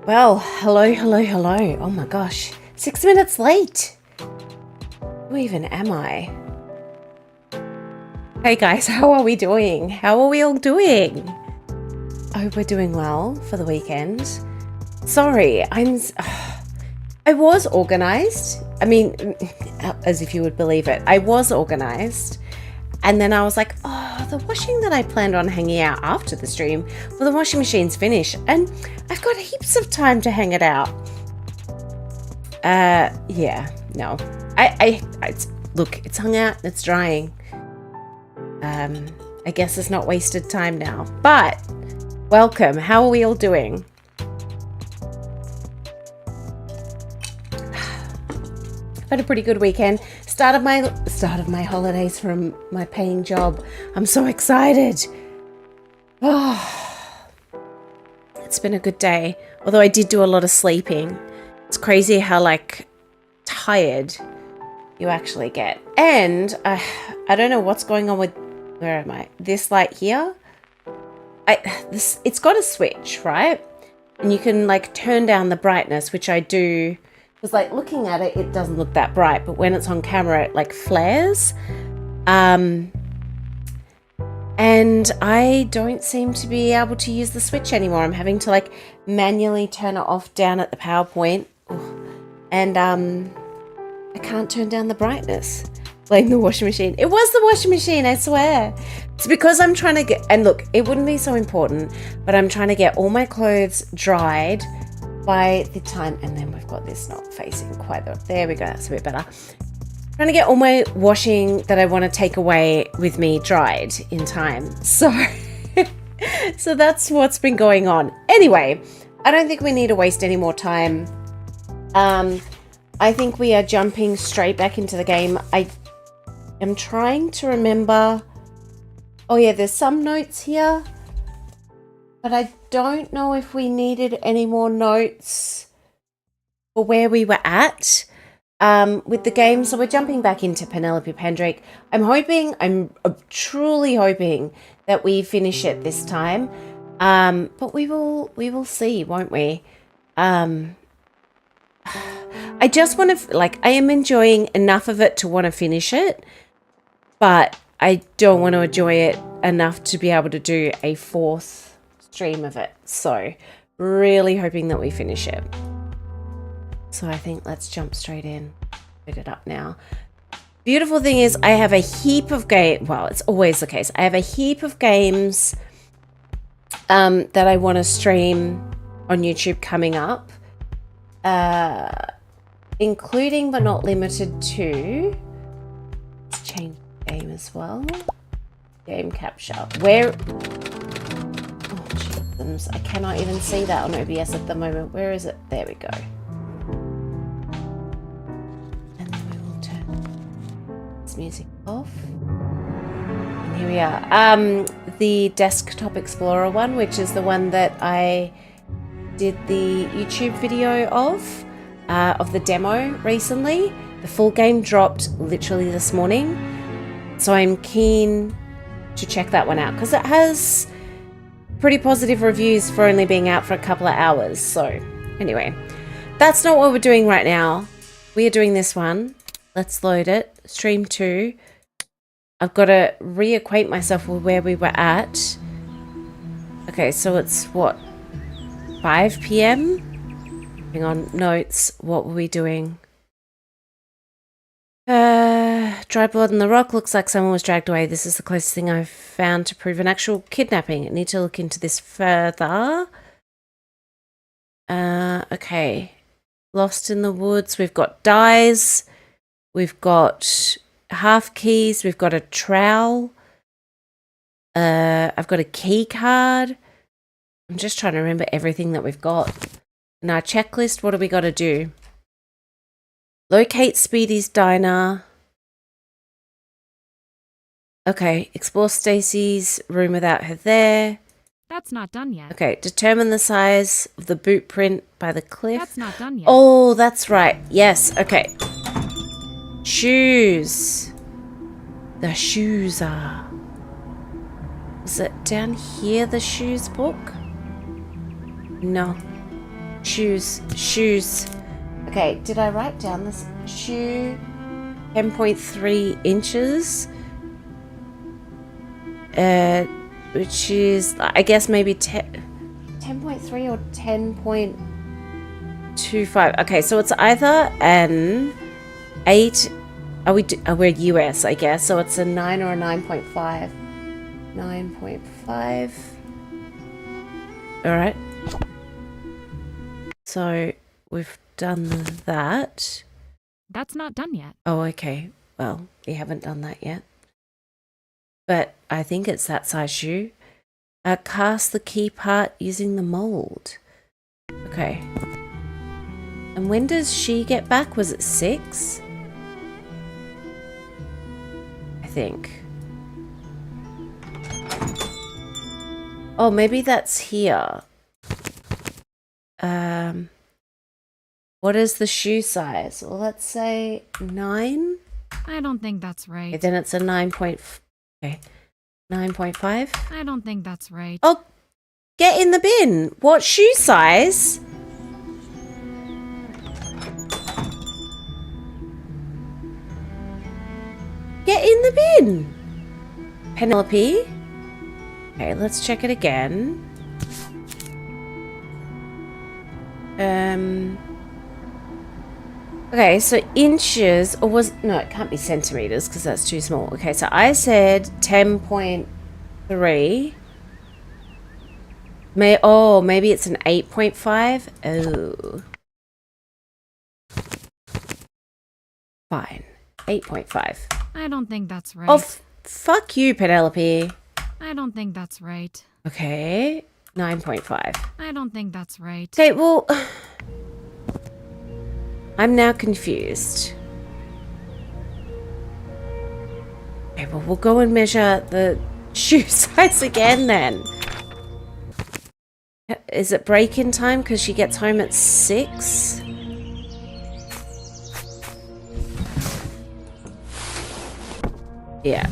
Well, hello. Oh my gosh. 6 minutes late. Who even am I? Hey guys, how are we doing? How are we all doing? I hope we're doing well for the weekend. Sorry, I was organized. I mean, as if you would believe it. I was organized. And then I was like, oh, the washing that I planned on hanging out after the stream, well, the washing machine's finished and I've got heaps of time to hang it out. Yeah, no. Look, it's hung out, it's drying. I guess it's not wasted time now, but welcome. How are we all doing? I've had a pretty good weekend. Start of my holidays from my paying job. I'm so excited. Oh, it's been a good day. Although I did do a lot of sleeping. It's crazy how tired you actually get. And I don't know what's going on with, where am I? This light here. It's got a switch, right? And you can turn down the brightness, which I do. Because looking at it, it doesn't look that bright, but when it's on camera, it flares. And I don't seem to be able to use the switch anymore. I'm having to manually turn it off down at the power point. And I can't turn down the brightness. Blame the washing machine. It was the washing machine, I swear. It's because I'm trying to get, and look, it wouldn't be so important, but I'm trying to get all my clothes dried by the time, and then we've got this not facing quite there we go, that's a bit better. Trying to get all my washing that I want to take away with me dried in time. So that's what's been going on. Anyway, I don't think we need to waste any more time. I think we are jumping straight back into the game. I am trying to remember. Oh yeah, there's some notes here, but I don't know if we needed any more notes for where we were at with the game. So we're jumping back into Penelope Pendrick. I'm truly hoping that we finish it this time. But we will see, won't we? I just want to, I am enjoying enough of it to want to finish it, but I don't want to enjoy it enough to be able to do a fourth stream of it. So really hoping that we finish it. So I think let's jump straight in. Put it up now. Beautiful thing is I have a heap of well, it's always the case. I have a heap of games that I want to stream on YouTube coming up. Including but not limited to, let's change the game as well. Game capture. Where? Oh, Jesus. I cannot even see that on OBS at the moment. Where is it? There we go. And then we will turn this music off. And here we are. The Desktop Explorer one, which is the one that I did the YouTube video of the demo recently. The full game dropped literally this morning, so I'm keen to check that one out because it has pretty positive reviews for only being out for a couple of hours. So anyway, that's not what we're doing right now. We are doing this one. Let's load it. Stream 2. I've got to reacquaint myself with where we were at. Okay, so it's what, 5 p.m? Hang on, notes. What were we doing? Dry blood on the rock. Looks like someone was dragged away. This is the closest thing I've found to prove an actual kidnapping. I need to look into this further. Okay. Lost in the woods. We've got dyes. We've got half keys. We've got a trowel. I've got a key card. I'm just trying to remember everything that we've got. In our checklist, what do we got to do? Locate Speedy's diner. Okay, explore Stacy's room without her there. That's not done yet. Okay, determine the size of the boot print by the cliff. That's not done yet. Oh, that's right. Yes, okay. Shoes. The shoes are. Is it down here, the shoes book? No. Shoes. Okay, did I write down this? Shoe, 10.3 inches. Which is, I guess maybe 10.3 or 10.25. Okay, so it's either an 8. We're US, I guess. So it's a 9 or a 9.5. 9.5. All right. So we've done that. That's not done yet. Oh, okay. Well, we haven't done that yet. But I think it's that size shoe. Cast the key part using the mold. Okay. And when does she get back? Was it 6? I think. Oh, maybe that's here. What is the shoe size? Well, let's say 9. I don't think that's right. Okay, then it's a 9. Okay. 9.5. I don't think that's right. Oh, get in the bin. What shoe size? Get in the bin. Penelope. Okay, let's check it again. Okay, so inches, or no, it can't be centimeters because that's too small. Okay, so I said 10.3. Maybe it's an 8.5. Oh. Fine. 8.5. I don't think that's right. Oh, fuck you, Penelope. I don't think that's right. Okay, 9.5. I don't think that's right. Okay, well, I'm now confused. Okay, well, we'll go and measure the shoe size again then. Is it break-in time because she gets home at 6? Yeah.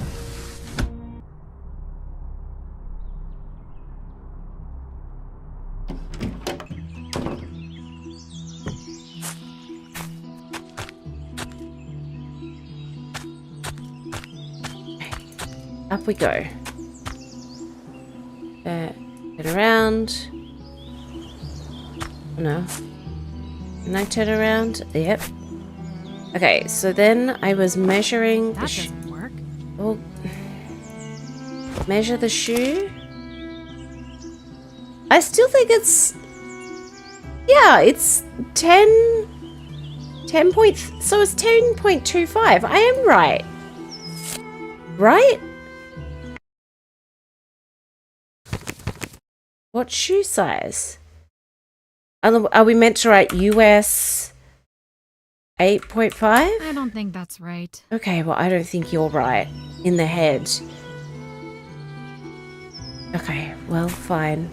Up we go. Turn around. No. Can I turn around? Yep. Okay, so then I was measuring That doesn't work. Oh. Measure the shoe. I still think it's... Yeah, it's 10 point... So it's 10.25. I am right. Right? What shoe size? Are we meant to write US 8.5? I don't think that's right. Okay, well, I don't think you're right in the head. Okay, well, fine.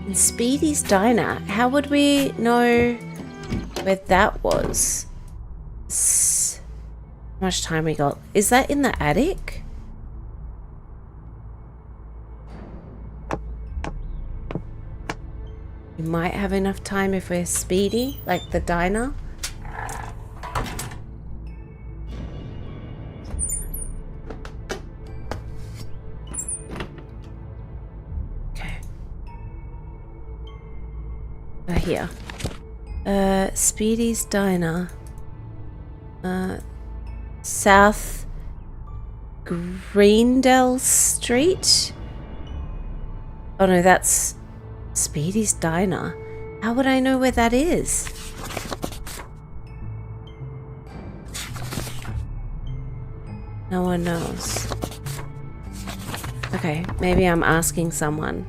And Speedy's Diner. How would we know where that was? How much time we got? Is that in the attic? We might have enough time if we're speedy, like the diner. Okay. Here. Speedy's Diner. South Greendale Street? Oh no, that's Speedy's Diner. How would I know where that is? No one knows. Okay, maybe I'm asking someone.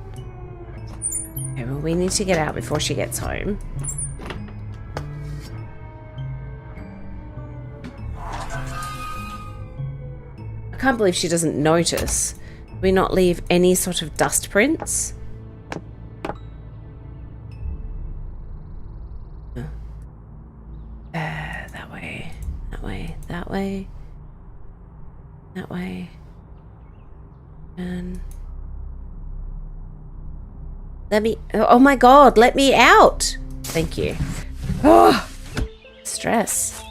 Okay, well, we need to get out before she gets home. I can't believe she doesn't notice. Do we not leave any sort of dust prints? That way, that way, that way, that way. And let me, oh my god, let me out. Thank you. Oh, stress.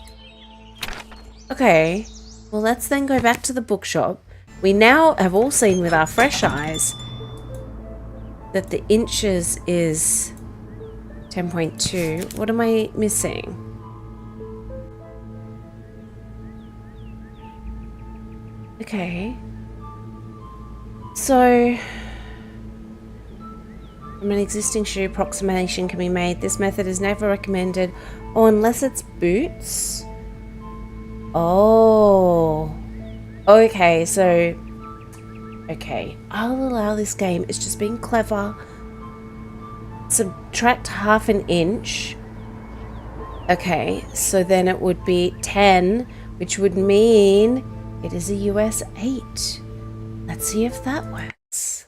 Okay, well let's then go back to the bookshop. We now have all seen with our fresh eyes that the inches is 10.2. What am I missing? Okay. So, from an existing shoe approximation can be made. This method is never recommended, or unless it's boots. Oh. Okay, so... Okay, I'll allow this game. It's just being clever. Subtract half an inch. Okay, so then it would be 10, which would mean it is a US 8. Let's see if that works.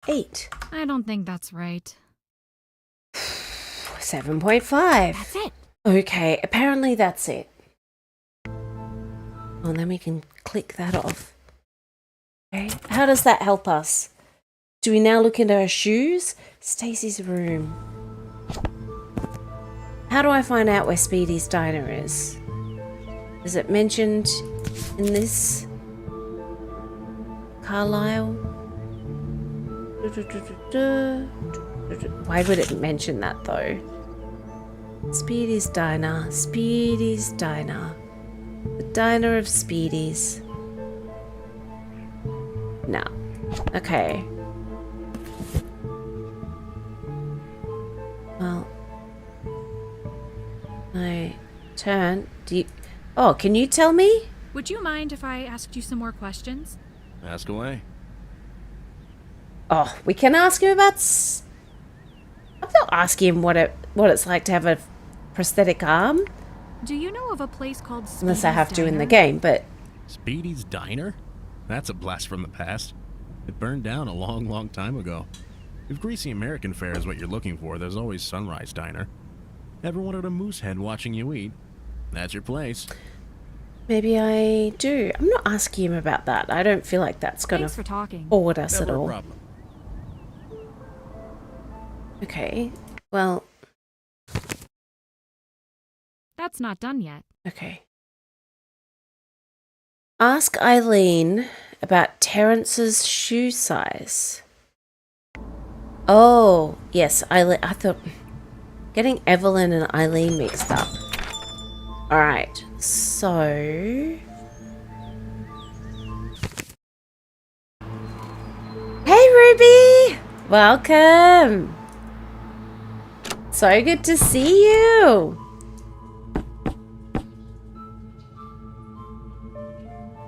8. I don't think that's right. 7.5. That's it. Okay, apparently that's it. Well, then we can click that off. Okay, how does that help us? Do we now look into her shoes? Stacy's room. How do I find out where Speedy's diner is? Is it mentioned in this? Carlisle? Why would it mention that though? Speedy's diner. Speedy's diner. The diner of Speedy's. No. Okay. Well, I turn. Do you? Oh, can you tell me? Would you mind if I asked you some more questions? Ask away. Oh, we can ask him about. I'm not asking him what it's like to have a prosthetic arm, Do you know of a place called Speedy's unless I have to in the Diner? game. But Speedy's Diner? That's a blast from the past. It burned down a long, long time ago. If greasy American fare is what you're looking for, there's always Sunrise Diner. Ever wanted a moose head watching you eat? That's your place. maybe I do. I'm not asking him about that. I don't feel like that's gonna Thanks for talking. forward us at Never a all. problem. Okay. Well. That's not done yet. Okay. Ask Eileen about Terrence's shoe size. Oh, yes, Eileen. I thought getting Evelyn and Eileen mixed up. All right, so. Hey, Ruby! Welcome! So good to see you!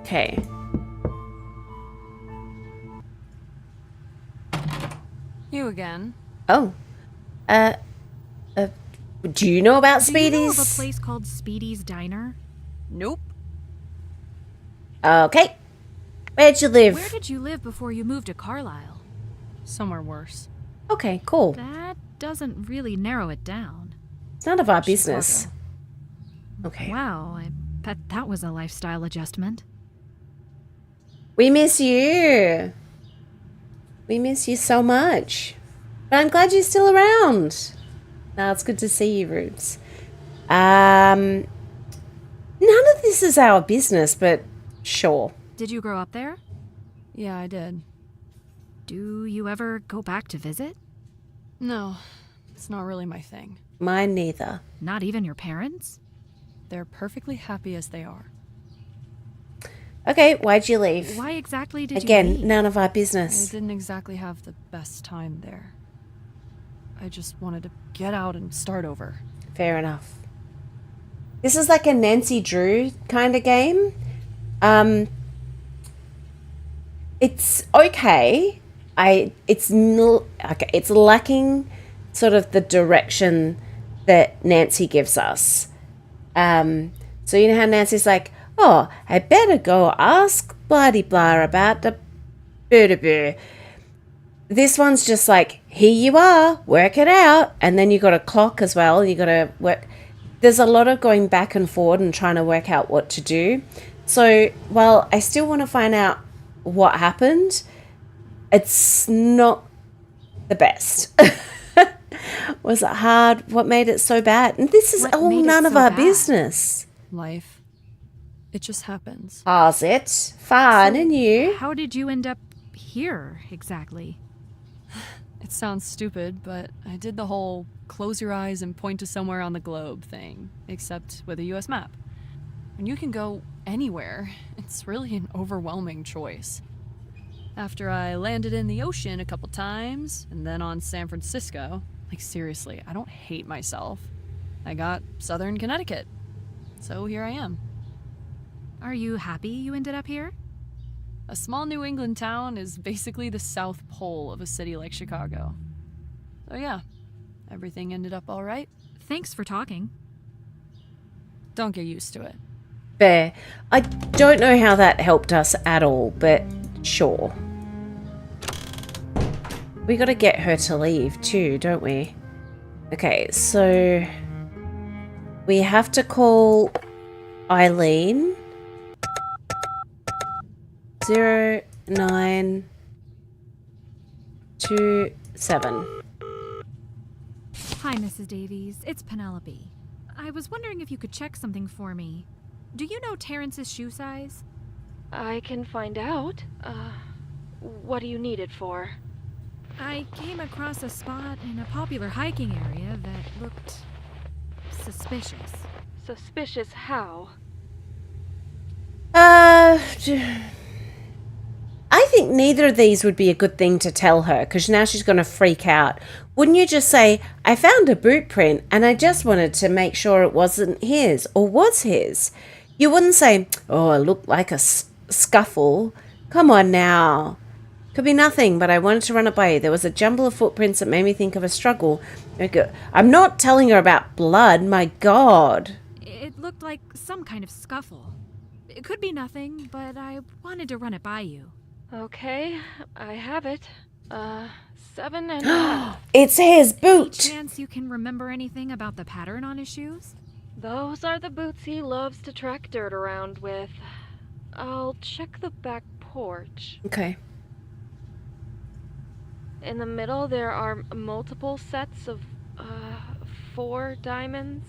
Okay. You again. Oh. Do you know about Do you know of a Speedy's? place called Speedy's Diner? Nope. Okay. Where'd you live? Where did you live before you moved to Carlisle? Somewhere worse. Okay, cool. That doesn't really narrow it down. It's none of our business. Okay. Wow, I bet that was a lifestyle adjustment. We miss you. We miss you so much. But I'm glad you're still around. Now it's good to see you, Rubes. None of this is our business, but sure. Did you grow up there? Yeah, I did. Do you ever go back to visit? No, it's not really my thing. Mine neither. Not even your parents? They're perfectly happy as they are. Okay, why'd you leave? Why exactly did you Again, leave? none of our I business. didn't exactly have the best time there. I just wanted to get out and start over. Fair enough. This is like a Nancy Drew kind of game. It's okay. It's lacking sort of the direction that Nancy gives us. So you know how Nancy's like, oh, I better go ask bloody blah about the boo. This one's just like, here you are, work it out. And then you got a clock as well. You got to work. There's a lot of going back and forward and trying to work out what to do. So, while I still want to find out what happened, it's not the best. Was it hard? What made it so bad? And this is What all made it none of so our bad? business. Life. It just happens. How's it? Fine, So, and you? How did you end up here exactly? It sounds stupid, but I did the whole close your eyes and point to somewhere on the globe thing, except with a US map. When you can go anywhere, it's really an overwhelming choice. After I landed in the ocean a couple times, and then on San Francisco, like seriously, I don't hate myself. I got Southern Connecticut. So here I am. Are you happy you ended up here? A small New England town is basically the South Pole of a city like Chicago. So yeah, everything ended up all right. Thanks for talking. Don't get used to it. Fair. I don't know how that helped us at all, but sure. We gotta get her to leave too, don't we? Okay, so we have to call Eileen. 0927. Hi, Mrs. Davies. It's Penelope. I was wondering if you could check something for me. Do you know Terrence's shoe size? I can find out. What do you need it for? I came across a spot in a popular hiking area that looked suspicious. Suspicious how? I think neither of these would be a good thing to tell her, because now she's going to freak out. Wouldn't you just say, I found a boot print and I just wanted to make sure it wasn't his or was his? You wouldn't say, oh, it looked like a scuffle. Come on now. Could be nothing, but I wanted to run it by you. There was a jumble of footprints that made me think of a struggle. I'm not telling her about blood, my God. It looked like some kind of scuffle. It could be nothing, but I wanted to run it by you. Okay, I have it. 7.5. It's his Any boot. chance you can remember anything about the pattern on his shoes? Those are the boots he loves to track dirt around with. I'll check the back porch. Okay. In the middle, there are multiple sets of, 4 diamonds.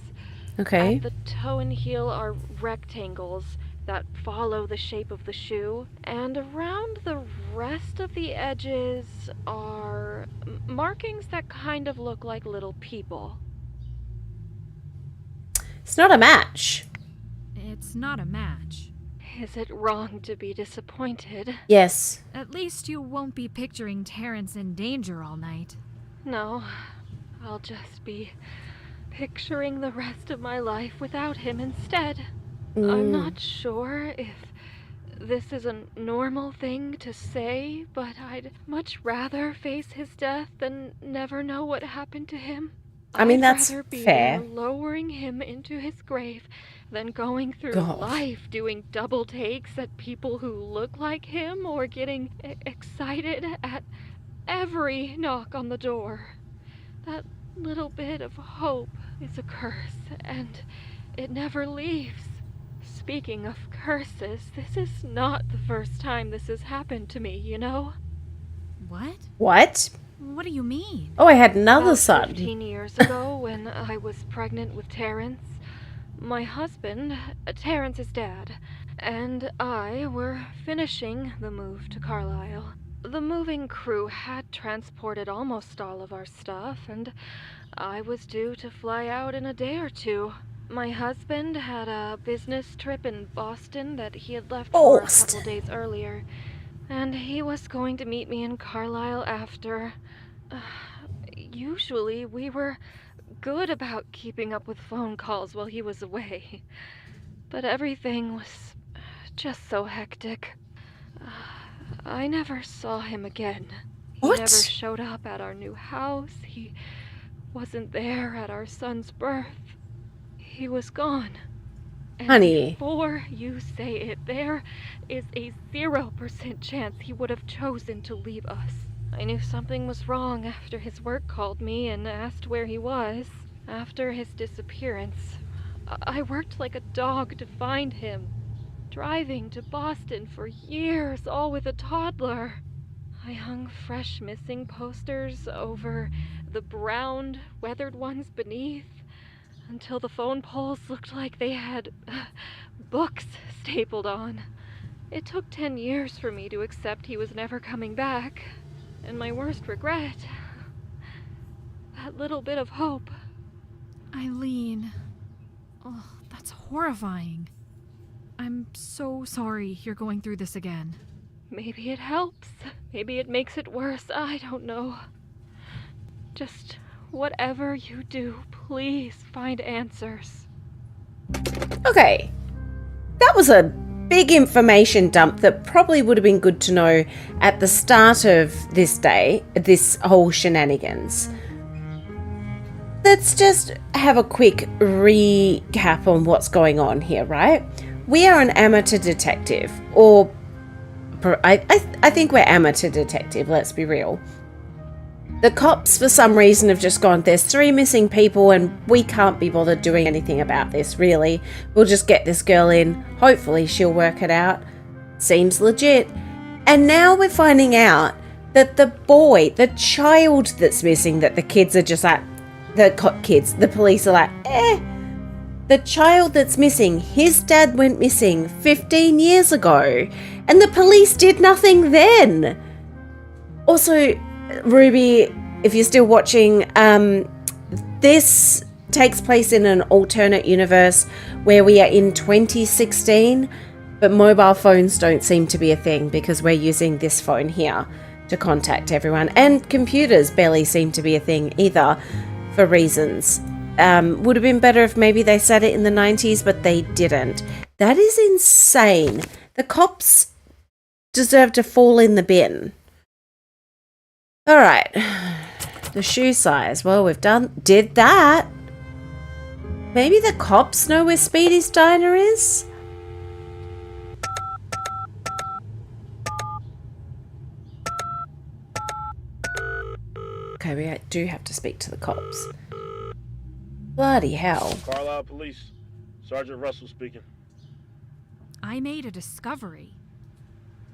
Okay. At the toe and heel are rectangles that follow the shape of the shoe, and around the rest of the edges are markings that kind of look like little people. It's not a match. It's not a match. Is it wrong to be disappointed? Yes. At least you won't be picturing Terrence in danger all night. No, I'll just be picturing the rest of my life without him instead. I'm not sure if this is a normal thing to say, but I'd much rather face his death than never know what happened to him. I mean, I'd that's rather be fair. there lowering him into his grave than going through God. life doing double takes at people who look like him or getting excited at every knock on the door. That little bit of hope is a curse, and it never leaves. Speaking of curses, this is not the first time this has happened to me, you know? What? What? What do you mean? Oh, I had another About son. 15 years ago, when I was pregnant with Terrence, my husband, Terrence's dad, and I were finishing the move to Carlisle. The moving crew had transported almost all of our stuff, and I was due to fly out in a day or two. My husband had a business trip in Boston that he had left for a couple days earlier, and he was going to meet me in Carlisle after. Usually we were good about keeping up with phone calls while he was away, but everything was just so hectic. I never saw him again. He What? never showed up at our new house. He wasn't there at our son's birth. He was gone. And Honey. before you say it, there is a 0% chance he would have chosen to leave us. I knew something was wrong after his work called me and asked where he was. After his disappearance, I worked like a dog to find him. driving to Boston for years, all with a toddler. I hung fresh missing posters over the browned, weathered ones beneath, until the phone poles looked like they had books stapled on. It took 10 years for me to accept he was never coming back, and my worst regret, that little bit of hope. Eileen. Oh, that's horrifying. I'm so sorry you're going through this again. Maybe it helps. Maybe it makes it worse. I don't know. Just whatever you do, please find answers. Okay, that was a big information dump that probably would have been good to know at the start of this day, this whole shenanigans. Let's just have a quick recap on what's going on here, right? We are an amateur detective, or I think we're amateur detective, let's be real. The cops, for some reason, have just gone, there's 3 missing people and we can't be bothered doing anything about this, really. We'll just get this girl in. Hopefully she'll work it out. Seems legit. And now we're finding out that the boy, the child that's missing, that the kids are just like, the police are like, the child that's missing, his dad went missing 15 years ago and the police did nothing then. Also, Ruby, if you're still watching, this takes place in an alternate universe where we are in 2016, but mobile phones don't seem to be a thing because we're using this phone here to contact everyone, and computers barely seem to be a thing either for reasons. Would have been better if maybe they said it in the 90s, but they didn't. That is insane. The cops deserve to fall in the bin. All right, the shoe size. Well, did that. Maybe the cops know where Speedy's diner is? Okay, we do have to speak to the cops. Bloody hell. Carlisle Police. Sergeant Russell speaking. I made a discovery.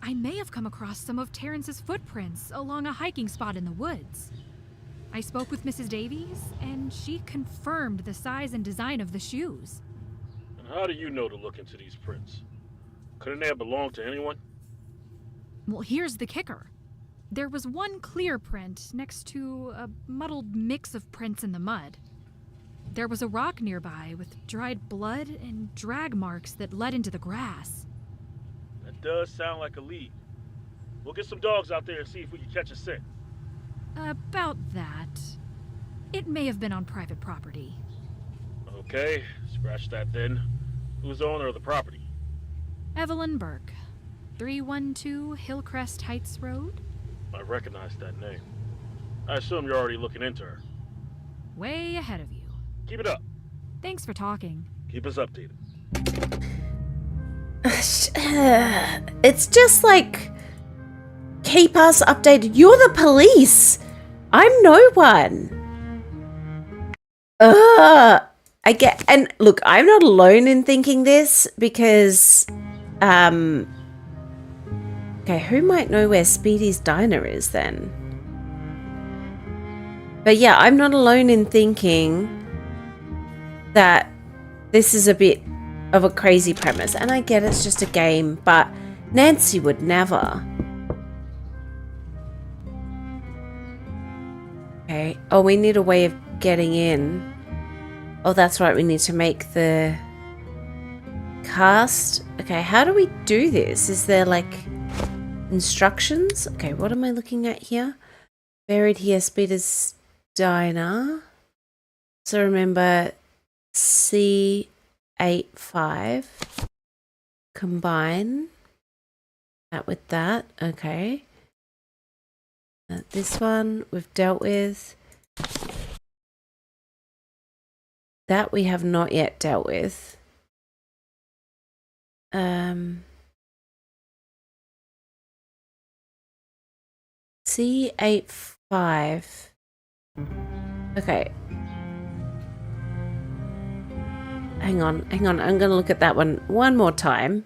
I may have come across some of Terrence's footprints along a hiking spot in the woods. I spoke with Mrs. Davies, and she confirmed the size and design of the shoes. And how do you know to look into these prints? Couldn't they have belonged to anyone? Well, here's the kicker. There was one clear print next to a muddled mix of prints in the mud. There was a rock nearby with dried blood and drag marks that led into the grass. That does sound like a lead. We'll get some dogs out there and see if we can catch a scent. About that. It may have been on private property. Okay, scratch that then. Who's the owner of the property? Evelyn Burke, 312 Hillcrest Heights Road. I recognize that name. I assume you're already looking into her. Way ahead of you. Keep it up. Thanks for talking. Keep us updated. It's just like, keep us updated. You're the police. I'm no one. I get, and look, I'm not alone in thinking this because, okay, who might know where Speedy's diner is then? But yeah, I'm not alone in thinking that this is a bit of a crazy premise, and I get it's just a game, but Nancy would never. Okay. Oh, we need a way of getting in. Oh, that's right. We need to make the cast. Okay, how do we do this? Is there like instructions? Okay, what am I looking at here? Buried here, Speeder's Diner. So remember C85. Combine that with that. Okay. This one we've dealt with. That we have not yet dealt with. C85. Okay. Hang on. I'm going to look at that one more time.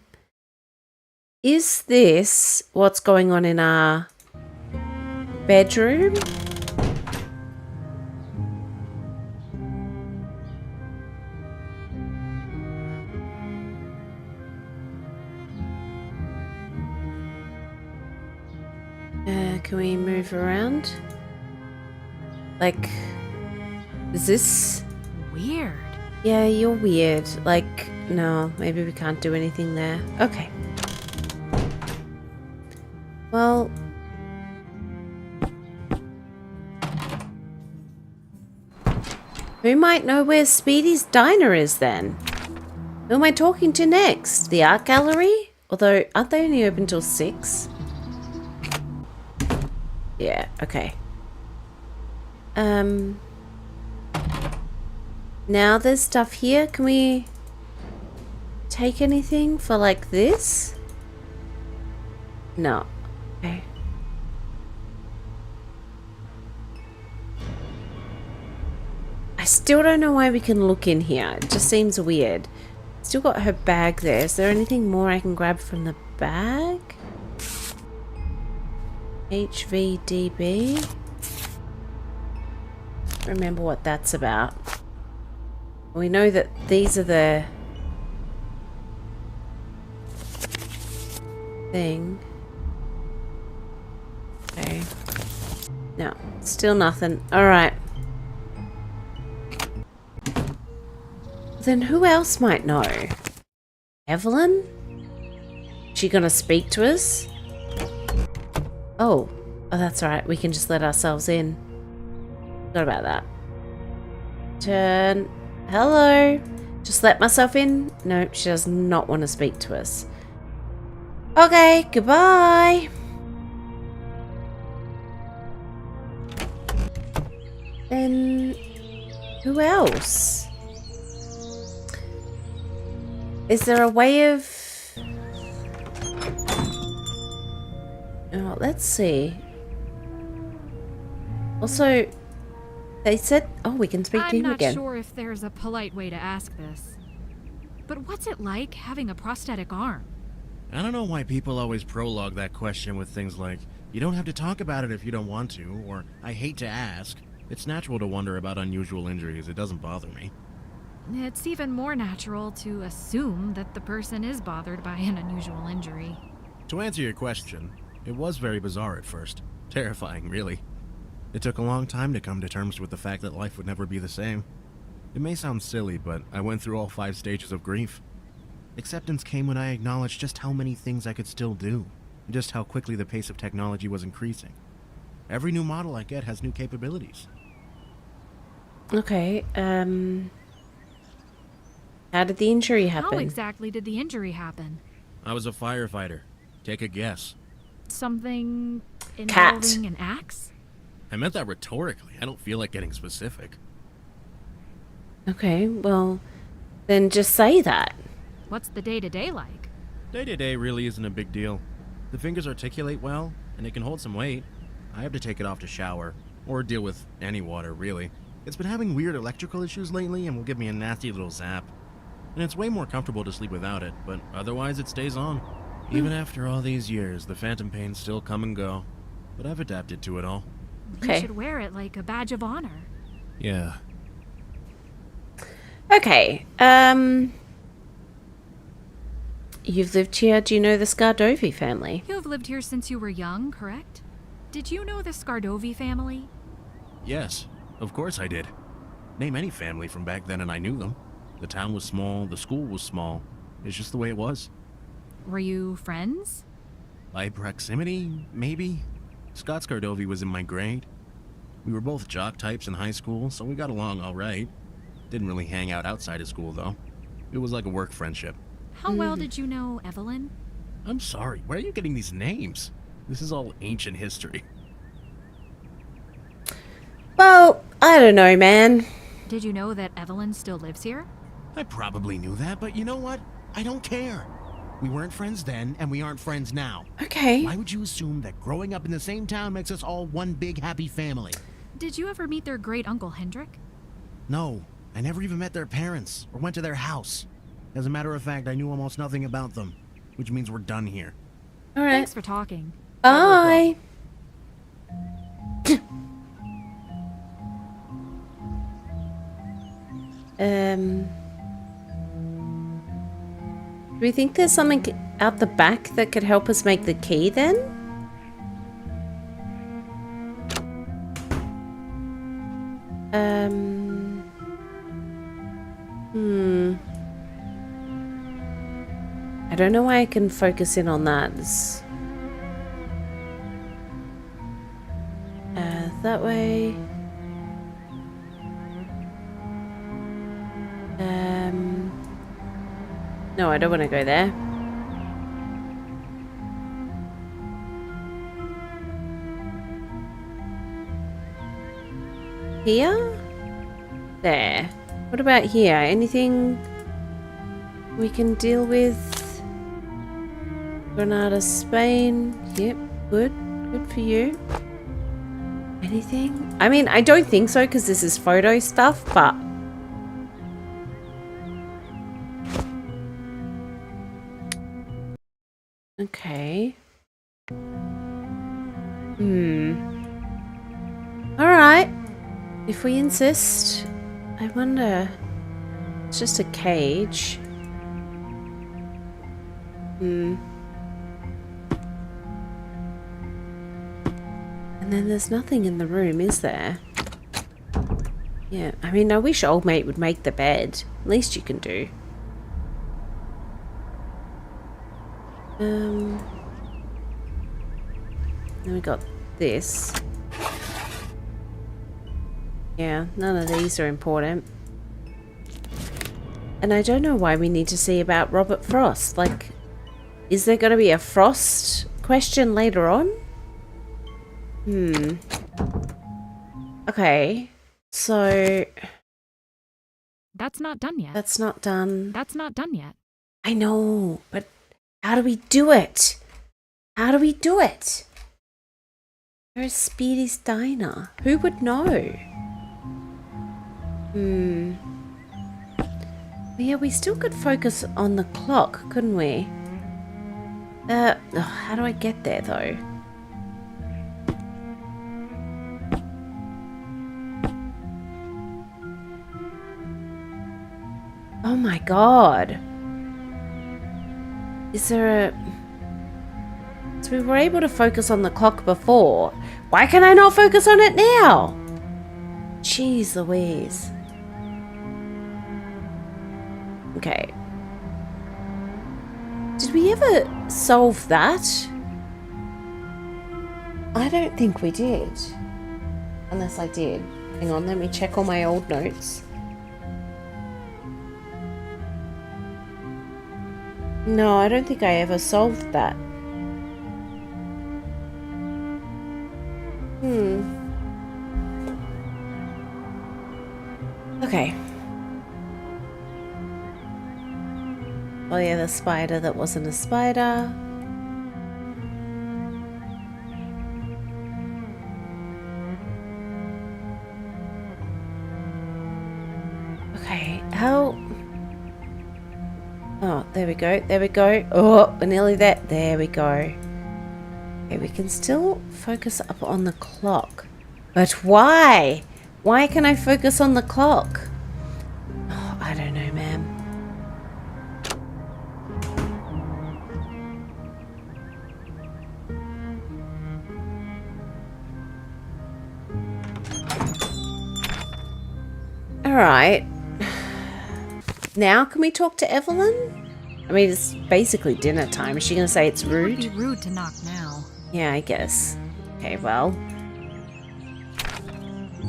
Is this what's going on in our bedroom? Can we move around? Like, is this... Weird. Yeah, you're weird. Like, no, maybe we can't do anything there. Okay. Well... Who might know where Speedy's diner is then? Who am I talking to next? The art gallery? Although, aren't they only open till 6? Yeah, okay. Now there's stuff here. Can we take anything for like this? No. Okay. I still don't know why we can look in here. It just seems weird. Still got her bag there. Is there anything more I can grab from the bag? HVDB. Remember what that's about. We know that these are the thing. Okay. No, still nothing. Alright. Then who else might know? Evelyn? She gonna speak to us? Oh, that's alright. We can just let ourselves in. Forgot about that. Turn. Hello. Just let myself in. No, she does not want to speak to us. Okay, goodbye. Then who else? Is there a way of... Oh, let's see. Also, they said... Oh, we can speak to him again. I'm not sure if there's a polite way to ask this. But what's it like having a prosthetic arm? I don't know why people always prologue that question with things like, you don't have to talk about it if you don't want to, or I hate to ask. It's natural to wonder about unusual injuries. It doesn't bother me. It's even more natural to assume that the person is bothered by an unusual injury. To answer your question, it was very bizarre at first. Terrifying, really. It took a long time to come to terms with the fact that life would never be the same. It may sound silly, but I went through all 5 stages of grief. Acceptance came when I acknowledged just how many things I could still do, and just how quickly the pace of technology was increasing. Every new model I get has new capabilities. Okay, how did the injury happen? How exactly did the injury happen? I was a firefighter. Take a guess. Something Cat. involving an axe? I meant that rhetorically. I don't feel like getting specific. Okay, well, then just say that. What's the day-to-day like? Day-to-day really isn't a big deal. The fingers articulate well, and it can hold some weight. I have to take it off to shower, or deal with any water, really. It's been having weird electrical issues lately and will give me a nasty little zap. And it's way more comfortable to sleep without it, but otherwise it stays on. Even after all these years, the phantom pains still come and go. But I've adapted to it all. Okay. You should wear it like a badge of honor. Yeah. Okay, you've lived here. Do you know the Scardovi family? You have lived here since you were young, correct? Did you know the Scardovi family? Yes, of course I did. Name any family from back then and I knew them. The town was small, the school was small. It's just the way it was. Were you friends? By proximity, maybe? Scott Scardovi was in my grade. We were both jock types in high school, so we got along all right. Didn't really hang out outside of school, though. It was like a work friendship. How well did you know Evelyn? I'm sorry, where are you getting these names? This is all ancient history. Well, I don't know, man. Did you know that Evelyn still lives here? I probably knew that, but you know what? I don't care. We weren't friends then, and we aren't friends now. Okay. Why would you assume that growing up in the same town makes us all one big happy family? Did you ever meet their great uncle Hendrik? No, I never even met their parents, or went to their house. As a matter of fact, I knew almost nothing about them, which means we're done here. All right. Thanks for talking. Bye. Do we think there's something out the back that could help us make the key then? I don't know why I can focus in on that. That way. No, I don't want to go there. Here? There. What about here? Anything we can deal with? Granada, Spain. Yep, good. Good for you. Anything? I mean, I don't think so because this is photo stuff, but... Okay. Alright. If we insist. I wonder... It's just a cage. And then there's nothing in the room, is there? Yeah, I mean, I wish old mate would make the bed. Least you can do. Then we got this. Yeah, none of these are important. And I don't know why we need to see about Robert Frost. Like, is there going to be a Frost question later on? Okay, so... That's not done yet. That's not done. That's not done yet. I know, but how do we do it? How do we do it? Where's Speedy's Diner? Who would know? Yeah, we still could focus on the clock, couldn't we? How do I get there, though? Oh my god. Is there a... So we were able to focus on the clock before. Why can I not focus on it now? Jeez Louise. Okay. Did we ever solve that? I don't think we did. Unless I did. Hang on, let me check all my old notes. No, I don't think I ever solved that. Okay. Oh yeah, the spider that wasn't a spider. Okay, how... Oh, there we go, there we go. Oh, we're nearly there. There we go. Okay, we can still focus up on the clock. But why? Why can I focus on the clock? Oh, I don't know, ma'am. Alright. Now can we talk to Evelyn? I mean, it's basically dinner time. Is she going to say it's rude? It would be rude to knock now. Yeah, I guess. Okay, well.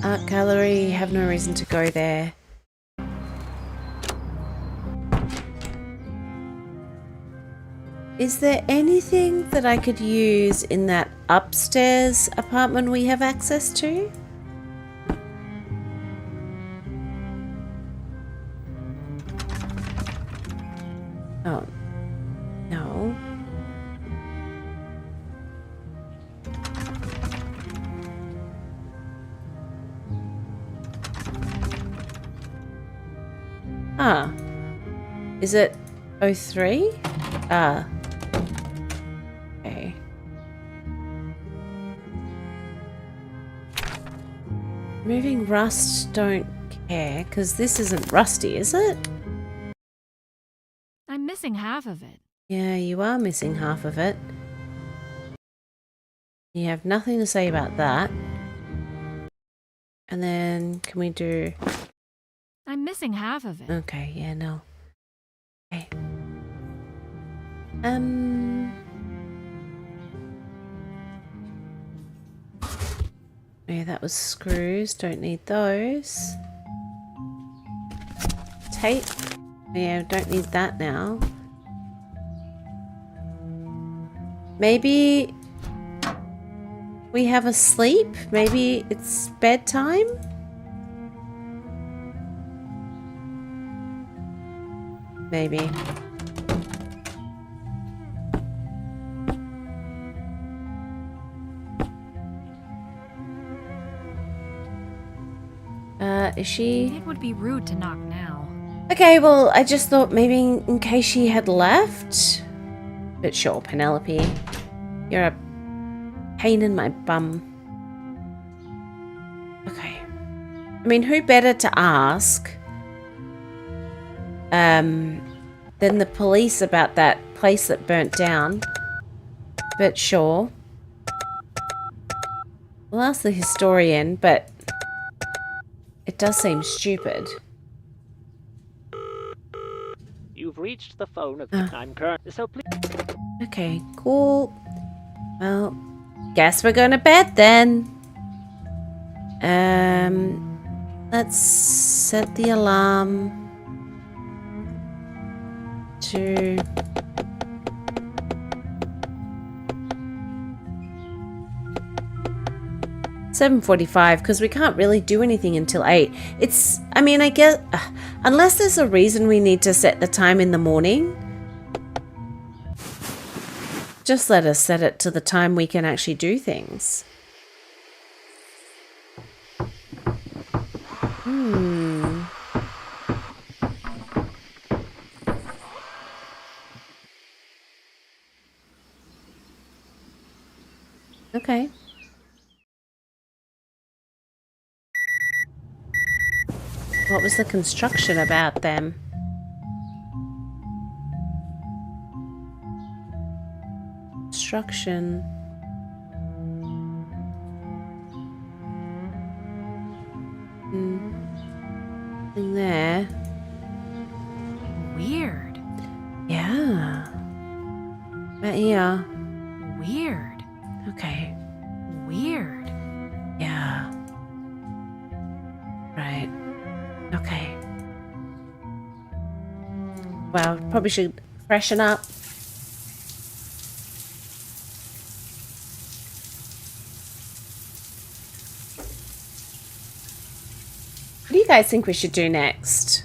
Art gallery, have no reason to go there. Is there anything that I could use in that upstairs apartment we have access to? Oh, no. Ah. Is it 03? Ah. Okay. Removing rust, don't care, because this isn't rusty, is it? I'm missing half of it. Yeah, you are missing half of it. You have nothing to say about that. And then, can we do... I'm missing half of it. Okay, yeah, no. Okay. Yeah, that was screws. Don't need those. Tape. Yeah, don't need that now. Maybe we have a sleep? Maybe it's bedtime? Maybe. Is she... It would be rude to knock now. Okay, well, I just thought maybe in case she had left. But sure, Penelope. You're a pain in my bum. Okay. I mean, who better to ask than the police about that place that burnt down? But sure. We'll ask the historian, but it does seem stupid. You've reached the phone of the I'm current, so please. Okay, cool. Well, guess we're going to bed then. Let's set the alarm to 7:45 because we can't really do anything until 8. It's, I mean, I guess, unless there's a reason we need to set the time in the morning, just let us set it to the time we can actually do things. Okay. What was the construction about them? Construction. Nothing there. Weird. Yeah. But yeah. Weird. Okay. Weird. Yeah. Right. Okay. Well, probably should freshen up. What do you guys think we should do next?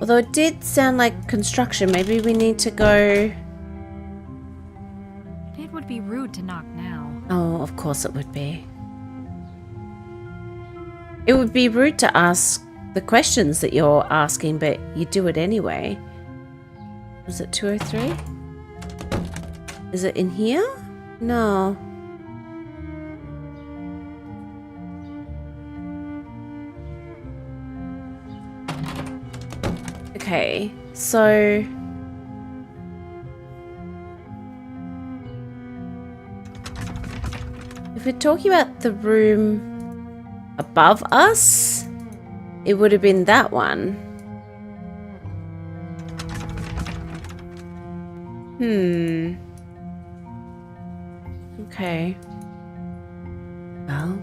Although it did sound like construction, maybe we need to go... It would be rude to knock now. Oh, of course it would be. It would be rude to ask the questions that you're asking, but you do it anyway. Was it 203? Is it in here? No. Okay, so... if we're talking about the room above us, it would have been that one. Okay. Well.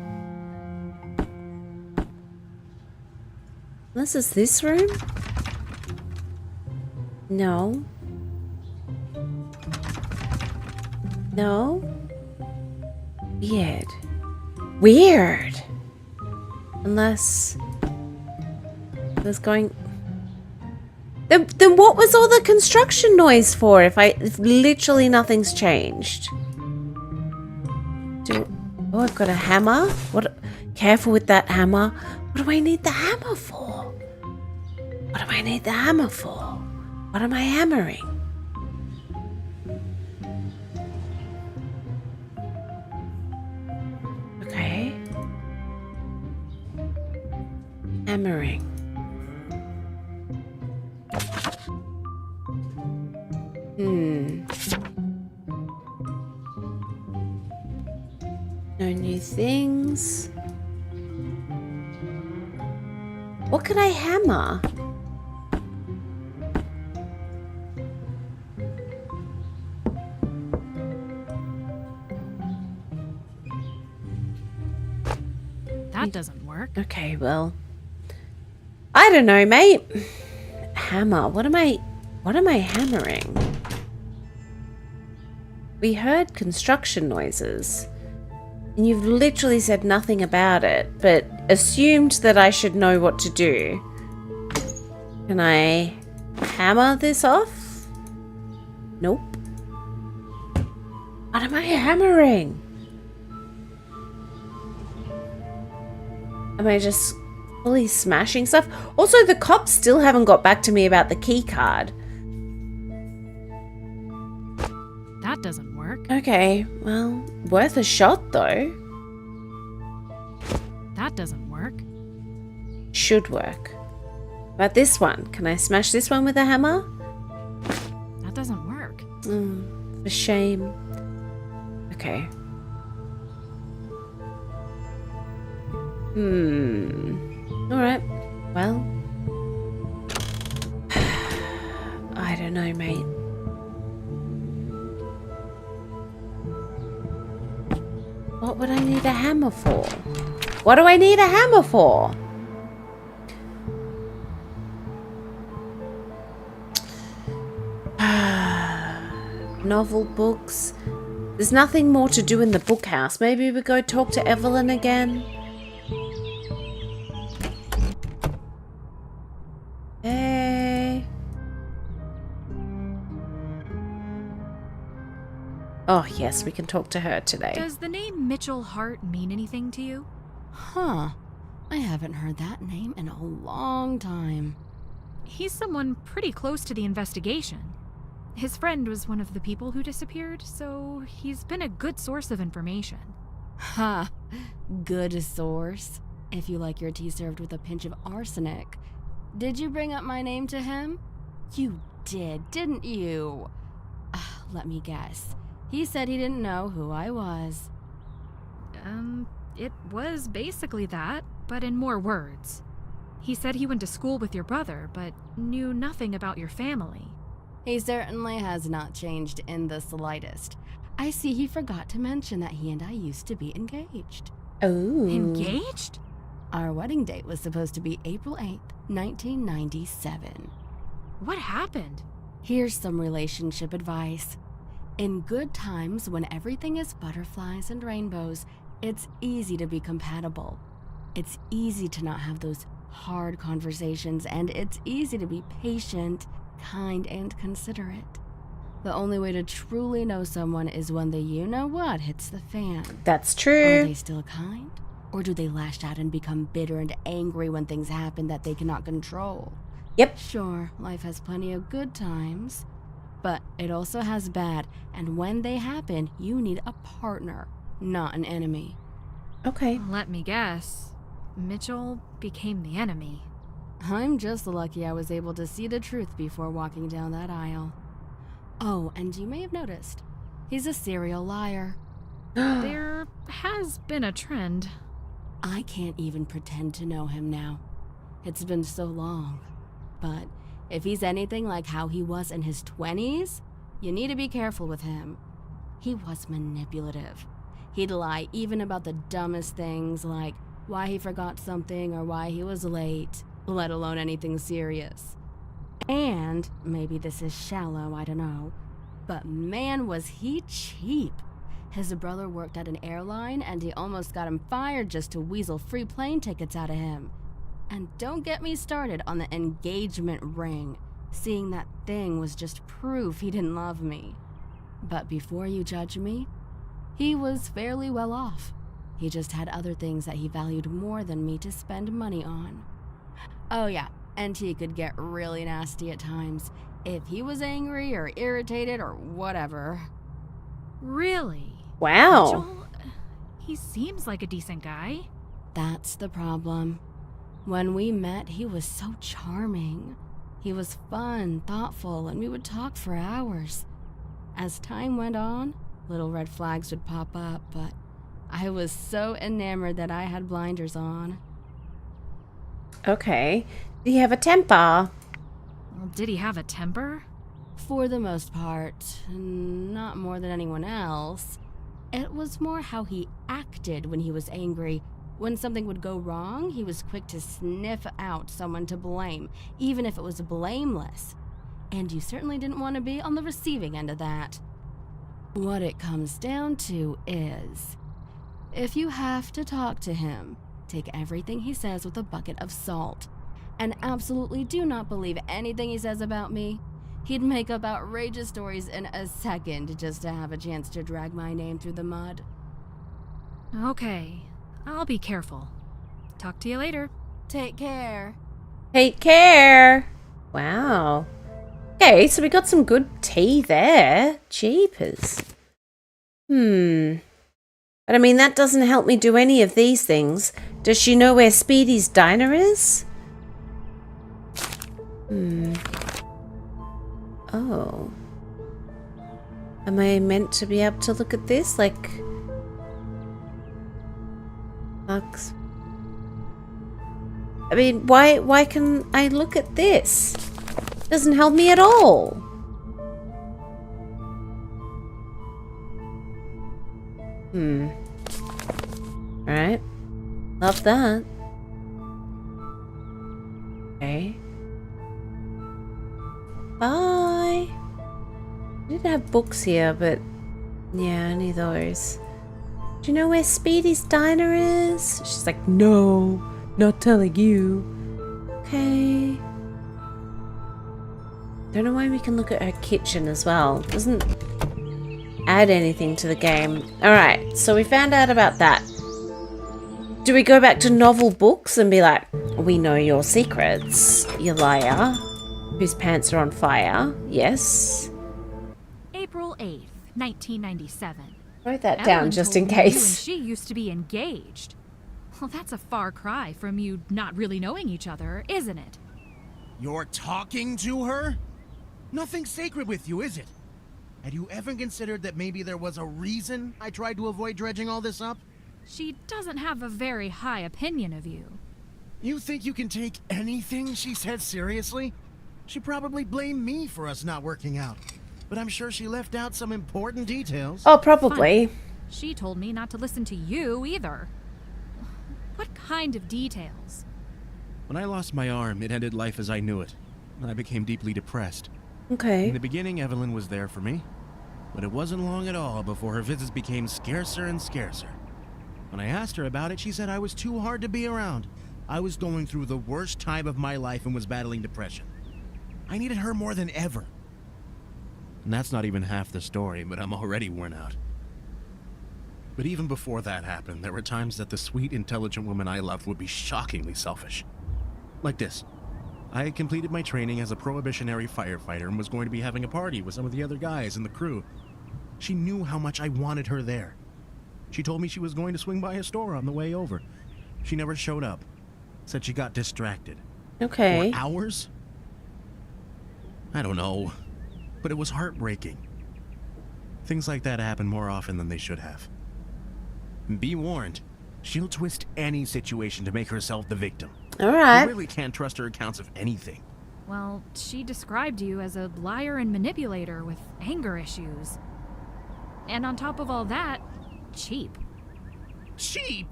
Unless it's this room? No. No. Weird. Weird. Unless there's going... Then what was all the construction noise for if literally nothing's changed? Oh, I've got a hammer. What? Careful with that hammer. What do I need the hammer for? What do I need the hammer for? What am I hammering? hammering? No new things. What could I hammer? That doesn't work. Okay, well, I don't know, mate. Hammer. What am I hammering? We heard construction noises. And you've literally said nothing about it, but assumed that I should know what to do. Can I hammer this off? Nope. What am I hammering? Am I just fully smashing stuff? Also, the cops still haven't got back to me about the key card. That doesn't work. Okay, well, worth a shot though. That doesn't work. Should work. About this one, can I smash this one with a hammer? That doesn't work. For shame. Okay. Alright. Well. I don't know, mate. What would I need a hammer for? What do I need a hammer for? Novel books. There's nothing more to do in the book house. Maybe we go talk to Evelyn again. Hey. Oh, yes, we can talk to her today. Does the name Mitchell Hart mean anything to you? Huh. I haven't heard that name in a long time. He's someone pretty close to the investigation. His friend was one of the people who disappeared, so he's been a good source of information. Ha! Good source. If you like your tea served with a pinch of arsenic. Did you bring up my name to him? You did, didn't you? Let me guess. He said he didn't know who I was. It was basically that, but in more words. He said he went to school with your brother, but knew nothing about your family. He certainly has not changed in the slightest. I see he forgot to mention that he and I used to be engaged. Oh. Engaged? Our wedding date was supposed to be April 8th, 1997. What happened? Here's some relationship advice. In good times, when everything is butterflies and rainbows, it's easy to be compatible. It's easy to not have those hard conversations, and it's easy to be patient, kind, and considerate. The only way to truly know someone is when the you-know-what hits the fan. That's Are true. they still kind? Or do they lash out and become bitter and angry when things happen that they cannot control? Yep. Sure, life has plenty of good times, but it also has bad, and when they happen, you need a partner, not an enemy. Okay. Let me guess. Mitchell became the enemy. I'm just lucky I was able to see the truth before walking down that aisle. Oh, and you may have noticed, he's a serial liar. There has been a trend. I can't even pretend to know him now. It's been so long. But if he's anything like how he was in his 20s, you need to be careful with him. He was manipulative. He'd lie even about the dumbest things, like why he forgot something or why he was late, let alone anything serious. And maybe this is shallow, I don't know, but man, was he cheap. His brother worked at an airline and he almost got him fired just to weasel free plane tickets out of him. And don't get me started on the engagement ring. Seeing that thing was just proof he didn't love me. But before you judge me, he was fairly well off. He just had other things that he valued more than me to spend money on. Oh yeah, and he could get really nasty at times if he was angry or irritated or whatever. Really? Wow. Mitchell, he seems like a decent guy. That's the problem. When we met, he was so charming. He was fun, thoughtful, and we would talk for hours. As time went on, little red flags would pop up, but I was so enamored that I had blinders on. Okay. Do you have a temper? Well, did he have a temper? For the most part, not more than anyone else. It was more how he acted when he was angry. When something would go wrong, he was quick to sniff out someone to blame, even if it was blameless. And you certainly didn't want to be on the receiving end of that. What it comes down to is, if you have to talk to him, take everything he says with a bucket of salt. And absolutely do not believe anything he says about me. He'd make up outrageous stories in a second just to have a chance to drag my name through the mud. Okay, I'll be careful. Talk to you later. Take care. Take care. Wow. Okay, so we got some good tea there. Jeepers. But I mean, that doesn't help me do any of these things. Does she know where Speedy's diner is? Oh. Am I meant to be able to look at this? Like... Bugs. I mean, why can I look at this? Doesn't help me at all. Alright. Love that. Okay. Bye. I did have books here, but yeah, only those. Do you know where Speedy's diner is? She's like, no, not telling you. Okay. Don't know why we can look at her kitchen as well. Doesn't add anything to the game. Alright, so we found out about that. Do we go back to novel books and be like, we know your secrets, you liar, whose pants are on fire? Yes. April 8th, 1997. Write that Evelyn down just told in me You and case. she used to be engaged. Well, that's a far cry from you not really knowing each other, isn't it? You're talking to her? Nothing sacred with you, is it? Had you ever considered that maybe there was a reason I tried to avoid dredging all this up? She doesn't have a very high opinion of you. You think you can take anything she said seriously? She probably blamed me for us not working out. But I'm sure she left out some important details. Oh, probably. She told me not to listen to you either. What kind of details? When I lost my arm, it ended life as I knew it. I became deeply depressed. Okay. In the beginning, Evelyn was there for me. But it wasn't long at all before her visits became scarcer and scarcer. When I asked her about it, she said I was too hard to be around. I was going through the worst time of my life and was battling depression. I needed her more than ever. And that's not even half the story, but I'm already worn out. But even before that happened, there were times that the sweet, intelligent woman I loved would be shockingly selfish. Like this. I had completed my training as a prohibitionary firefighter and was going to be having a party with some of the other guys in the crew. She knew how much I wanted her there. She told me she was going to swing by a store on the way over. She never showed up. Said she got distracted. Okay. For hours? I don't know. But it was heartbreaking. Things like that happen more often than they should have. Be warned, she'll twist any situation to make herself the victim. You Alright. really can't trust her accounts of anything. Well, she described you as a liar and manipulator with anger issues. And on top of all that, cheap. Cheap?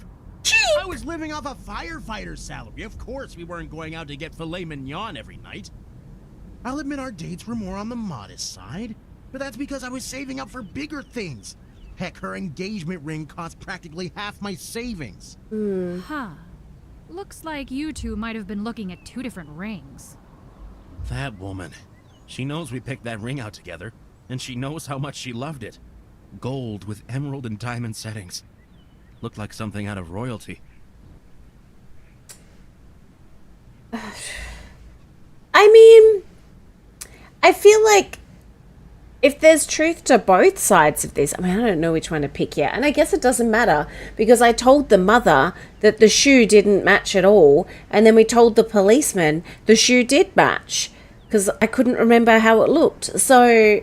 I was living off a firefighter's salary. Of course we weren't going out to get filet mignon every night. I'll admit our dates were more on the modest side, but that's because I was saving up for bigger things. Heck, her engagement ring cost practically half my savings. Huh. Looks like you two might have been looking at two different rings. That woman. She knows we picked that ring out together, and she knows how much she loved it. Gold with emerald and diamond settings. Looked like something out of royalty. I mean, I feel like if there's truth to both sides of this, I mean, I don't know which one to pick yet. And I guess it doesn't matter because I told the mother that the shoe didn't match at all. And then we told the policeman the shoe did match because I couldn't remember how it looked. So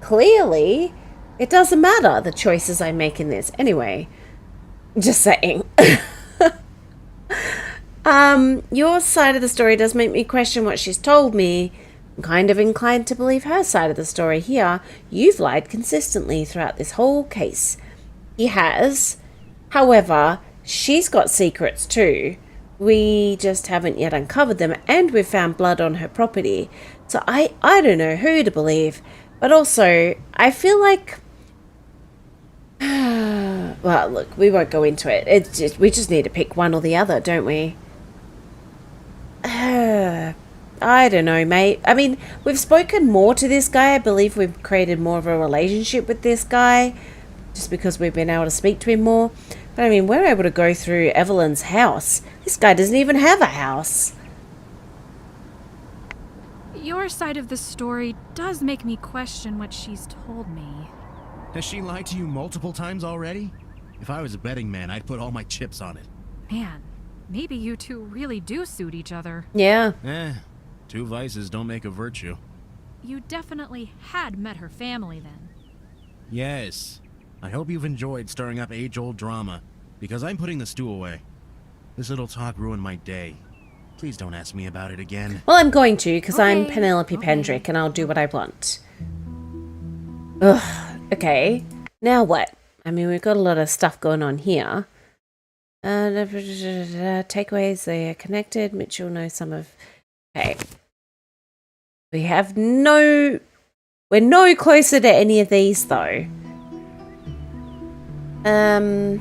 clearly it doesn't matter the choices I make in this. Anyway, just saying. Your side of the story does make me question what she's told me. I'm kind of inclined to believe her side of the story here. You've lied consistently throughout this whole case. He has. However, she's got secrets too. We just haven't yet uncovered them, and we've found blood on her property. So I don't know who to believe. But also, I feel like... well, look, we won't go into it. We just need to pick one or the other, don't we? I don't know, mate. I mean, we've spoken more to this guy. I believe we've created more of a relationship with this guy just because we've been able to speak to him more. But I mean, we're able to go through Evelyn's house. This guy doesn't even have a house. Your side of the story does make me question what she's told me. Has she lied to you multiple times already? If I was a betting man, I'd put all my chips on it. Man, maybe you two really do suit each other. Yeah. Two vices don't make a virtue. You definitely had met her family then. Yes. I hope you've enjoyed stirring up age-old drama, because I'm putting the stew away. This little talk ruined my day. Please don't ask me about it again. Well, I'm going to, because I'm Okay, Penelope Pendrick, and I'll do what I want. Ugh, okay. Now what? I mean, we've got a lot of stuff going on here. Takeaways, they are connected. Mitchell knows some of... Okay. We have no... We're no closer to any of these, though. And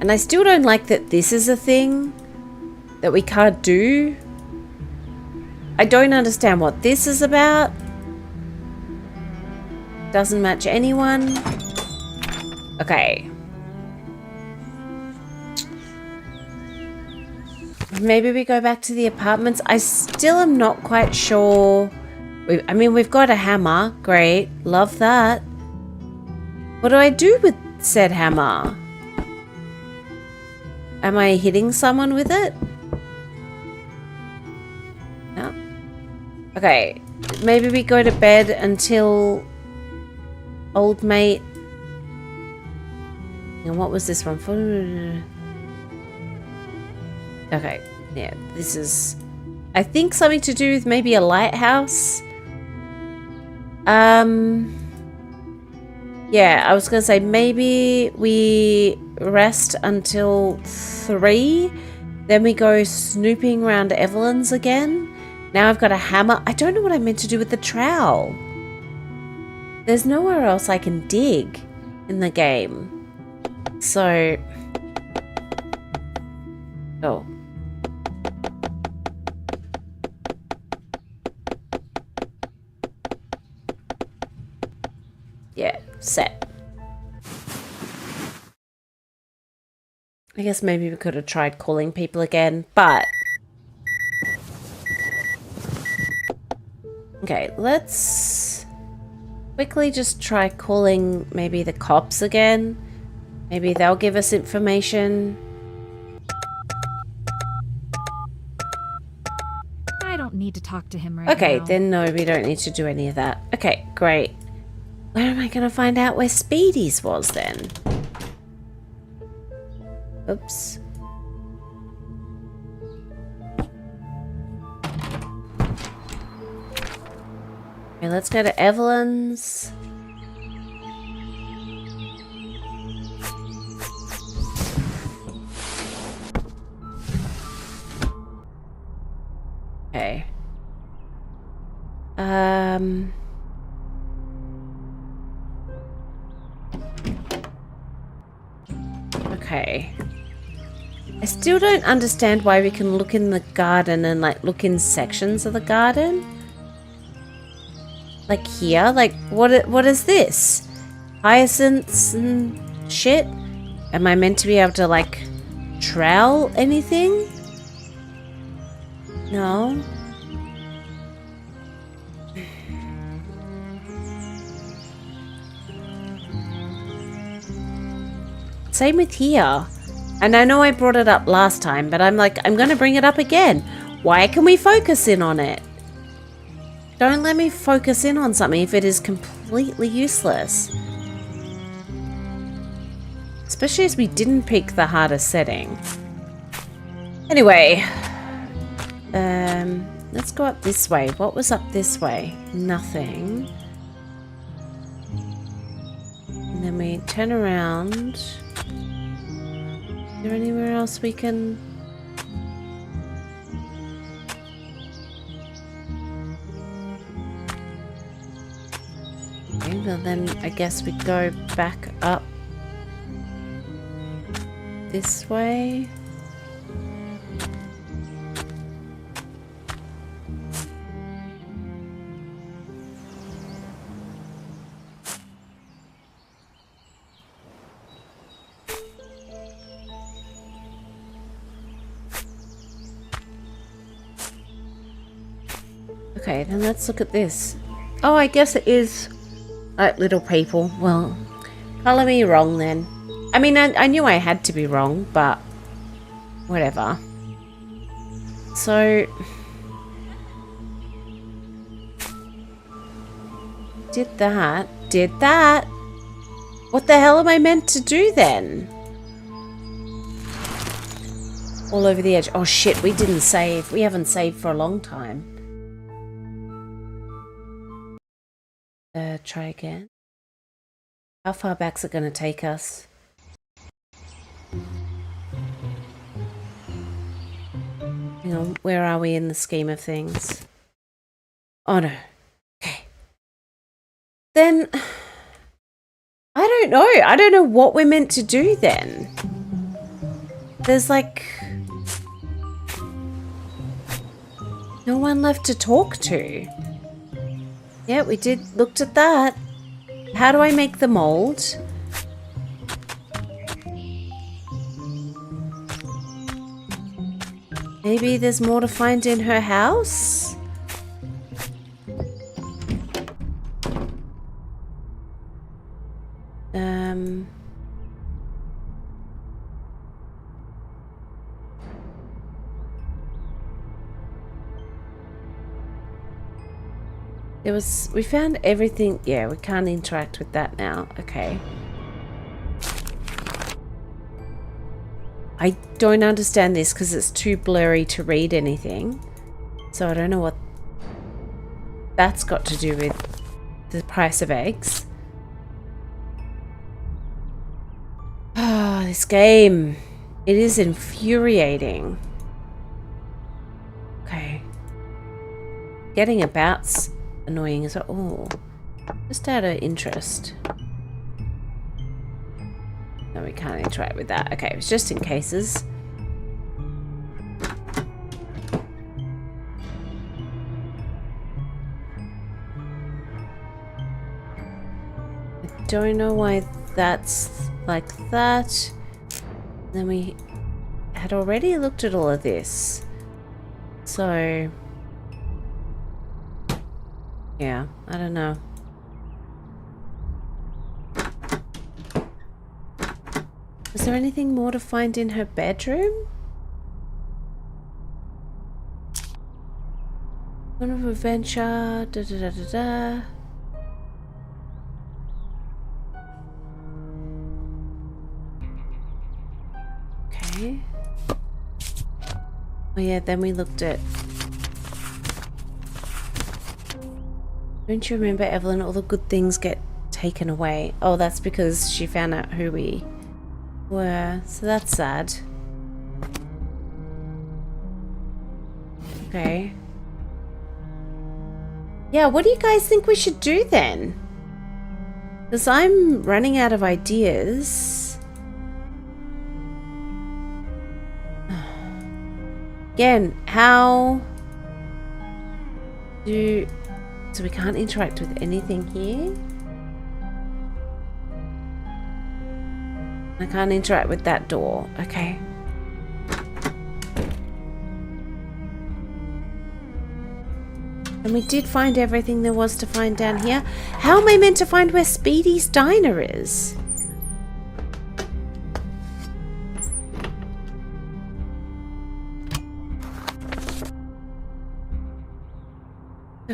I still don't like that this is a thing that we can't do. I don't understand what this is about. Doesn't match anyone. Okay. Maybe we go back to the apartments. I still am not quite sure. I mean, we've got a hammer. Great. Love that. What do I do with said hammer? Am I hitting someone with it? No. Okay. Maybe we go to bed until old mate. And what was this one for? Okay. Yeah, this is... I think something to do with maybe a lighthouse. Yeah, I was going to say maybe we rest until 3. Then we go snooping around Evelyn's again. Now I've got a hammer. I don't know what I meant to do with the trowel. There's nowhere else I can dig in the game. So... Oh. Yeah, set. I guess maybe we could have tried calling people again, but... Okay, let's quickly just try calling maybe the cops again. Maybe they'll give us information. I don't need to talk to him right Okay, now. then no, we don't need to do any of that. Okay, great. Where am I going to find out where Speedy's was then? Oops. Okay, let's go to Evelyn's. Okay. Okay. I still don't understand why we can look in the garden and like look in sections of the garden. Like here, like what is this? Hyacinths and shit? Am I meant to be able to like trowel anything? No. Same with here. And I know I brought it up last time, but I'm like, I'm going to bring it up again. Why can we focus in on it? Don't let me focus in on something if it is completely useless. Especially as we didn't pick the hardest setting. Anyway, let's go up this way. What was up this way? Nothing. And then we turn around. Is there anywhere else we can... Okay, well then I guess we go back up this way. Okay, then let's look at this. Oh, I guess it is like little people. Well, color me wrong then. I mean, I knew I had to be wrong, but whatever. So, did that. What the hell am I meant to do then? All over the edge. Oh shit, we didn't save. We haven't saved for a long time. Try again. How far back's it going to take us? Hang on, where are we in the scheme of things? Oh no. Okay. Then, I don't know. I don't know what we're meant to do then. There's like... no one left to talk to. Yeah, we looked at that. How do I make the mold? Maybe there's more to find in her house? We found everything. Yeah, we can't interact with that now. Okay. I don't understand this because it's too blurry to read anything. So I don't know what that's got to do with the price of eggs. Ah, this game. It is infuriating. Okay. Getting about's annoying as well. Oh, just out of interest. No, we can't interact with that. Okay, it was just in cases. I don't know why that's like that. Then we had already looked at all of this. So... yeah, I don't know. Is there anything more to find in her bedroom? One of adventure, da da da da da. Okay. Oh yeah, then we looked at... don't you remember, Evelyn, all the good things get taken away? Oh, that's because she found out who we were. So that's sad. Okay. Yeah, what do you guys think we should do then? Because I'm running out of ideas. Again, how do... so we can't interact with anything here? I can't interact with that door. Okay. And we did find everything there was to find down here. How am I meant to find where Speedy's diner is?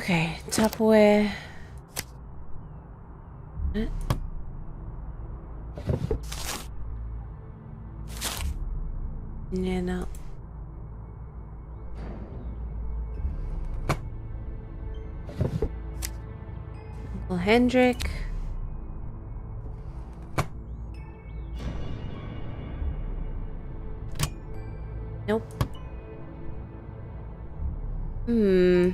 Okay, Tupperware. Yeah, no. Uncle Hendrik. Nope. Hmm.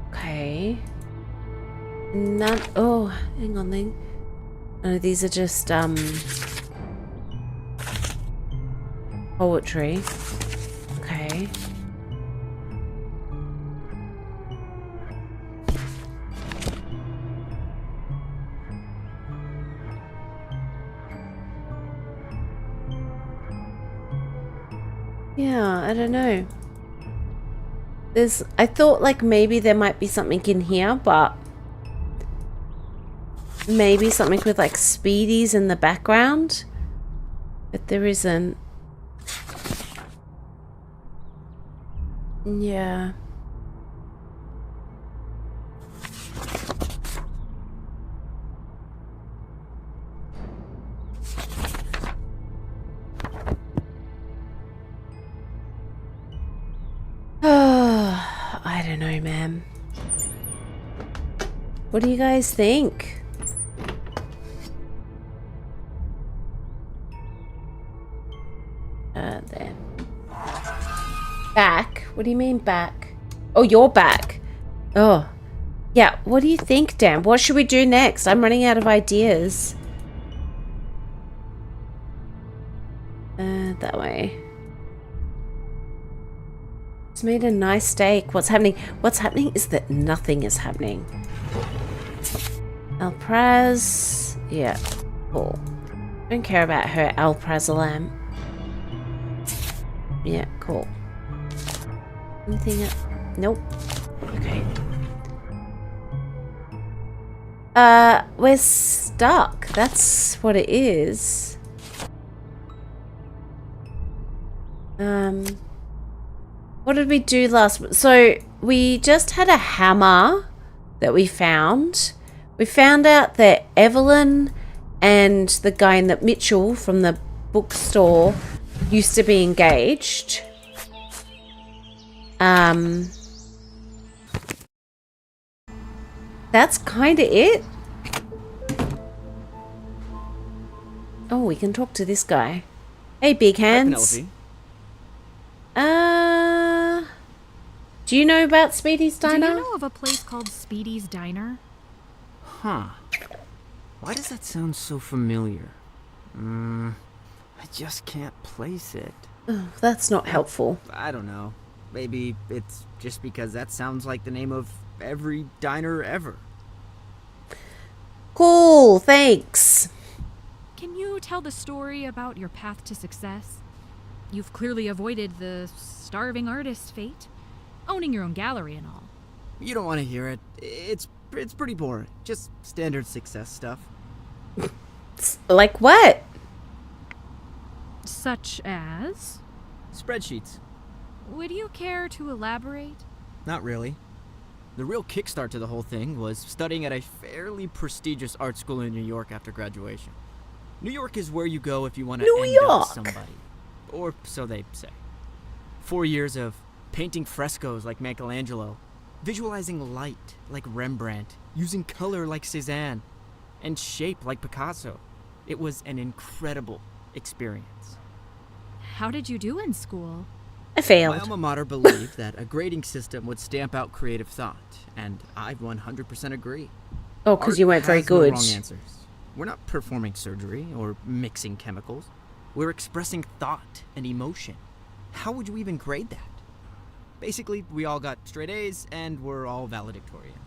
Okay. None. Oh, hang on then. No, these are just poetry. Okay. Yeah, I don't know. I thought like maybe there might be something in here, but maybe something with like speedies in the background, but there isn't. Yeah. I don't know, man. What do you guys think? There. Back? What do you mean back? Oh, you're back. Oh. Yeah, what do you think, Dan? What should we do next? I'm running out of ideas. That way. Just made a nice steak. What's happening? What's happening is that nothing is happening. Alpraz. Yeah, cool. Don't care about her alprazolam. Yeah, cool. Anything else? Nope. Okay. We're stuck. That's what it is. What did we do last? So we just had a hammer that we found. We found out that Evelyn and the guy in the Mitchell from the bookstore used to be engaged. That's kind of it. Oh, we can talk to this guy. Hey, big hands. Hi, Penelope. Do you know about Speedy's Do Diner? you know of a place called Speedy's Diner? Huh. Why does that sound so familiar? I just can't place it. Oh, that's not helpful. I don't know. Maybe it's just because that sounds like the name of every diner ever. Cool, thanks. Can you tell the story about your path to success? You've clearly avoided the starving artist fate, owning your own gallery and all. You don't want to hear it. It's pretty boring. Just standard success stuff. Like what? Such as? Spreadsheets. Would you care to elaborate? Not really. The real kickstart to the whole thing was studying at a fairly prestigious art school in New York after graduation. New York is where you go if you want to end up somebody. Or so they say. 4 years of painting frescoes like Michelangelo, visualizing light like Rembrandt, using color like Cézanne, and shape like Picasso. It was an incredible experience. How did you do in school? I failed. My alma mater believed that a grading system would stamp out creative thought, and I 100% agree. Oh, because you weren't very good. No wrong answers. We're not performing surgery or mixing chemicals. We're expressing thought and emotion. How would you even grade that? Basically, we all got straight A's, and we're all valedictorian.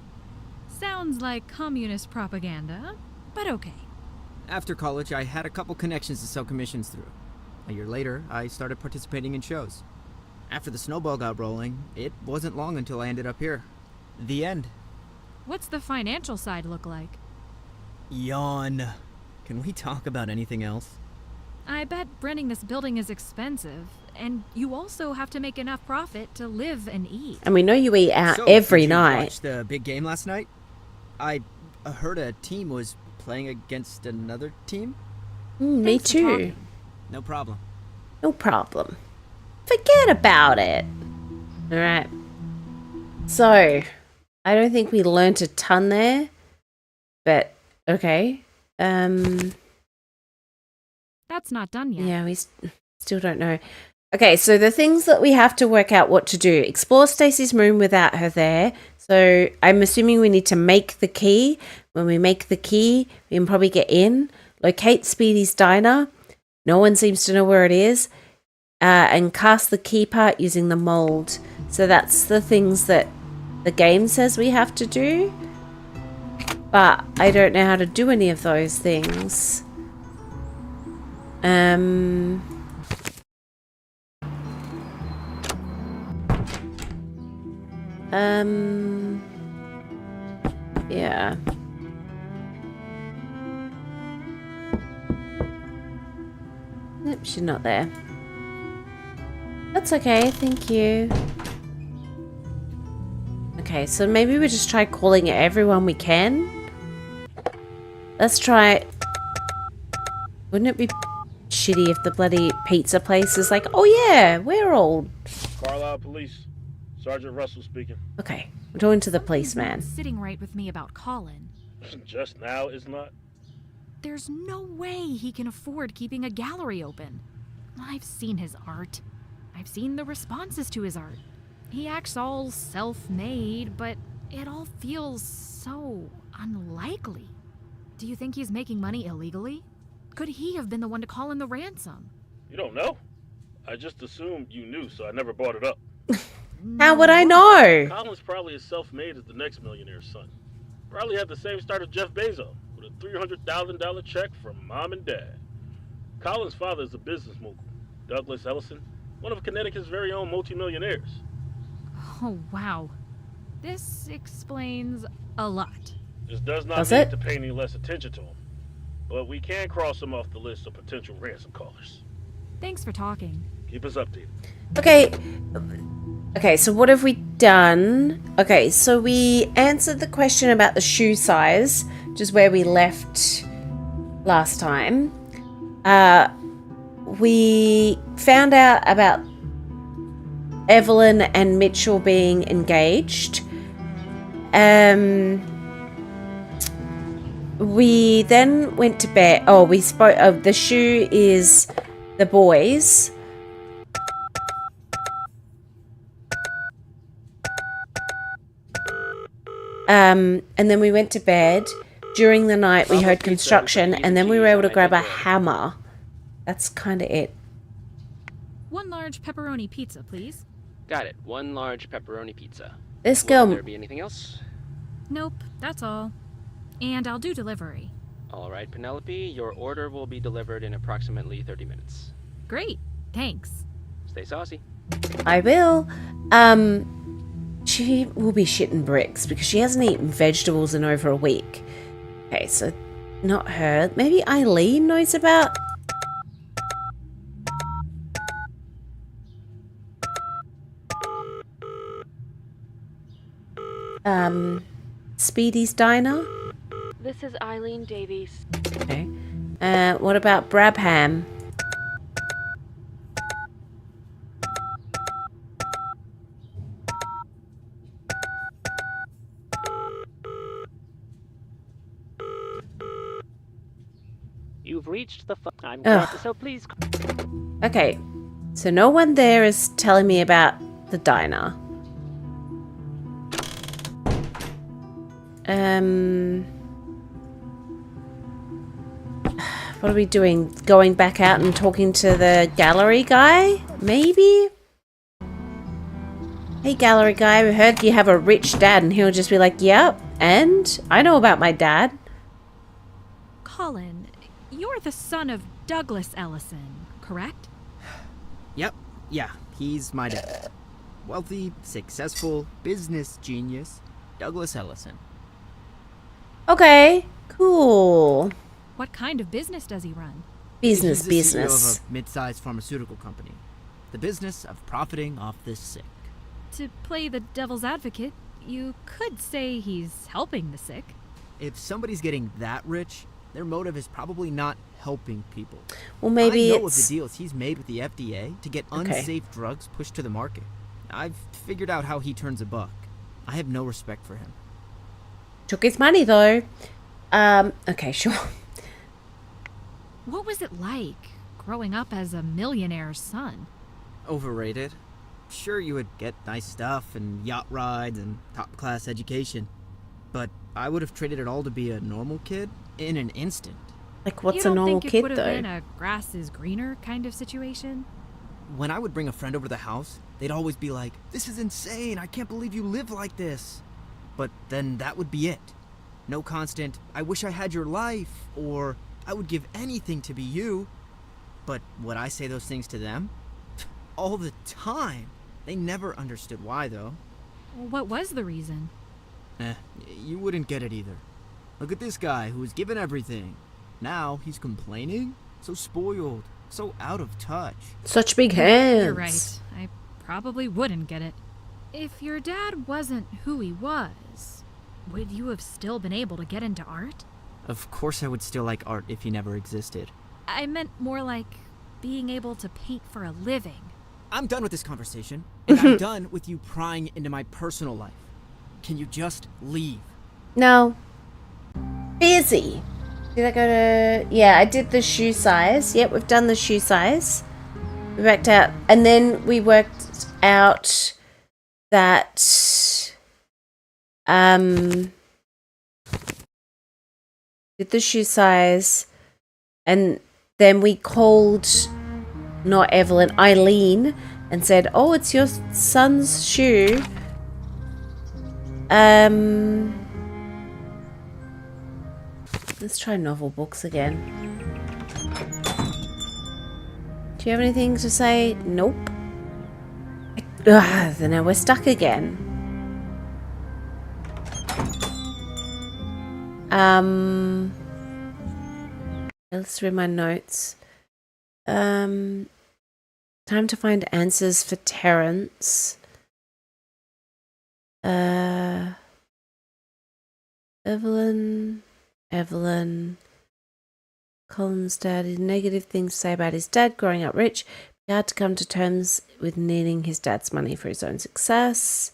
Sounds like communist propaganda, but okay. After college, I had a couple connections to sell commissions through. A year later, I started participating in shows. After the snowball got rolling, it wasn't long until I ended up here. The end. What's the financial side look like? Yawn. Can we talk about anything else? I bet renting this building is expensive, and you also have to make enough profit to live and eat. And we know you eat out So, every did you night. watch the big game last night? I heard a team was playing against another team. Me Thanks for too. talking. No problem. No problem. Forget about it. Alright. So, I don't think we learnt a ton there. But, okay. That's not done yet. Yeah, we still don't know. Okay, so the things that we have to work out what to do. Explore Stacy's room without her there. So I'm assuming we need to make the key. When we make the key, we can probably get in. Locate Speedy's diner. No one seems to know where it is. And cast the key part using the mold. So that's the things that the game says we have to do. But I don't know how to do any of those things. Yeah. Nope, she's not there. That's okay, thank you. Okay, so maybe we just try calling everyone we can. Let's try... Wouldn't it be shitty if the bloody pizza place is like, oh yeah, we're all... Carlisle Police. Sergeant Russell speaking. Okay, we're talking to the Something's policeman. not sitting right with me about Colin. Just now, it's not. There's no way he can afford keeping a gallery open. I've seen his art. I've seen the responses to his art. He acts all self-made, but it all feels so unlikely. Do you think he's making money illegally? Could he have been the one to call in the ransom? You don't know. I just assumed you knew, so I never brought it up. How would I know? Colin's probably as self-made as the next millionaire's son. Probably had the same start as Jeff Bezos, with a $300,000 check from mom and dad. Colin's father is a business mogul, Douglas Ellison, one of Connecticut's very own multimillionaires. Oh, wow. This explains a lot. This does not Does mean it? to pay any less attention to him, but we can cross him off the list of potential ransom callers. Thanks for talking. Keep us updated. Okay. Okay, so what have we done? Okay, so we answered the question about the shoe size, which is where we left last time. We found out about Evelyn and Mitchell being engaged. We then went to bed. Oh, we spoke of the shoe is the boys. And then we went to bed. During the night, we heard construction, and then we were able to grab a hammer. That's kind of it. One large pepperoni pizza, please. Got it. One large pepperoni pizza. This Will girl... there be anything else? Nope, that's all. And I'll do delivery. All right, Penelope, your order will be delivered in approximately 30 minutes. Great, thanks. Stay saucy. I will. She will be shitting bricks because she hasn't eaten vegetables in over a week. Okay, so not her. Maybe Eileen knows about... Speedy's Diner? This is Eileen Davies. Okay. What about Brabham? You've reached the I'm Ugh. glad, so please. Okay, so no one there is telling me about the diner. What are we doing? Going back out and talking to the gallery guy? Maybe? Hey, gallery guy, we heard you have a rich dad, and he'll just be like, yep, and I know about my dad. Colin, you're the son of Douglas Ellison, correct? Yep, yeah, he's my dad. Wealthy, successful, business genius, Douglas Ellison. Okay, cool. What kind of business does he run? Business, He's the CEO business. of a mid-sized pharmaceutical company. The business of profiting off the sick. To play the devil's advocate, you could say he's helping the sick. If somebody's getting that rich, their motive is probably not helping people. Well, maybe I know of it's... the deals he's made with the FDA to get Okay. unsafe drugs pushed to the market. I've figured out how he turns a buck. I have no respect for him. Took his money, though. Okay, sure. What was it like growing up as a millionaire's son? Overrated. Sure, you would get nice stuff and yacht rides and top-class education. But I would have traded it all to be a normal kid in an instant. Like, what's you a don't normal think it kid, would have though? been a grass is greener kind of situation? When I would bring a friend over to the house, they'd always be like, "This is insane, I can't believe you live like this." But then that would be it. No constant, "I wish I had your life," or "I would give anything to be you." But would I say those things to them? All the time. They never understood why, though. What was the reason? You wouldn't get it either. Look at this guy who was given everything. Now he's complaining? So spoiled. So out of touch. Such big hands. You're right. I probably wouldn't get it. If your dad wasn't who he was, would you have still been able to get into art? Of course I would still like art if he never existed. I meant more like being able to paint for a living. I'm done with this conversation, and I'm done with you prying into my personal life. Can you just leave? No. Busy. Did I go to... Yeah, I did the shoe size. Yep, we've done the shoe size. We worked out... And then we worked out that... Did the shoe size. And then we called... Not Evelyn, Eileen, and said, "Oh, it's your son's shoe. Let's try novel books again. Do you have anything to say?" Nope. Then now we're stuck again. Let's read my notes. Time to find answers for Terrence. Evelyn. Colin's dad had negative things to say about his dad growing up rich. He had to come to terms with needing his dad's money for his own success.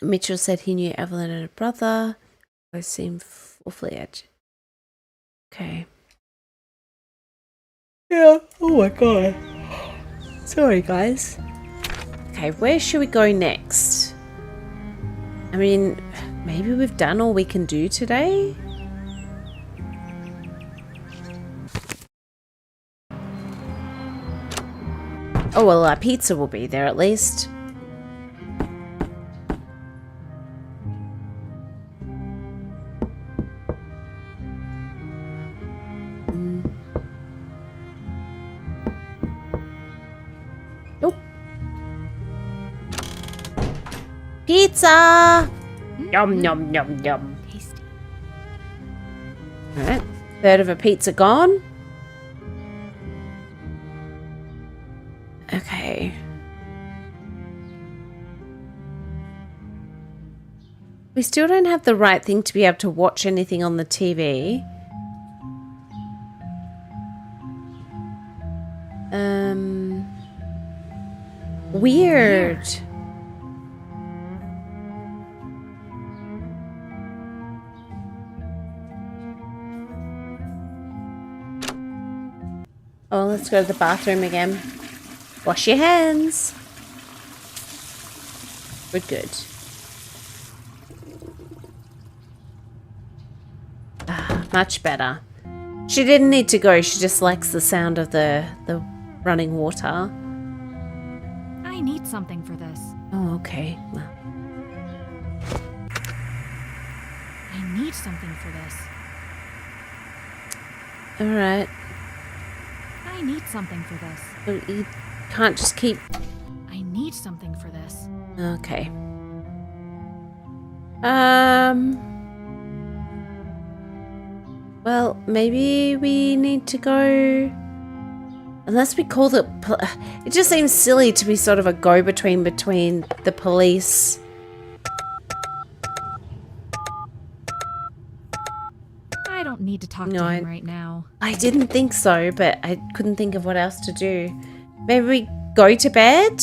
Mitchell said he knew Evelyn and her brother. Both seemed awfully edgy. Okay. Yeah. Oh my god. Sorry, guys. Okay, where should we go next? I mean, maybe we've done all we can do today? Oh, well, our pizza will be there at least. Nope. Pizza! Yum, yum, yum, yum. Tasty. Alright, third of a pizza gone. Okay. We still don't have the right thing to be able to watch anything on the TV. Weird. Oh, let's go to the bathroom again. Wash your hands. We're good. Much better. She didn't need to go. She just likes the sound of the running water. I need something for this. Oh, okay. Well, I need something for this. all right. I need something for this. But you can't just keep... I need something for this. Okay. Well, maybe we need to go... Unless we call the... It just seems silly to be sort of a go-between between the police... I don't need to talk to him right now. I didn't think so, but I couldn't think of what else to do. Maybe we go to bed?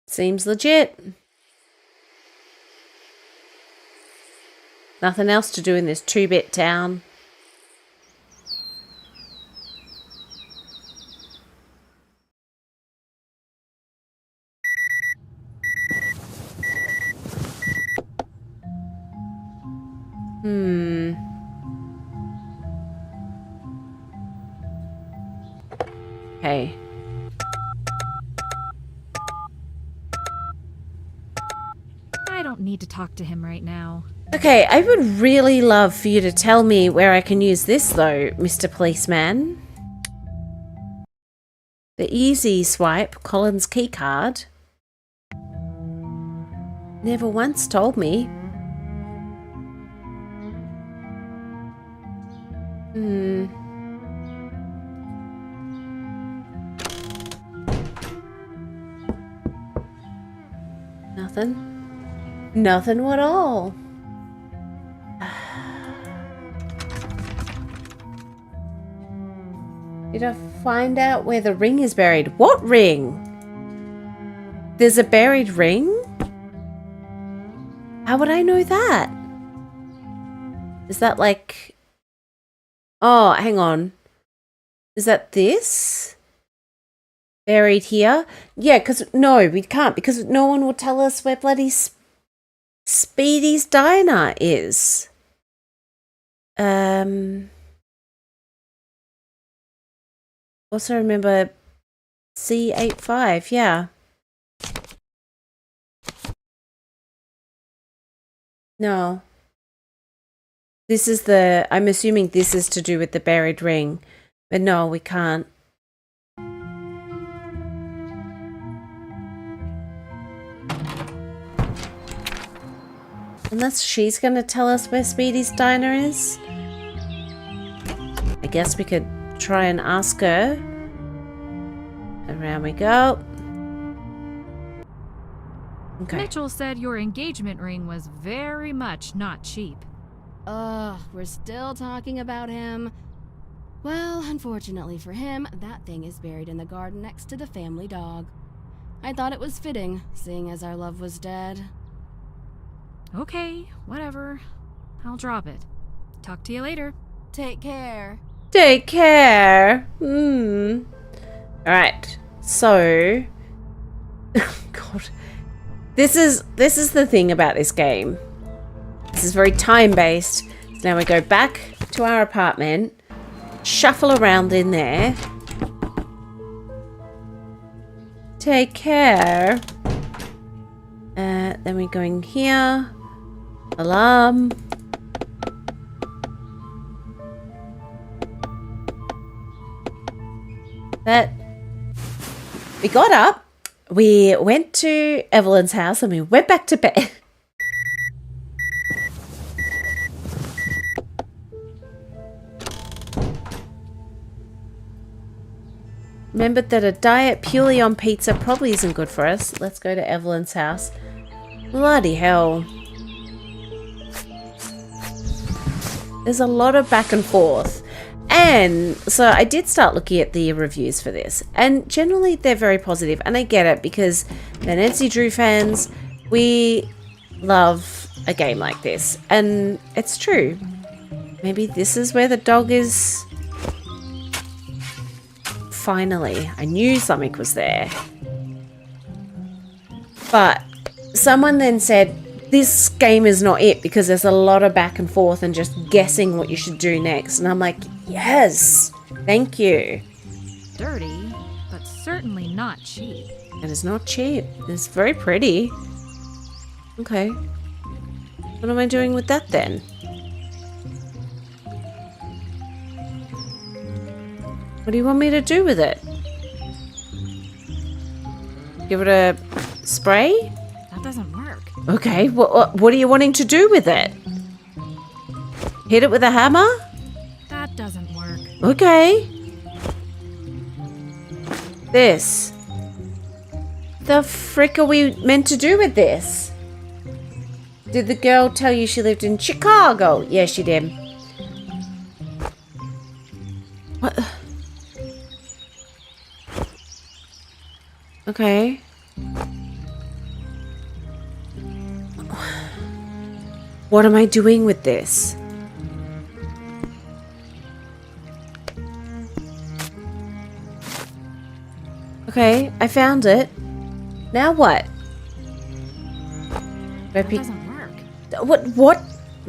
Seems legit. Nothing else to do in this 2-bit town. Okay. I don't need to talk to him right now. Okay, I would really love for you to tell me where I can use this though, Mr. Policeman. The easy swipe, Colin's keycard. Never once told me. Nothing. Nothing at all. Did I find out where the ring is buried? What ring? There's a buried ring? How would I know that? Is that like... Oh, hang on. Is that this? Buried here? Yeah, because... No, we can't, because no one will tell us where bloody Speedy's Diner is. Also remember C85, yeah. No. This is the... I'm assuming this is to do with the buried ring. But no, we can't. Unless she's going to tell us where Speedy's Diner is. I guess we could try and ask her. Around we go. Okay. Mitchell said your engagement ring was very much not cheap. We're still talking about him. Well, unfortunately for him, that thing is buried in the garden next to the family dog. I thought it was fitting, seeing as our love was dead. Okay, whatever. I'll drop it. Talk to you later. Take care. Take care. Alright, so... God. This is the thing about this game. This is very time-based. So now we go back to our apartment, shuffle around in there. Take care. Then we go in here. Alarm. But we got up, we went to Evelyn's house, and we went back to bed. Remembered that a diet purely on pizza probably isn't good for us. Let's go to Evelyn's house. Bloody hell. There's a lot of back and forth. And so I did start looking at the reviews for this. And generally they're very positive. And I get it because the Nancy Drew fans, we love a game like this. And it's true. Maybe this is where the dog is. Finally, I knew something was there. But someone then said, this game is not it because there's a lot of back and forth and just guessing what you should do next. And I'm like, yes, thank you. Dirty, but certainly not cheap. It is not cheap. It's very pretty. Okay. What am I doing with that then? What do you want me to do with it? Give it a spray? That doesn't work. Okay, what are you wanting to do with it? Hit it with a hammer? That doesn't work. Okay. This. The frick are we meant to do with this? Did the girl tell you she lived in Chicago? Yeah, she did. What? Okay. What am I doing with this? Okay, I found it. Now what? That doesn't work. What?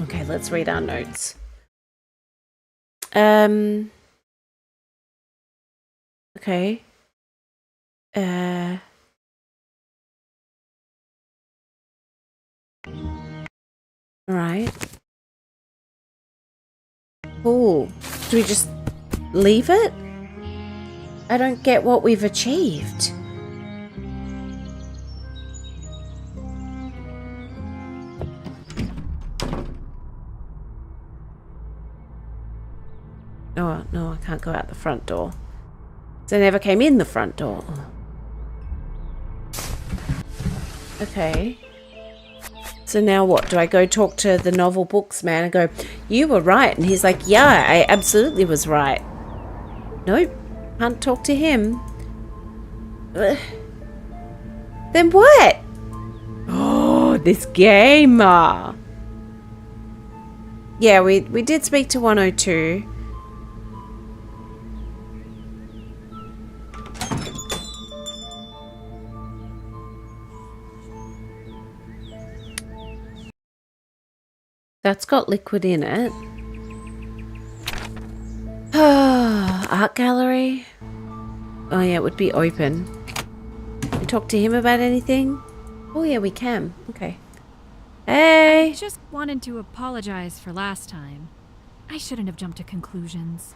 Okay, let's read our notes. Okay. Right. Cool. Do we just leave it? I don't get what we've achieved. Oh, no, I can't go out the front door. So I never came in the front door. Okay. So now what? Do I go talk to the novel books man and go, you were right? And he's like, yeah, I absolutely was right. Nope. Can't talk to him. Then what? Oh, this game. Yeah, we did speak to 102. That's got liquid in it. Art gallery. Oh yeah, it would be open. We talk to him about anything? Oh yeah, we can. Okay. Hey! I just wanted to apologize for last time. I shouldn't have jumped to conclusions.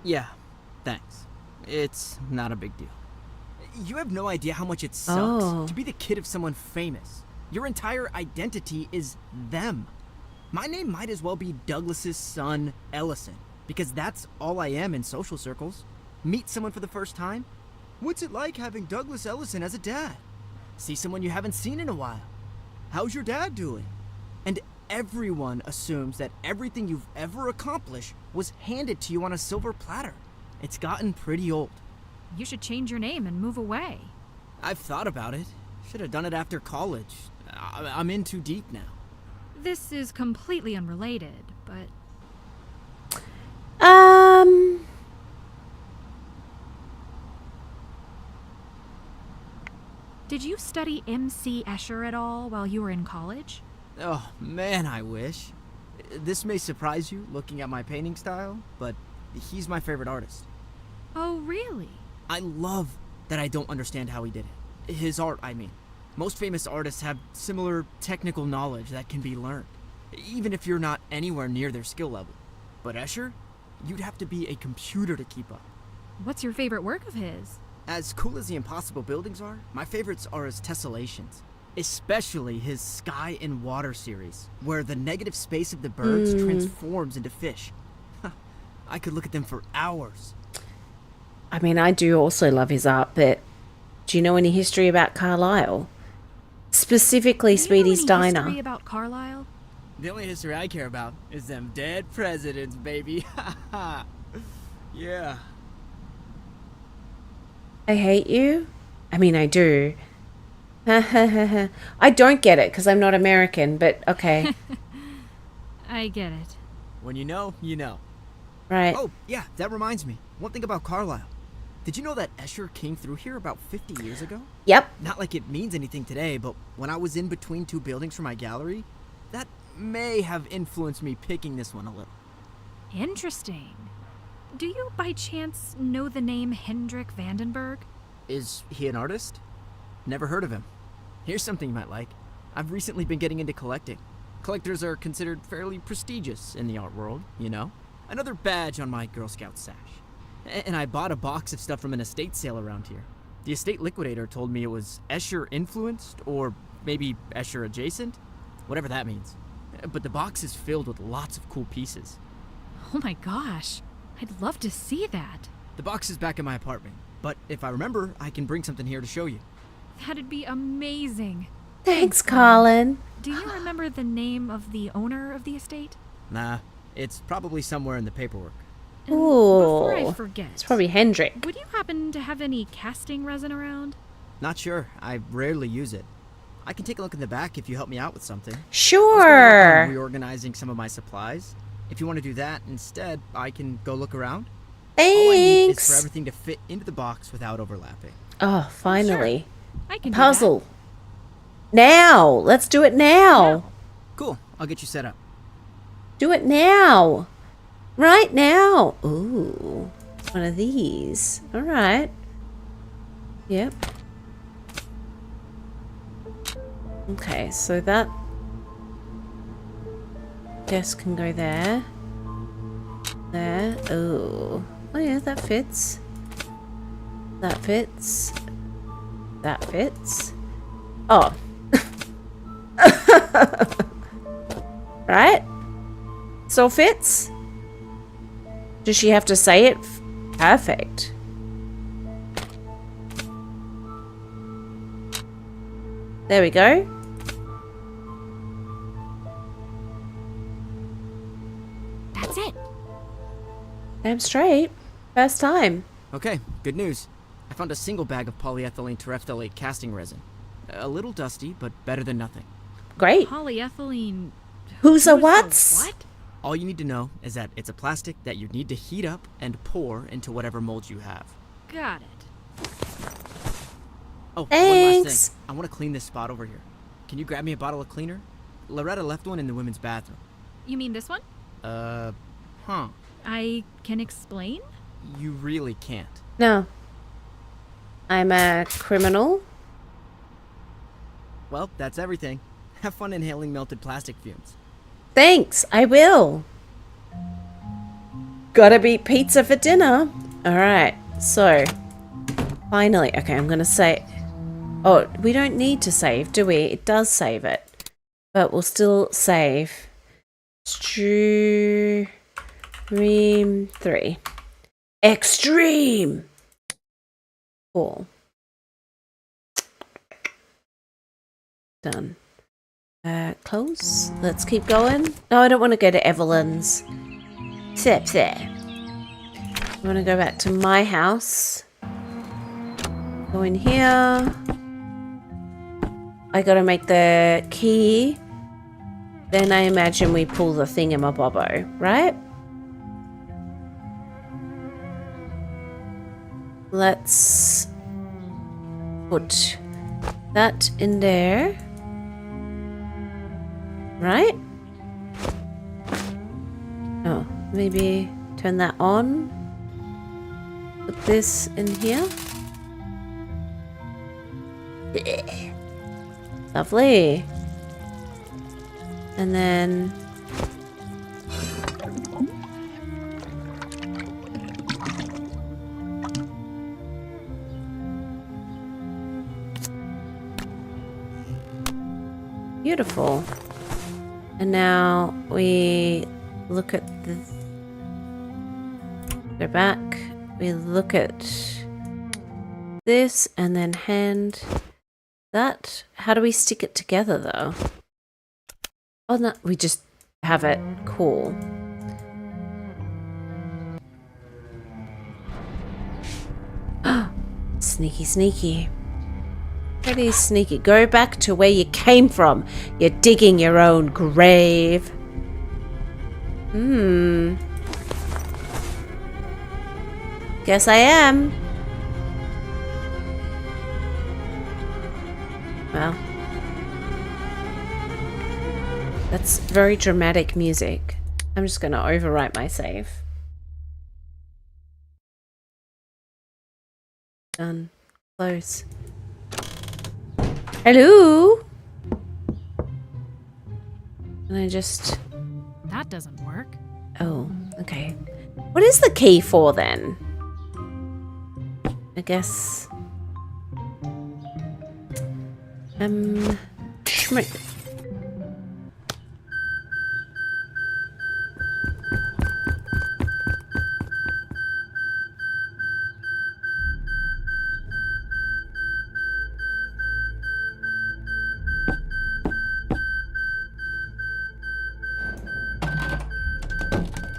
Yeah, thanks. It's not a big deal. You have no idea how much it sucks to be the kid of someone famous. Your entire identity is them. My name might as well be Douglas's son, Ellison, because that's all I am in social circles. Meet someone for the first time. What's it like having Douglas Ellison as a dad? See someone you haven't seen in a while. How's your dad doing? And everyone assumes that everything you've ever accomplished was handed to you on a silver platter. It's gotten pretty old. You should change your name and move away. I've thought about it. Should have done it after college. I'm in too deep now. This is completely unrelated, but... Did you study M.C. Escher at all while you were in college? Oh, man, I wish. This may surprise you, looking at my painting style, but he's my favorite artist. Oh, really? I love that I don't understand how he did it. His art, I mean. Most famous artists have similar technical knowledge that can be learned, even if you're not anywhere near their skill level. But Escher, you'd have to be a computer to keep up. What's your favorite work of his? As cool as the impossible buildings are, my favorites are his tessellations. Especially his Sky and Water series, where the negative space of the birds transforms into fish. I could look at them for hours. I mean, I do also love his art, but do you know any history about Carlisle? Specifically, Speedy's Diner. History about Carlisle? The only history I care about is them dead presidents, baby. Yeah. I hate you? I mean, I do. I don't get it because I'm not American, but okay. I get it. When you know, you know. Right. Oh, yeah, that reminds me. One thing about Carlisle. Did you know that Escher came through here about 50 years ago? Yep. Not like it means anything today, but when I was in between two buildings for my gallery, that may have influenced me picking this one a little. Interesting. Do you by chance know the name Hendrik Vandenberg? Is he an artist? Never heard of him. Here's something you might like. I've recently been getting into collecting. Collectors are considered fairly prestigious in the art world, you know? Another badge on my Girl Scout sash. And I bought a box of stuff from an estate sale around here. The estate liquidator told me it was Escher influenced, or maybe Escher adjacent, whatever that means. But the box is filled with lots of cool pieces. Oh my gosh. I'd love to see that. The box is back in my apartment, but if I remember, I can bring something here to show you. That'd be amazing. Thanks, Colin. Do you remember the name of the owner of the estate? Nah, it's probably somewhere in the paperwork. And before I Ooh. forget, It's probably Hendrik. would you happen to have any casting resin around? Not sure, I rarely use it. I can take a look in the back if you help me out with something. Sure. I'm reorganizing some of my supplies. If you want to do that instead, I can go look around. All I need is for Thanks. everything to fit into the box without overlapping. Oh, finally. I can Puzzle. Now. Let's do it now. Cool, I'll get you set up. Do it now. Right now. Ooh. One of these. All right. Yep. Okay, so that desk can go there. There. Oh. Oh yeah, that fits. That fits. That fits. Oh. Right? So fits? Does she have to say it? Perfect. There we go. That's it. Damn straight. First time. Okay, good news. I found a single bag of polyethylene terephthalate casting resin. A little dusty, but better than nothing. Great. Polyethylene. Who's a Who's what's? what? All you need to know is that it's a plastic that you need to heat up and pour into whatever mold you have. Got it. Oh, one last Thanks. thing. I want to clean this spot over here. Can you grab me a bottle of cleaner? Loretta left one in the women's bathroom. You mean this one? Huh. I can explain? You really can't. No. I'm a criminal. Well, that's everything. Have fun inhaling melted plastic fumes. Thanks, I will. Gotta beat pizza for dinner. Alright, so. Finally, okay, I'm gonna say. Oh, we don't need to save, do we? It does save it. But we'll still save. Extreme 3. Extreme! Cool. Done. Close. Let's keep going. No, I don't want to go to Evelyn's. Except there. I want to go back to my house. Go in here. I gotta make the key. Then I imagine we pull the thingamabobbo, right? Let's put that in there. Right? Oh, maybe turn that on. Put this in here. Yeah. Lovely. And then beautiful. And now we look at the... Go back. We look at this and then hand that. How do we stick it together though? Oh no, we just have it. Cool. Sneaky, sneaky. Pretty sneaky. Go back to where you came from. You're digging your own grave. Guess I am. Well. That's very dramatic music. I'm just gonna overwrite my save. Done. Close. Hello? Can I just... That doesn't work. Oh, okay. What is the key for then? I guess... Schmidt.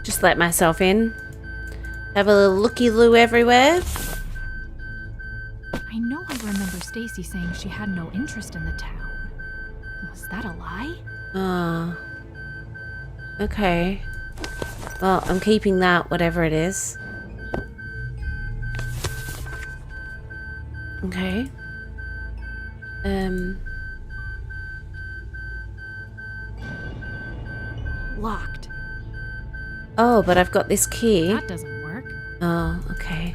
Just let myself in. Have a little looky-loo everywhere. I know I remember Stacy saying she had no interest in the town. Was that a lie? Ah. Okay. Well, I'm keeping that, whatever it is. Okay. Locked. Oh, but I've got this key. That doesn't work. Oh, okay.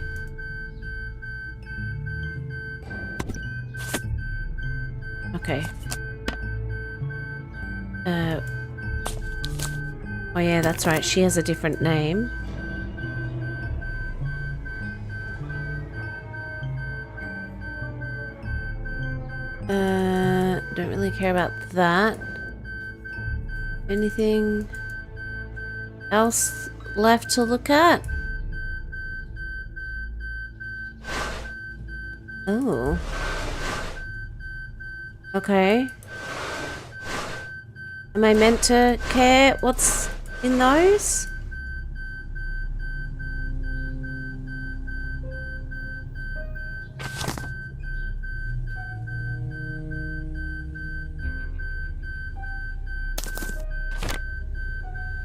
Okay. Oh yeah, that's right. She has a different name. Don't really care about that. Anything else left to look at? Oh. Okay. Am I meant to care what's in those?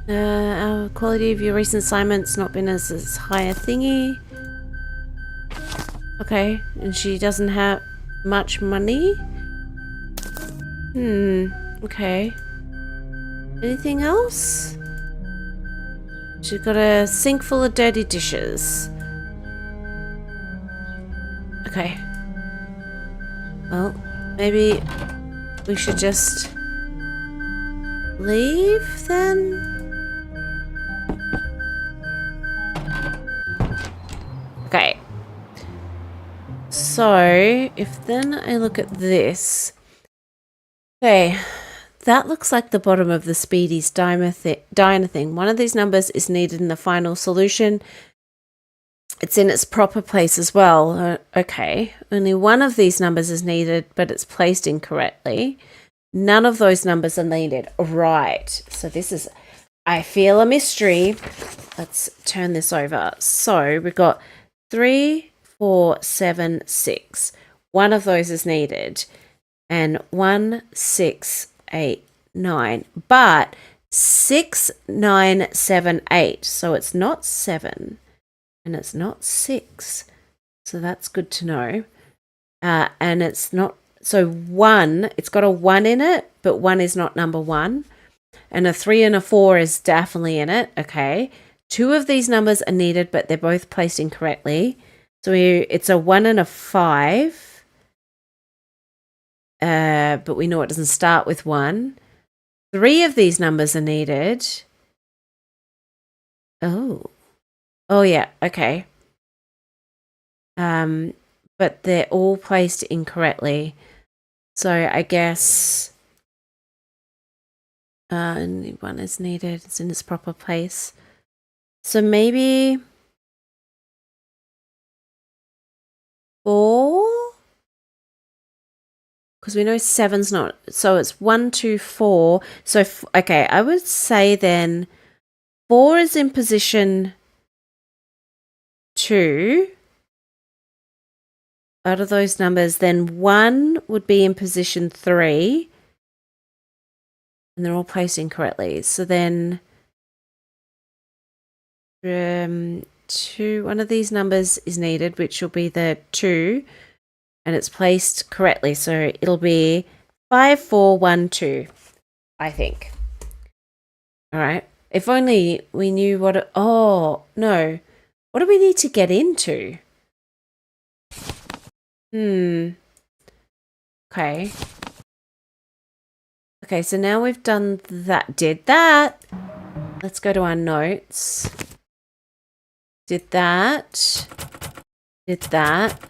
Our quality of your recent assignments not been as high a thingy. Okay, and she doesn't have much money? Okay. Anything else? She's got a sink full of dirty dishes. Okay. Well, maybe we should just leave then? Okay. So, if then I look at this. Okay. That looks like the bottom of the Speedy's diner thing. One of these numbers is needed in the final solution. It's in its proper place as well. Okay. Only one of these numbers is needed, but it's placed incorrectly. None of those numbers are needed. Right. So this is, I feel a mystery. Let's turn this over. So we've got 3, 4, 7, 6. One of those is needed. And 1, 6, 8, 9. But 6, 9, 7, 8. So it's not 7. And it's not 6. So that's good to know. And it's not, so 1, it's got a 1 in it, but 1 is not number 1. And a 3 and a 4 is definitely in it. Okay. 2 of these numbers are needed, but they're both placed incorrectly. So it's a 1 and a 5. But we know it doesn't start with 1. 3 of these numbers are needed. Oh. Oh, yeah. Okay. But they're all placed incorrectly. So I guess only 1 is needed. It's in its proper place. So maybe 4? Because we know 7's not. So it's 1, 2, 4. So, okay, I would say then 4 is in position 2 out of those numbers. Then 1 would be in position 3. And they're all placed incorrectly. So then 2, one of these numbers is needed, which will be the 2. And it's placed correctly. So it'll be 5, 4, 1, 2, I think. All right. If only we knew what oh, no. What do we need to get into? Okay. Okay, so now we've done that. Did that. Let's go to our notes. Did that. Did that.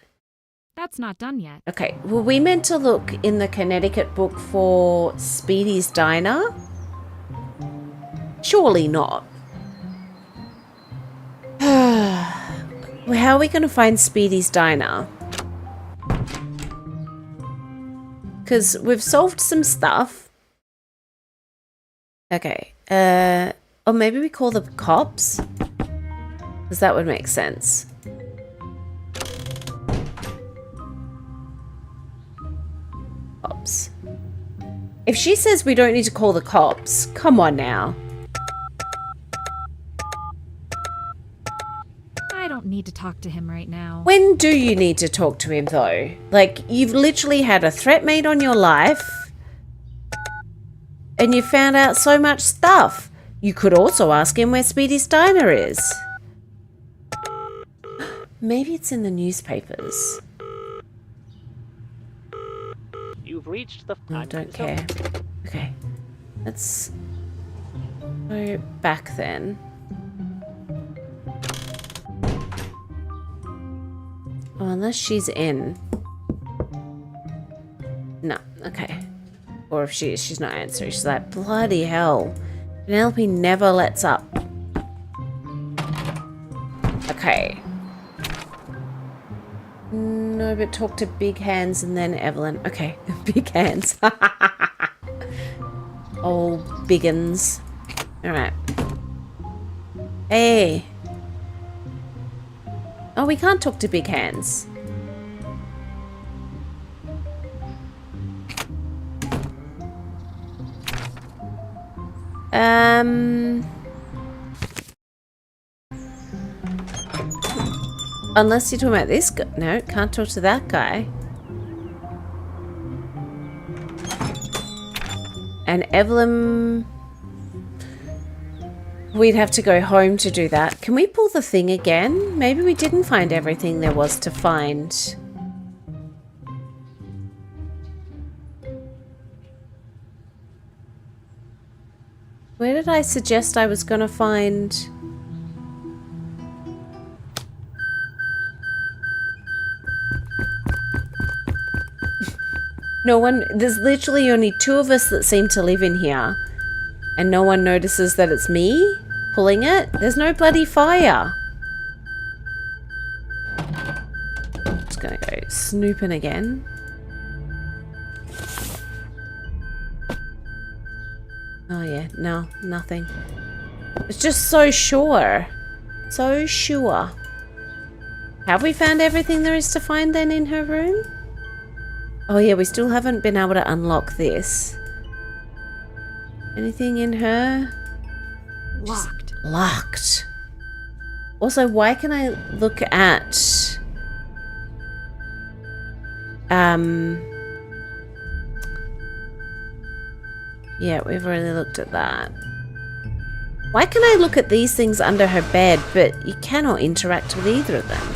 That's not done yet. Okay, were we meant to look in the Connecticut book for Speedy's Diner? Surely not. Well, how are we going to find Speedy's Diner? Because we've solved some stuff. Okay. Or maybe we call the cops? Because that would make sense. Cops. If she says we don't need to call the cops, come on now. I don't need to talk to him right now. When do you need to talk to him, though? Like, you've literally had a threat made on your life, and you found out so much stuff. You could also ask him where Speedy's Diner is. Maybe it's in the newspapers. You've reached the... I don't care. Okay. Let's go back then. Oh, unless she's in. No, okay. Or if she is, she's not answering. She's like, bloody hell. Penelope never lets up. Okay. No, but talk to Big Hands and then Evelyn. Okay, Big Hands. Oh, biggins. Alright. Hey. Oh, we can't talk to Big Hands. Unless you're talking about this guy. No, can't talk to that guy. And Evelyn... We'd have to go home to do that. Can we pull the thing again? Maybe we didn't find everything there was to find. Where did I suggest I was gonna find... No one... There's literally only 2 of us that seem to live in here. And no one notices that it's me pulling it? There's no bloody fire. Just gonna go snooping again. Oh yeah, no, nothing. It's just so sure. So sure. Have we found everything there is to find then in her room? Oh yeah, we still haven't been able to unlock this. Anything in her? Locked. Locked. Also, why can I look at... Yeah, we've already looked at that. Why can I look at these things under her bed, but you cannot interact with either of them?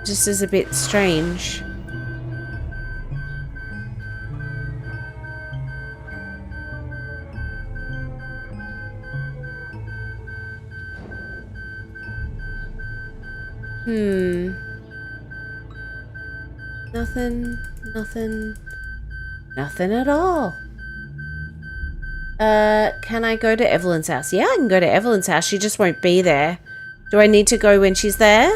Just is a bit strange. Nothing at all. Can I go to Evelyn's house? Yeah, I can go to Evelyn's house. She just won't be there. Do I need to go when she's there?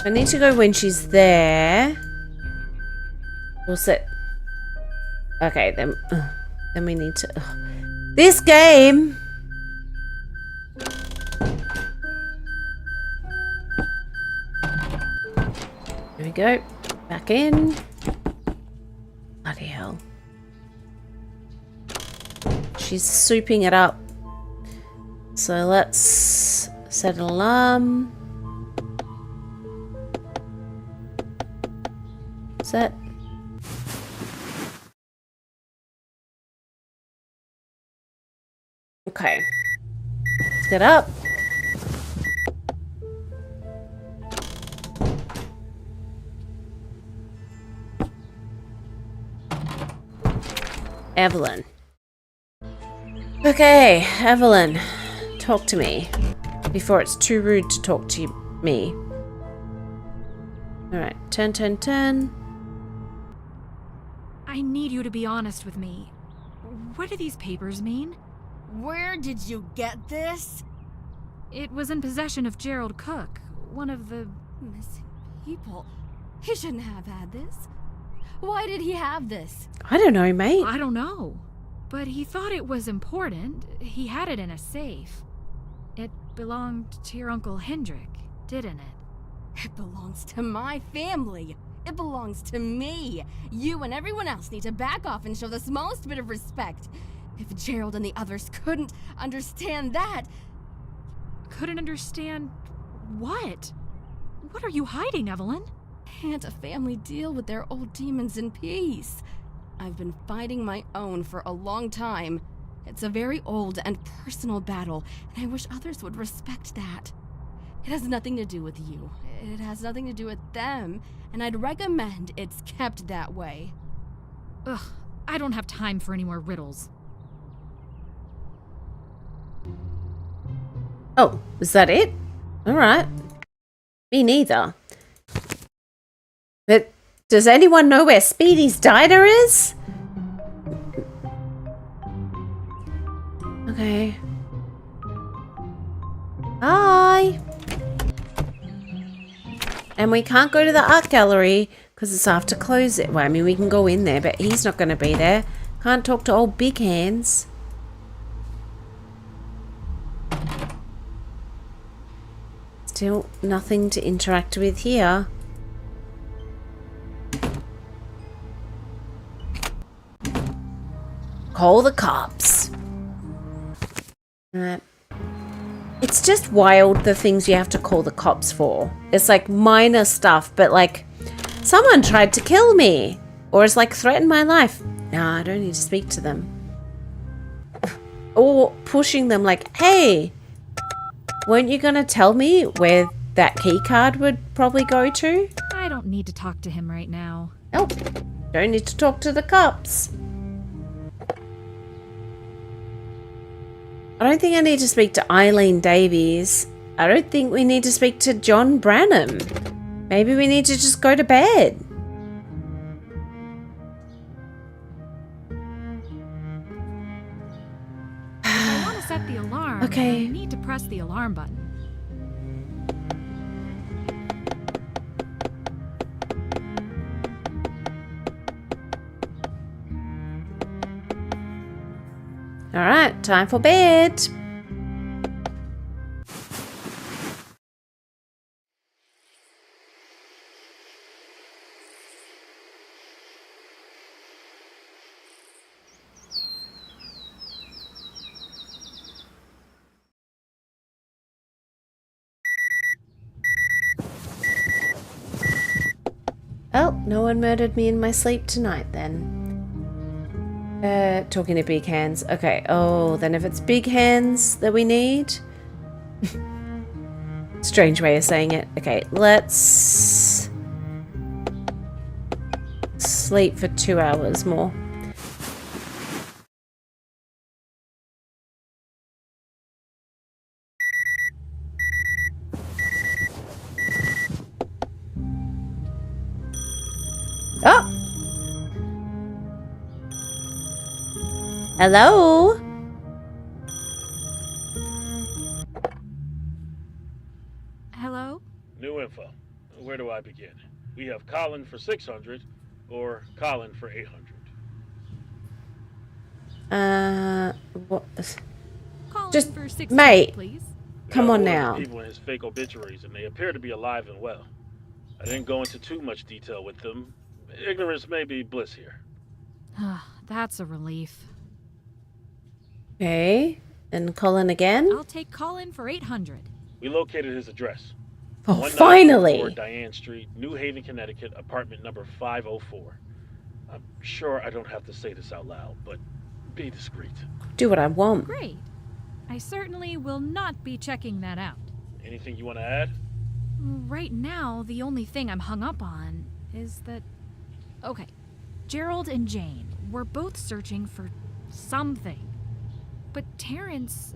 I need to go when she's there. We'll sit. Okay, then we need to... This game! Here we go. Back in. Bloody hell. She's souping it up. So let's set an alarm. Set. Okay. Let's get up. Evelyn. Okay, Evelyn, talk to me before it's too rude to talk to me. Alright, 10, 10, 10. I need you to be honest with me. What do these papers mean? Where did you get this? It was in possession of Gerald Cook, one of the... Missing people. He shouldn't have had this. Why did he have this? I don't know, mate. I don't know. But he thought it was important. He had it in a safe. It belonged to your Uncle Hendrik, didn't it? It belongs to my family. It belongs to me. You and everyone else need to back off and show the smallest bit of respect. If Gerald and the others couldn't understand that... Couldn't understand... what? What are you hiding, Evelyn? Can't a family deal with their old demons in peace? I've been fighting my own for a long time. It's a very old and personal battle, and I wish others would respect that. It has nothing to do with you. It has nothing to do with them, and I'd recommend it's kept that way. Ugh, I don't have time for any more riddles. Oh, is that it? Alright. Me neither. But does anyone know where Speedy's diner is? Okay. Hi. And we can't go to the art gallery because it's after close it. Well, I mean, we can go in there, but he's not going to be there. Can't talk to old Big Hands. Still nothing to interact with here. Call the cops. It's just wild, the things you have to call the cops for. It's like minor stuff, but like, someone tried to kill me. Or it's like threatened my life. Nah, I don't need to speak to them. Or pushing them like, hey, weren't you gonna tell me where that key card would probably go to? I don't need to talk to him right now. Nope. Don't need to talk to the cops. I don't think I need to speak to Eileen Davies. I don't think we need to speak to John Branham. Maybe we need to just go to bed. I want to set the alarm. Okay. I need to press the alarm button. Alright, time for bed. Well, no one murdered me in my sleep tonight then. Talking to Big Hands. Okay, oh, then if it's Big Hands that we need... Strange way of saying it. Okay, let's... sleep for 2 hours more. Oh! Hello? Hello? New info. Where do I begin? We have Colin for 600 or Colin for 800. What? Call Just, in for 600, mate. please. Come We on got now. orders people in his fake obituaries, and they appear to be alive and well. I didn't go into too much detail with them. Ignorance may be bliss here. That's a relief. Okay, and Colin again? I'll take Colin for 800. We located his address. Oh, 1944 finally! Diane Street, New Haven, Connecticut, apartment number 504. I'm sure I don't have to say this out loud, but be discreet. Do what I want. Great. I certainly will not be checking that out. Anything you want to add? Right now, the only thing I'm hung up on is that... Okay, Gerald and Jane were both searching for something. But Terrence,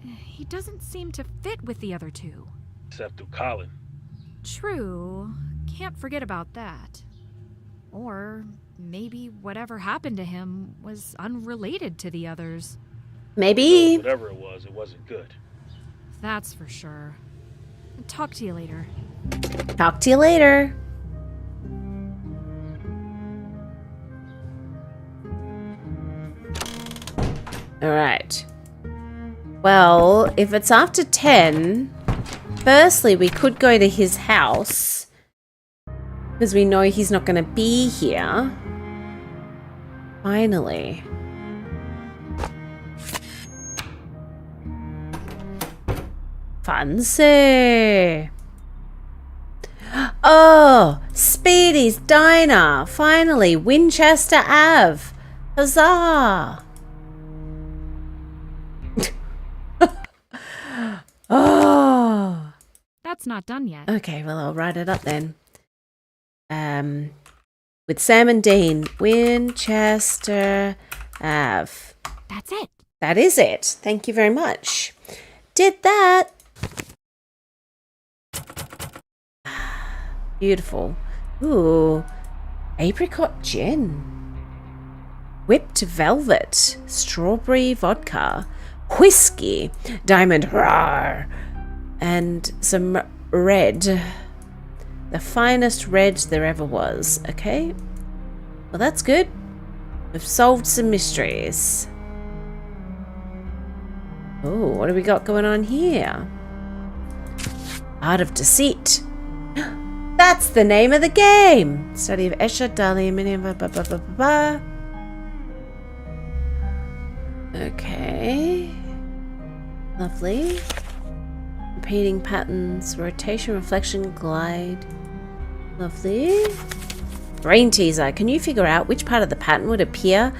he doesn't seem to fit with the other two. Except through Colin. True. Can't forget about that. Or maybe whatever happened to him was unrelated to the others. Maybe. Whatever it wasn't good. That's for sure. Talk to you later. Talk to you later. All right. Well, if it's after 10, firstly, we could go to his house because we know he's not going to be here. Finally. Fancy. Oh, Speedy's Diner. Finally, Winchester Ave. Huzzah. Oh. That's not done yet. Okay, well, I'll write it up then. With Sam and Dean, Winchester Ave. That's it. That is it. Thank you very much. Did that. Beautiful. Ooh. Apricot gin. Whipped velvet. Strawberry vodka. Whiskey. Diamond rar. And some red. The finest red there ever was. Okay. Well, that's good. We've solved some mysteries. Oh, what do we got going on here? Art of Deceit. That's the name of the game. Study of Escher, Dali, blah. Okay. Lovely. Repeating patterns, rotation, reflection, glide. Lovely. Brain teaser. Can you figure out which part of the pattern would appear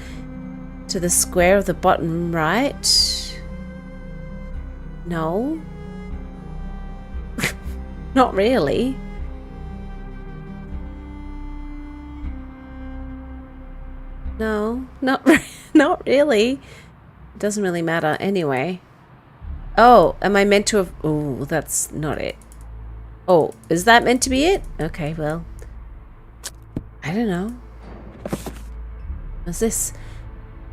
to the square of the bottom right? No. Not really. No, not really. It doesn't really matter anyway. Oh, am I meant to have... Oh, that's not it. Oh, is that meant to be it? Okay, well. I don't know. What's this?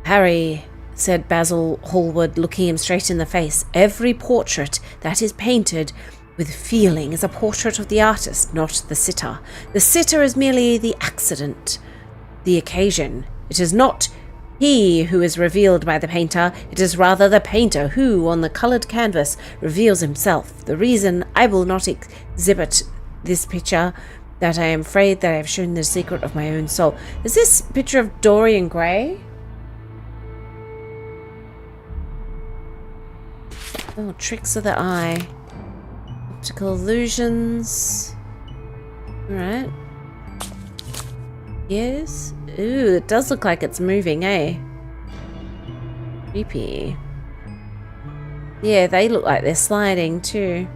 Harry, said Basil Hallward, looking him straight in the face. Every portrait that is painted with feeling is a portrait of the artist, not the sitter. The sitter is merely the accident, the occasion. It is not he who is revealed by the painter, it is rather the painter who, on the coloured canvas, reveals himself. The reason I will not exhibit this picture, that I am afraid that I have shown the secret of my own soul. Is this picture of Dorian Gray? Oh, tricks of the eye. Optical illusions. Alright. Yes. Ooh, it does look like it's moving, eh? Creepy. Yeah, they look like they're sliding too.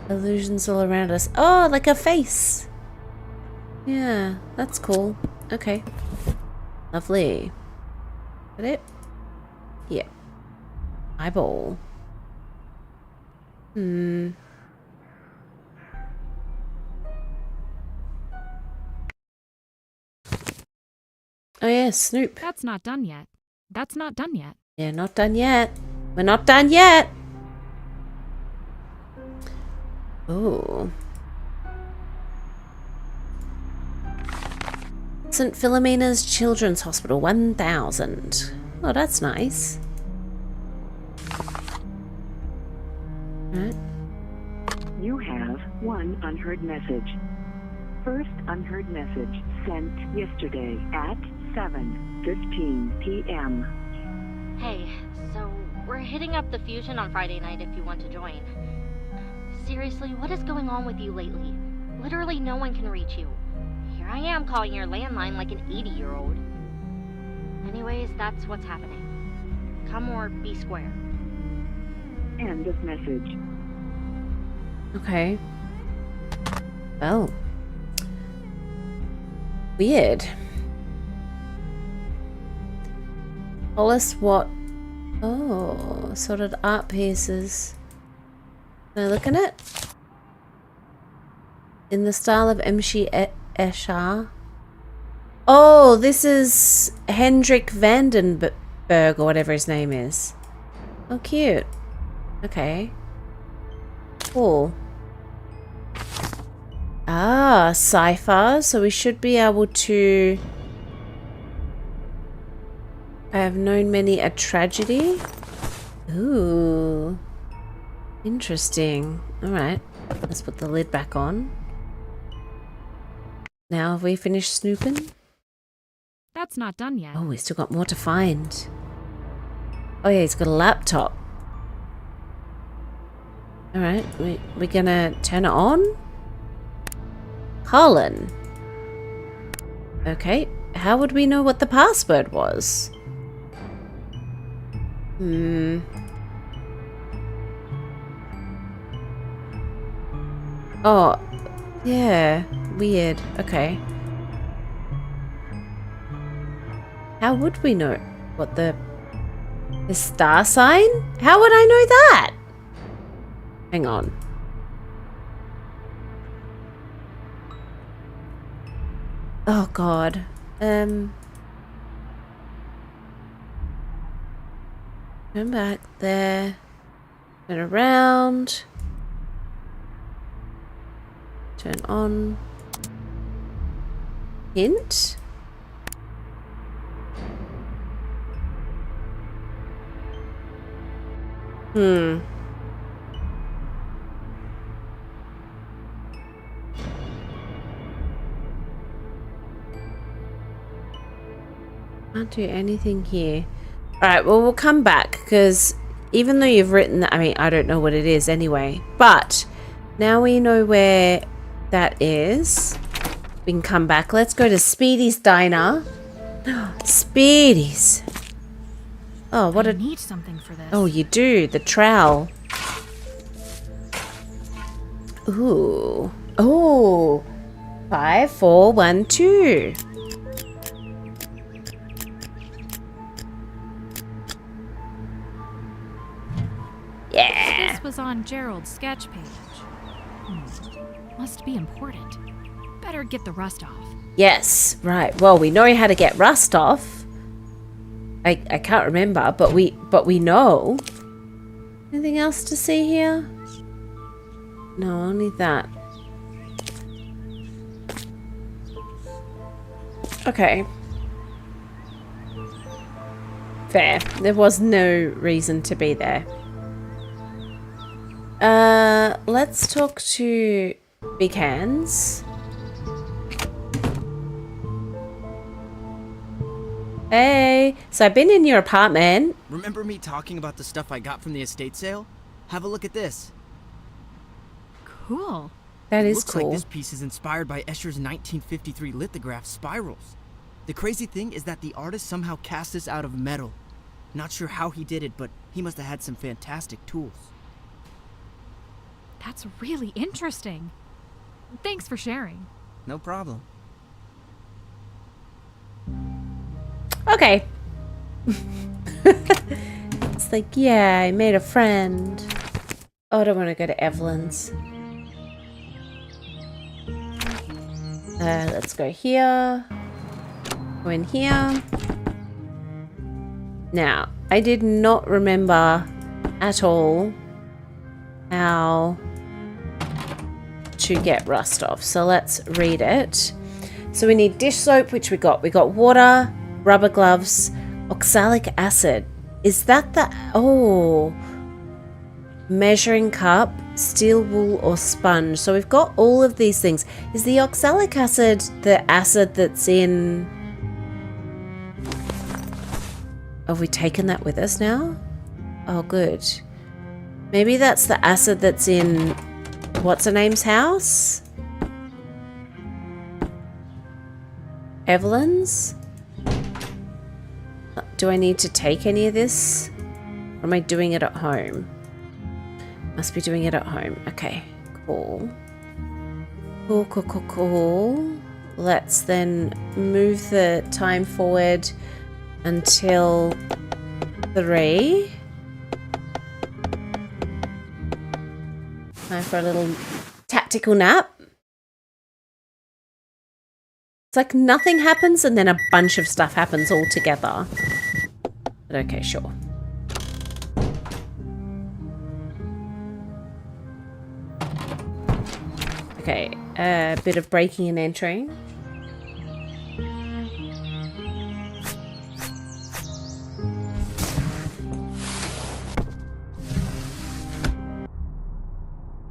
Illusions all around us. Oh, like a face. Yeah, that's cool. Okay. Lovely. Got it? Yeah. Eyeball. Oh yeah, Snoop. That's not done yet. That's not done yet. Yeah, not done yet. We're not done yet. Oh. St. Philomena's Children's Hospital, 1000. Oh, that's nice. Right. You have one unheard message. First unheard message sent yesterday at 7:15 p.m. Hey, so we're hitting up the Fusion on Friday night if you want to join. Seriously, what is going on with you lately? Literally no one can reach you. Here I am calling your landline like an 80-year-old. Anyways, that's what's happening. Come or be square. End of message. Okay. Well. Weird. Polished what? Oh, sorted art pieces. Can I look at it? In the style of Emshi Escher. Oh, this is Hendrik Vandenberg or whatever his name is. Oh, cute. Okay. Cool. Ah, cipher. So we should be able to... I have known many a tragedy. Ooh. Interesting. Alright. Let's put the lid back on. Now have we finished snooping? That's not done yet. Oh, we still got more to find. Oh yeah, he's got a laptop. Alright, we're gonna turn it on? Colin. Okay, how would we know what the password was? Oh, yeah, weird. Okay. How would we know what the star sign? How would I know that? Hang on. Oh God. Turn back there. Turn around. Turn on. Hint. Can't do anything here. Alright, well, we'll come back because even though you've written that, I mean, I don't know what it is anyway, but now we know where that is. We can come back. Let's go to Speedy's Diner. Speedy's. Oh, what I need something for this. Oh, you do. The trowel. Ooh. Oh. 5, 4, 1, 2. Yeah. This was on Gerald's sketch page. Must be important. Better get the rust off. Yes. Right. Well, we know how to get rust off. I can't remember, but we know. Anything else to see here? No, only that. Okay. Fair. There was no reason to be there. Let's talk to Big Hands. Hey, so I've been in your apartment. Remember me talking about the stuff I got from the estate sale? Have a look at this. Cool. That is Looks cool. like this piece is inspired by Escher's 1953 lithograph spirals. The crazy thing is that the artist somehow cast this out of metal. Not sure how he did it, but he must have had some fantastic tools. That's really interesting. Thanks for sharing. No problem. Okay. It's like, yeah, I made a friend. Oh, I don't want to go to Evelyn's. Let's go here. Go in here. Now, I did not remember at all how to get rust off. So let's read it. So we need dish soap, which we got. We got water, rubber gloves, oxalic acid. Is that the... Oh. Measuring cup, steel wool or sponge. So we've got all of these things. Is the oxalic acid the acid that's in... Have we taken that with us now? Oh, good. Maybe that's the acid that's in... What's her name's house? Evelyn's? Do I need to take any of this? Or am I doing it at home? Must be doing it at home. Okay, cool. Cool. Let's then move the time forward until 3. Time for a little tactical nap. It's like nothing happens and then a bunch of stuff happens all together. But okay, sure. Okay, a bit of breaking and entering.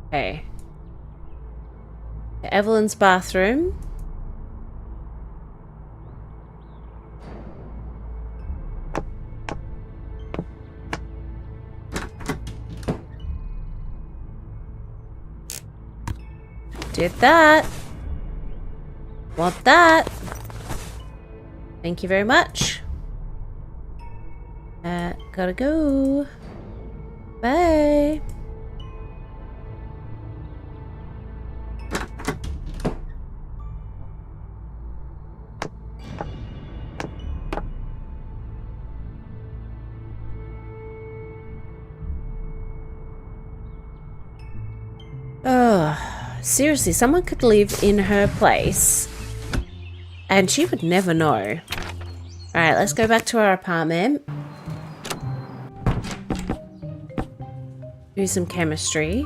Okay. Evelyn's bathroom. Did that. Want that. Thank you very much. Gotta go. Bye. Seriously, someone could live in her place and she would never know. Alright, let's go back to our apartment. Do some chemistry.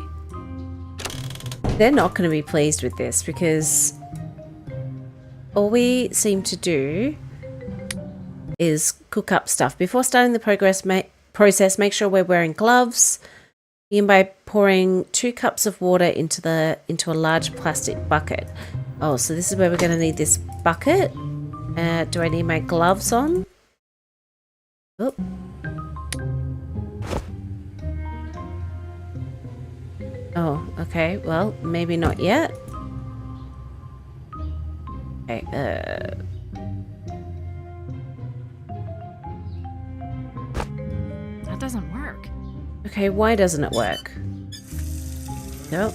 They're not going to be pleased with this because all we seem to do is cook up stuff. Before starting the process, make sure we're wearing gloves. Begin by pouring 2 cups of water into a large plastic bucket. Oh, so this is where we're going to need this bucket. Do I need my gloves on? Oh. Oh, okay. Well, maybe not yet. Okay, That doesn't work. Okay, why doesn't it work? Nope.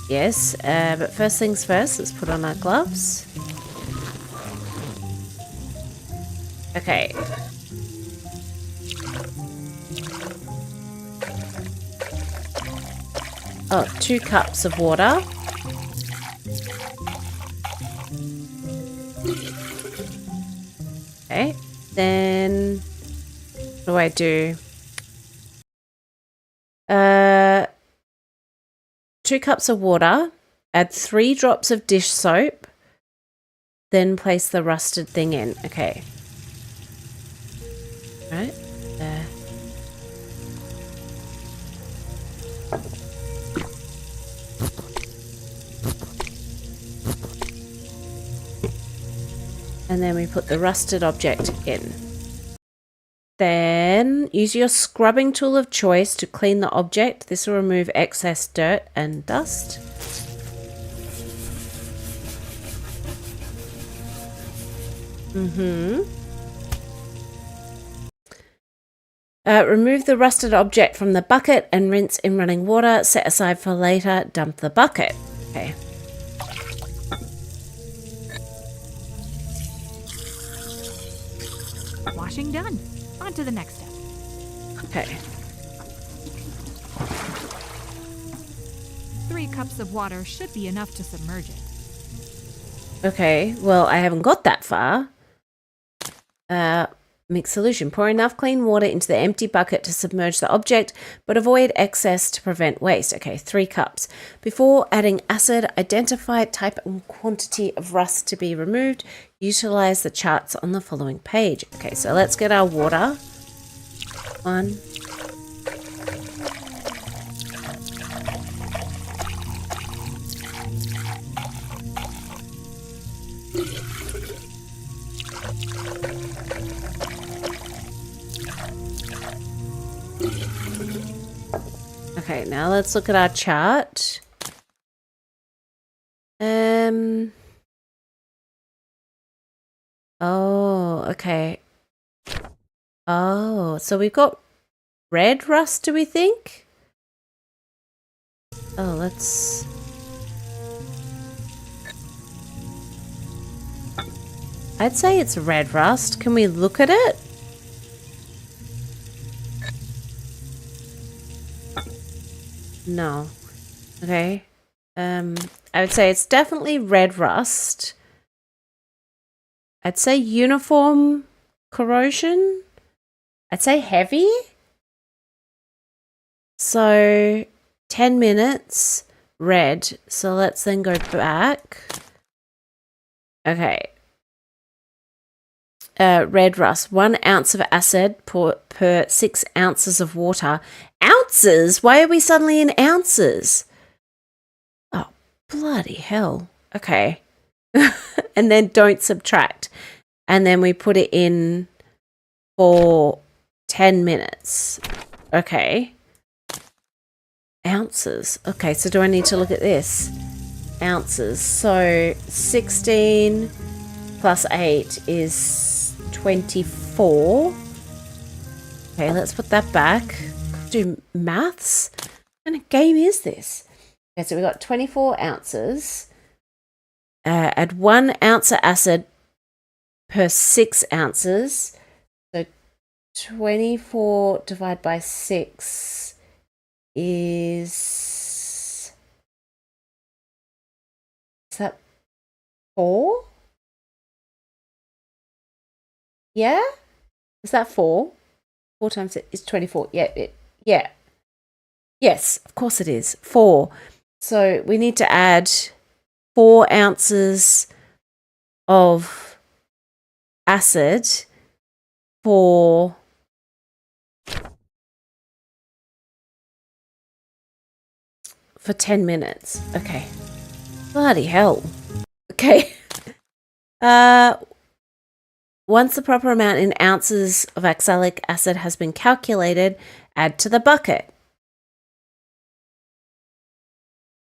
Yes, but first things first, let's put on our gloves. Okay. Oh, 2 cups of water. Okay, then what do I do? 2 cups of water, add 3 drops of dish soap, then place the rusted thing in. Okay. Right. And then we put the rusted object in. Then use your scrubbing tool of choice to clean the object. This will remove excess dirt and dust. Remove the rusted object from the bucket and rinse in running water. Set aside for later. Dump the bucket. Okay. Washing done. On to the next step. Okay. 3 cups of water should be enough to submerge it. Okay, well, I haven't got that far. Mix solution. Pour enough clean water into the empty bucket to submerge the object, but avoid excess to prevent waste. Okay, 3 cups. Before adding acid, identify type and quantity of rust to be removed. Utilize the charts on the following page. Okay, so let's get our water. 1. Okay, now let's look at our chart. Oh, okay. Oh, so we've got red rust, do we think? Oh, let's... I'd say it's red rust. Can we look at it? No. Okay. I would say it's definitely red rust. I'd say uniform corrosion. I'd say heavy. So 10 minutes red. So let's then go back. Okay. Red rust. 1 ounce of acid per 6 ounces of water. Ounces? Why are we suddenly in ounces? Oh, bloody hell. Okay. And then don't subtract. And then we put it in for 10 minutes. Okay. Ounces. Okay, so do I need to look at this? Ounces. So 16 plus 8 is 24. Okay, let's put that back. Do maths? What kind of game is this? Okay, so we got 24 ounces. Add 1 ounce of acid per 6 ounces. So 24 divided by 6 is that 4? Yeah? Is that 4? 4 times it is 24. Yeah. Yes, of course it is. 4. So we need to add 4 ounces of acid for 10 minutes. Okay. Bloody hell. Okay. Once the proper amount in ounces of oxalic acid has been calculated, add to the bucket.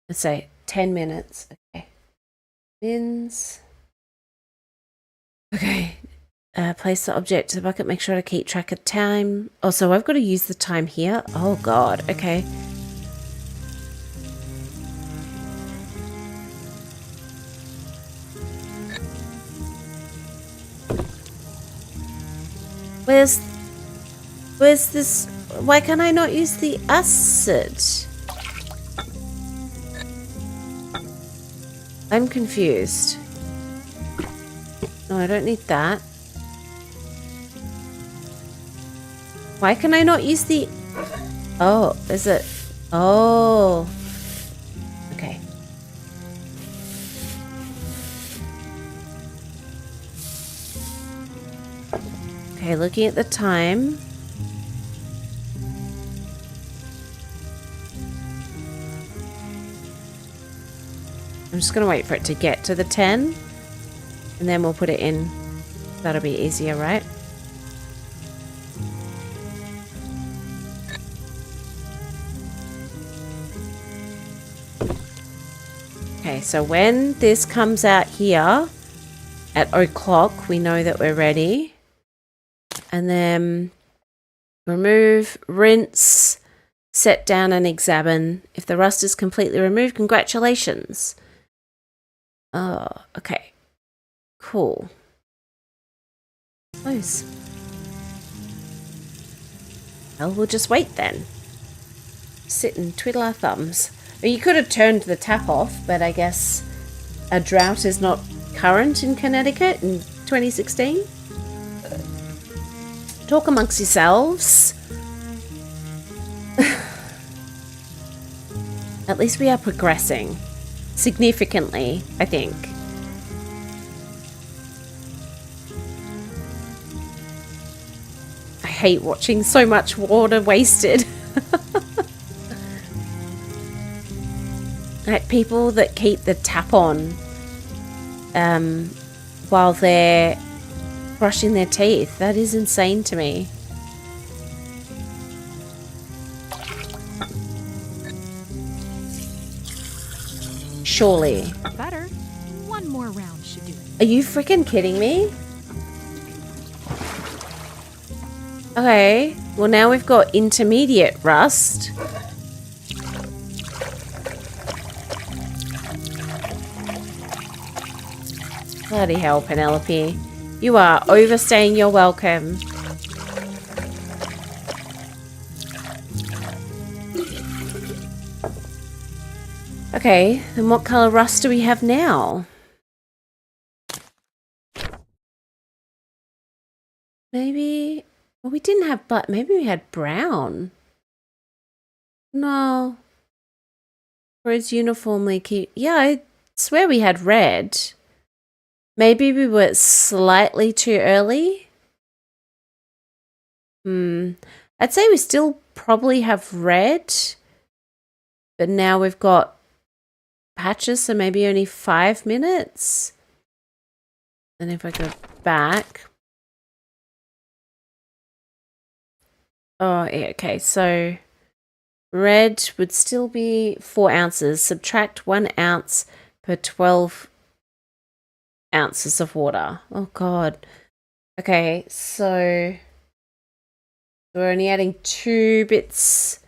Let's say 10 minutes. Okay. Bins. Okay. Place the object to the bucket. Make sure to keep track of time. Oh, so I've got to use the time here. Oh, God. Okay. Where's this? Why can I not use the acid? I'm confused. No, I don't need that. Why can I not use the... Oh, is it... Oh. Okay. Okay, looking at the time. I'm just going to wait for it to get to the 10. And then we'll put it in. That'll be easier, right? Okay, so when this comes out here at o'clock, we know that we're ready. And then remove, rinse, set down and examine. If the rust is completely removed, congratulations. Oh, okay. Cool. Close. Well, we'll just wait then. Sit and twiddle our thumbs. Well, you could have turned the tap off, but I guess a drought is not current in Connecticut in 2016. Talk amongst yourselves. At least we are progressing. Significantly, I think. I hate watching so much water wasted. Like people that keep the tap on while they're brushing their teeth. That is insane to me. Surely. Better. One more round should do it. Are you freaking kidding me? Okay. Well, now we've got intermediate rust. Bloody hell, Penelope. You are overstaying your welcome. Okay, then what color rust do we have now? Maybe... Well, we didn't have black. Maybe we had brown. No. Reds uniformly keep... Yeah, I swear we had red. Maybe we were slightly too early. I'd say we still probably have red. But now we've got patches, so maybe only 5 minutes. And if I go back... Oh, yeah, okay, so red would still be 4 ounces. Subtract 1 ounce per 12 ounces of water. Oh, God. Okay, so we're only adding 2 bits.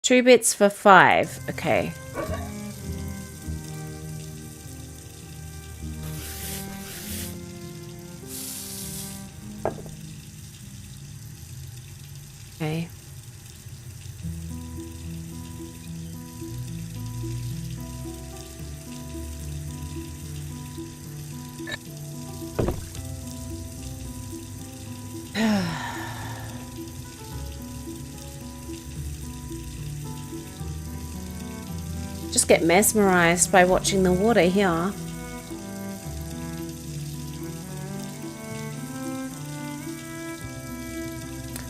2 bits for 5. Okay. Okay. Just get mesmerized by watching the water here.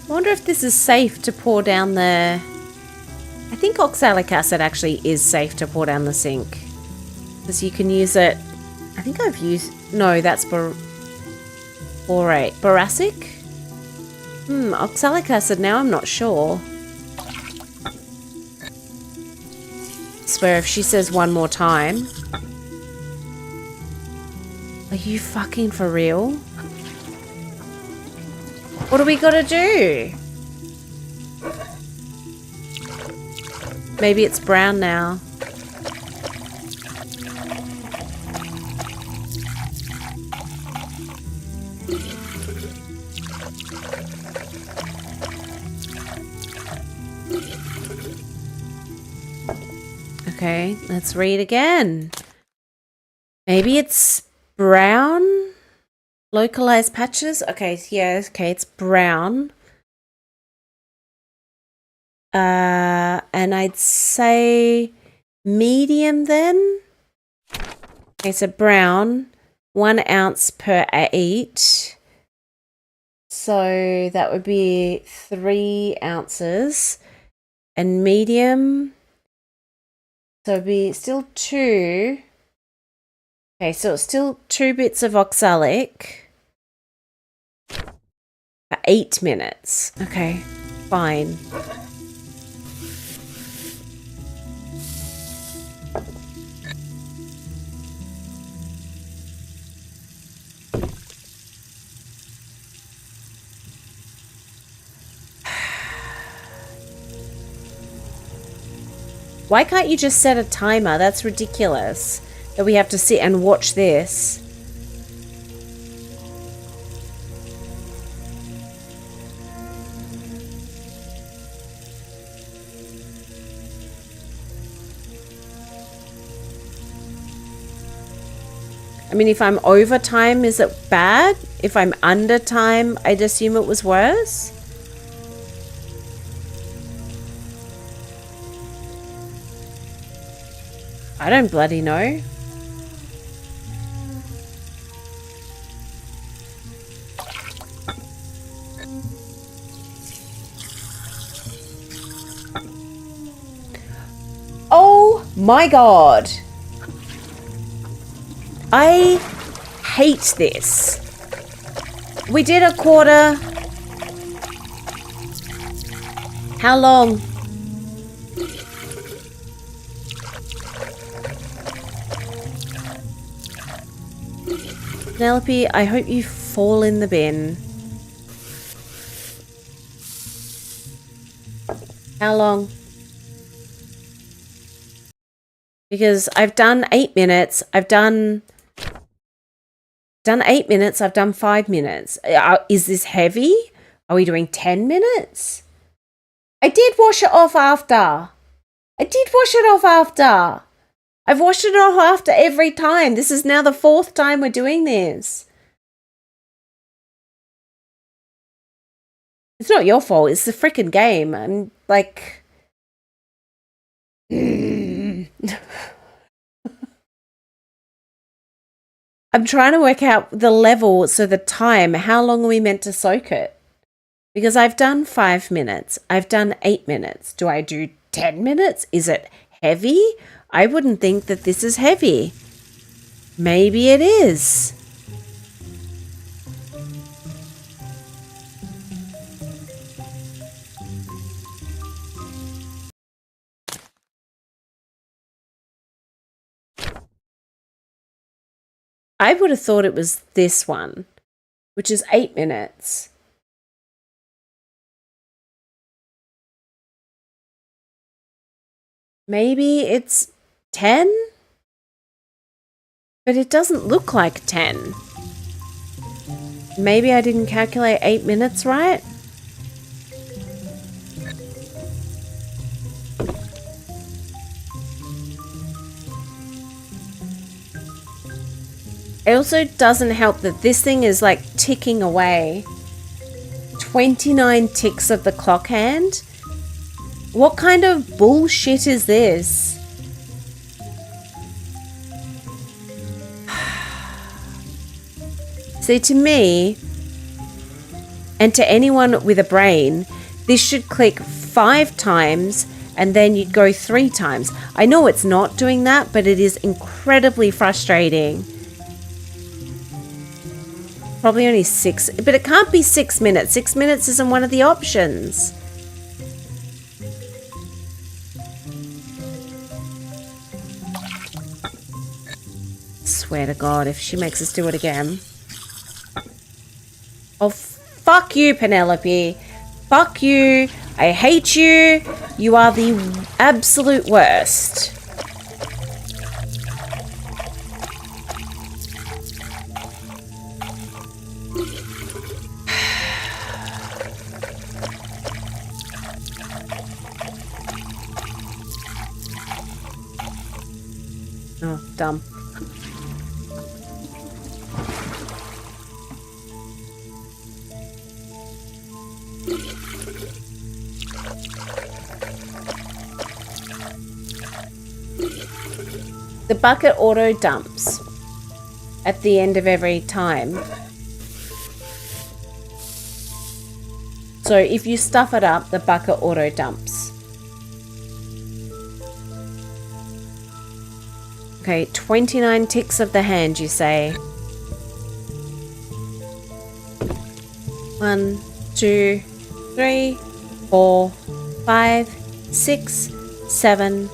I wonder if this is safe to pour down the... I think oxalic acid actually is safe to pour down the sink. Because you can use it... I think I've used... No, that's borate. Boracic? Oxalic acid now, I'm not sure. I swear if she says one more time... Are you fucking for real? What do we gotta do? Maybe it's brown now. Okay, let's read again. Maybe it's brown? Localized patches? Okay, yeah, okay, it's brown. And I'd say medium then. Okay, so brown, 1 ounce per 8. So that would be 3 ounces. And medium, so it'd be still 2. Okay, so it's still 2 bits of oxalic for 8 minutes. Okay, fine. Why can't you just set a timer? That's ridiculous. That we have to sit and watch this. I mean, if I'm over time, is it bad? If I'm under time, I'd assume it was worse. I don't bloody know. Oh my god. I hate this. We did a quarter. How long? Penelope, I hope you fall in the bin. How long? Because I've done 8 minutes. I've done 8 minutes. I've done 5 minutes. Is this heavy? Are we doing 10 minutes? I did wash it off after. I've washed it off after every time. This is now the 4th time we're doing this. It's not your fault. It's the freaking game. I'm like... I'm trying to work out the level, so the time. How long are we meant to soak it? Because I've done 5 minutes. I've done 8 minutes. Do I do 10 minutes? Is it heavy? I wouldn't think that this is heavy. Maybe it is. I would have thought it was this one, which is 8 minutes. Maybe it's 10? But it doesn't look like 10. Maybe I didn't calculate 8 minutes right? It also doesn't help that this thing is like ticking away. 29 ticks of the clock hand? What kind of bullshit is this? See, to me, and to anyone with a brain, this should click 5 times and then you'd go 3 times. I know it's not doing that, but it is incredibly frustrating. Probably only 6, but it can't be 6 minutes. 6 minutes isn't one of the options. Swear to God, if she makes us do it again. Oh, fuck you, Penelope. Fuck you. I hate you. You are the absolute worst. Oh, dumb. The bucket auto dumps at the end of every time. So if you stuff it up, the bucket auto dumps. Okay, 29 ticks of the hand, you say. 1, 2, 3, 4, 5, 6, 7,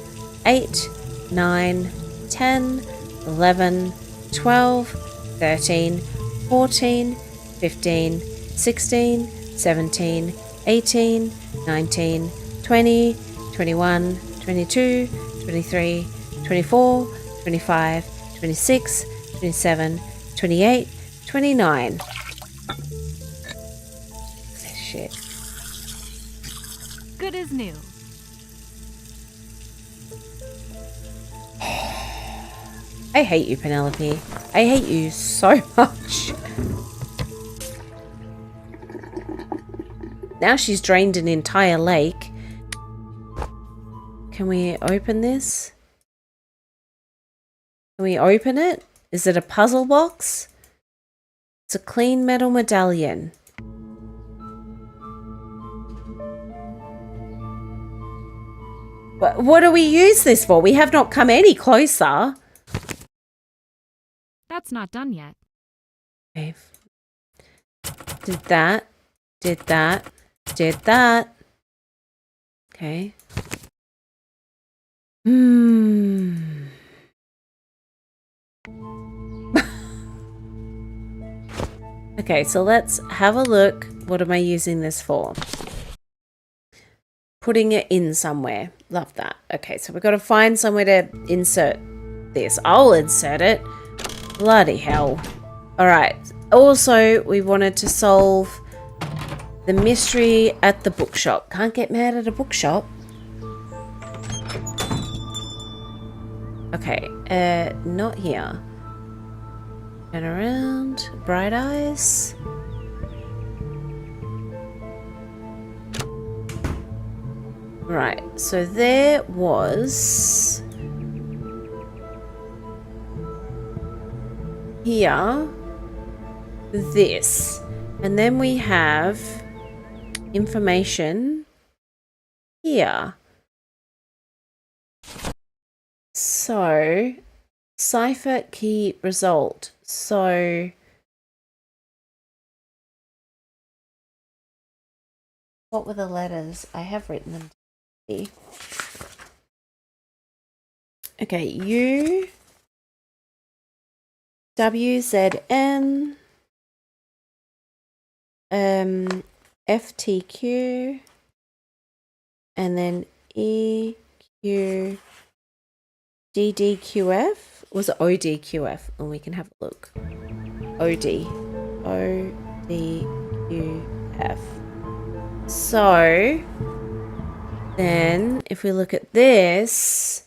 8, 9, 10, 11, 12, 13, 14, 15, 16, 17, 18, 19, 20, 21, 22, 23, 24, 25, 26, 27, 28, 29. Shit. Good as new. I hate you, Penelope. I hate you so much. Now she's drained an entire lake. Can we open this? Can we open it? Is it a puzzle box? It's a clean metal medallion. What do we use this for? We have not come any closer. That's not done yet. Okay. Did that. Did that. Did that. Okay. Okay, so let's have a look. What am I using this for? Putting it in somewhere. Love that. Okay, so we've got to find somewhere to insert this. I'll insert it. Bloody hell. Alright. Also, we wanted to solve the mystery at the bookshop. Can't get mad at a bookshop. Okay, not here. Turn around. Bright eyes. Right, so there was... here. This. And then we have information here. So, cipher key result. So, what were the letters? I have written them down. Okay, U, W, Z, N, F, T, Q, and then E, Q, D, D, Q, F. Was it O, D, Q, F? And we can have a look. O, D. O, D, Q, F. So, then if we look at this,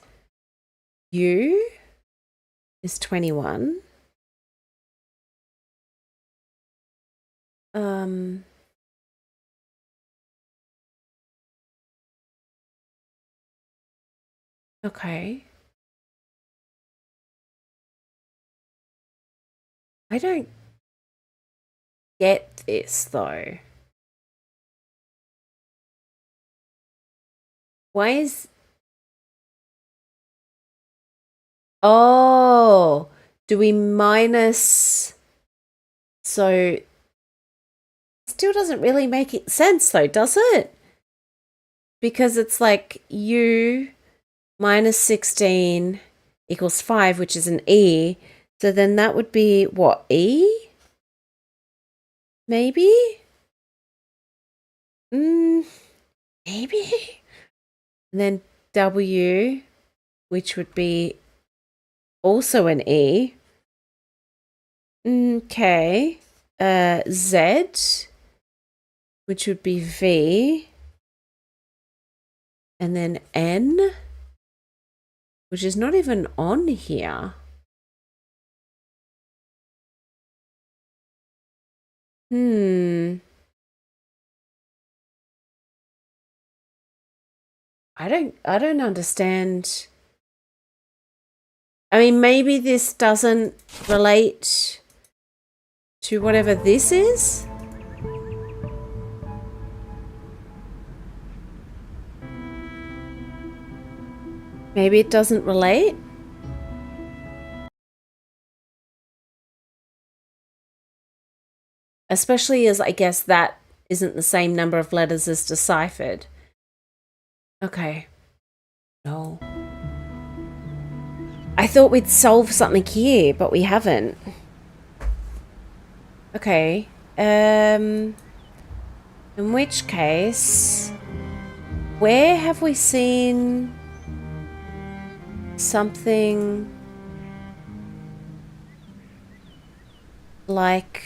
U is 21. Okay. I don't get this though. Why is... Oh, do we minus... So, still doesn't really make it sense though, does it? Because it's like U minus 16 equals 5, which is an E. So then that would be, what, E? Maybe? Maybe? And then W, which would be also an E. Okay. Z, which would be V. And then N, which is not even on here. I don't understand. I mean, maybe this doesn't relate to whatever this is. Maybe it doesn't relate. Especially as I guess that isn't the same number of letters as deciphered. Okay. No. I thought we'd solve something here, but we haven't. Okay. In which case, where have we seen something like...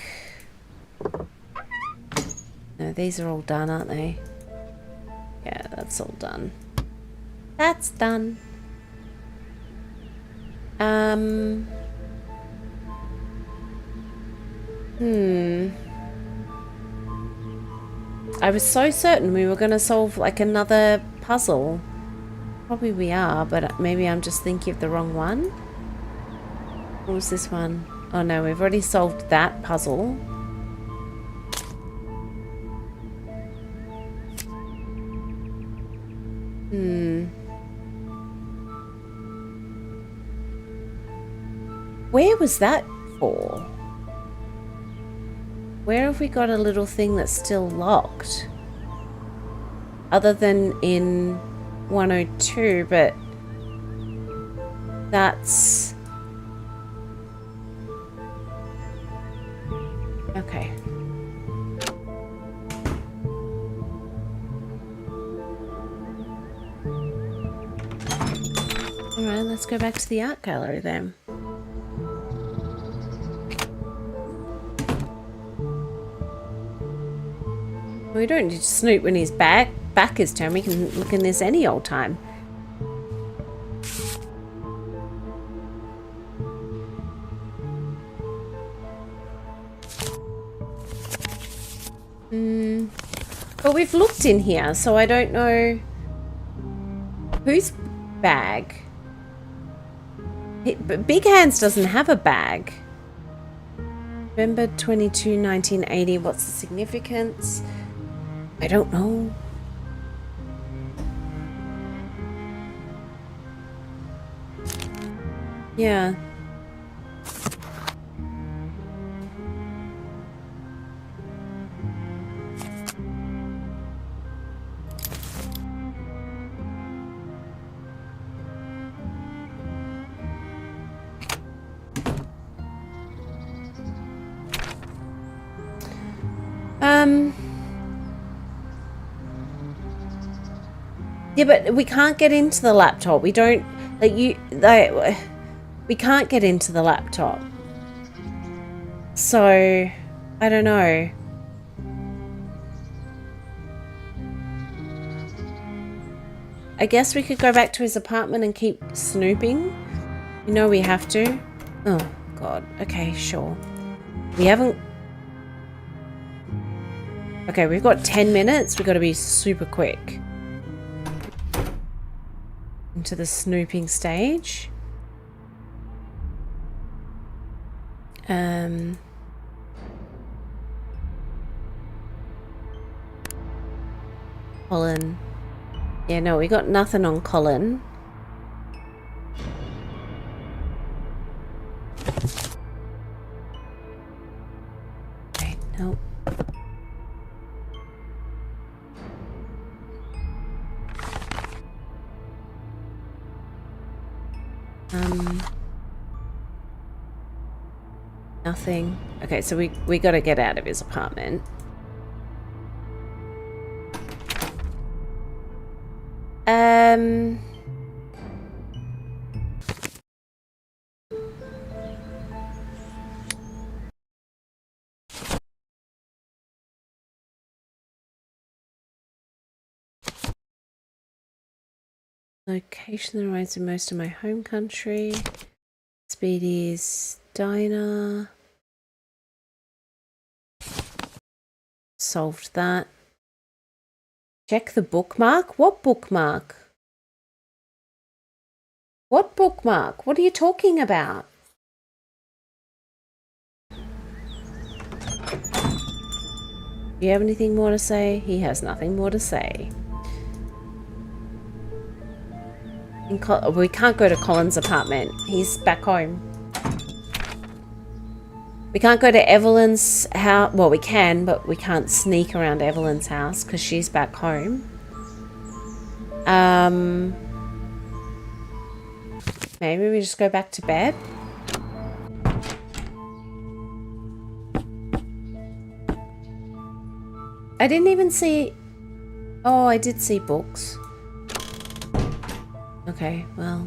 No, these are all done, aren't they? Yeah, that's all done. That's done. I was so certain we were going to solve like another puzzle. Probably we are, but maybe I'm just thinking of the wrong one. What was this one? Oh no, we've already solved that puzzle. Where was that for? Where have we got a little thing that's still locked? Other than in 102, but that's... Okay. Alright, let's go back to the art gallery then. We don't need to snoop when his back is turned. We can look in this any old time. But we've looked in here, so I don't know whose bag. But Big Hands doesn't have a bag. November 22, 1980. What's the significance? I don't know. Yeah. Yeah, but we can't get into the laptop. We don't, we can't get into the laptop. So, I don't know. I guess we could go back to his apartment and keep snooping. You know we have to. Oh, God. Okay, sure. We haven't... Okay, we've got 10 minutes. We've got to be super quick. Into the snooping stage. Colin. Yeah, no, we got nothing on Colin. Okay, nope. Nothing. Okay, so we got to get out of his apartment. Location that arrives in most of my home country. Speedy's Diner. Solved that. Check the bookmark? What bookmark? What bookmark? What are you talking about? Do you have anything more to say? He has nothing more to say. We can't go to Colin's apartment. He's back home. We can't go to Evelyn's house. Well, we can, but we can't sneak around Evelyn's house because she's back home. Maybe we just go back to bed. I didn't even see... Oh, I did see books. Okay, well...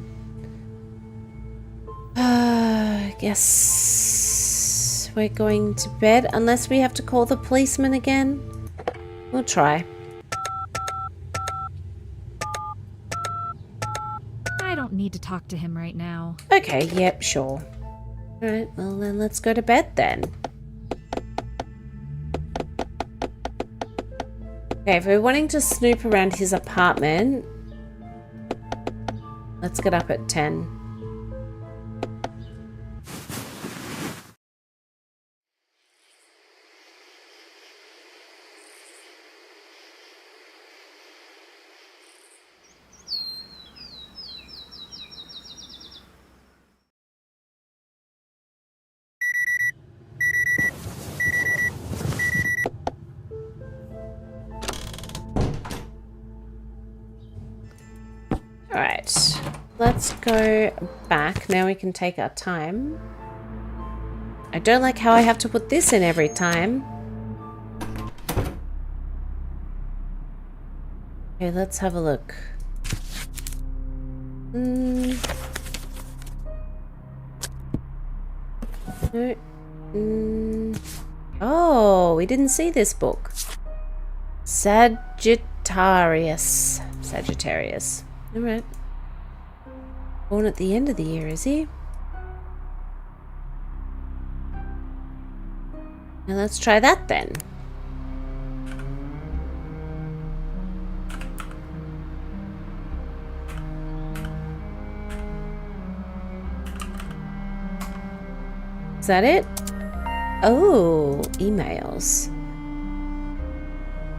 I guess... we're going to bed, unless we have to call the policeman again. We'll try. I don't need to talk to him right now. Okay, yep, sure. Alright, well then let's go to bed then. Okay, if we're wanting to snoop around his apartment, let's get up at 10. Alright, let's go back. Now we can take our time. I don't like how I have to put this in every time. Okay, let's have a look. No. Oh, we didn't see this book. Sagittarius. Alright. Born at the end of the year, is he? Now let's try that then. Is that it? Oh, emails.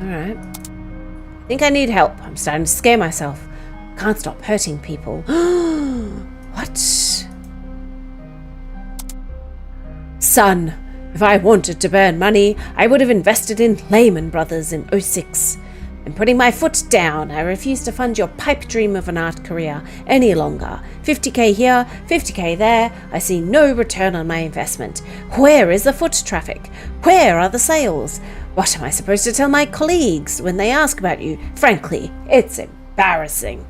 Alright. I think I need help. I'm starting to scare myself. Can't stop hurting people. What? Son, if I wanted to burn money, I would have invested in Lehman Brothers in '06. I'm putting my foot down. I refuse to fund your pipe dream of an art career any longer. 50k here, 50k there. I see no return on my investment. Where is the foot traffic? Where are the sales? What am I supposed to tell my colleagues when they ask about you? Frankly, it's embarrassing.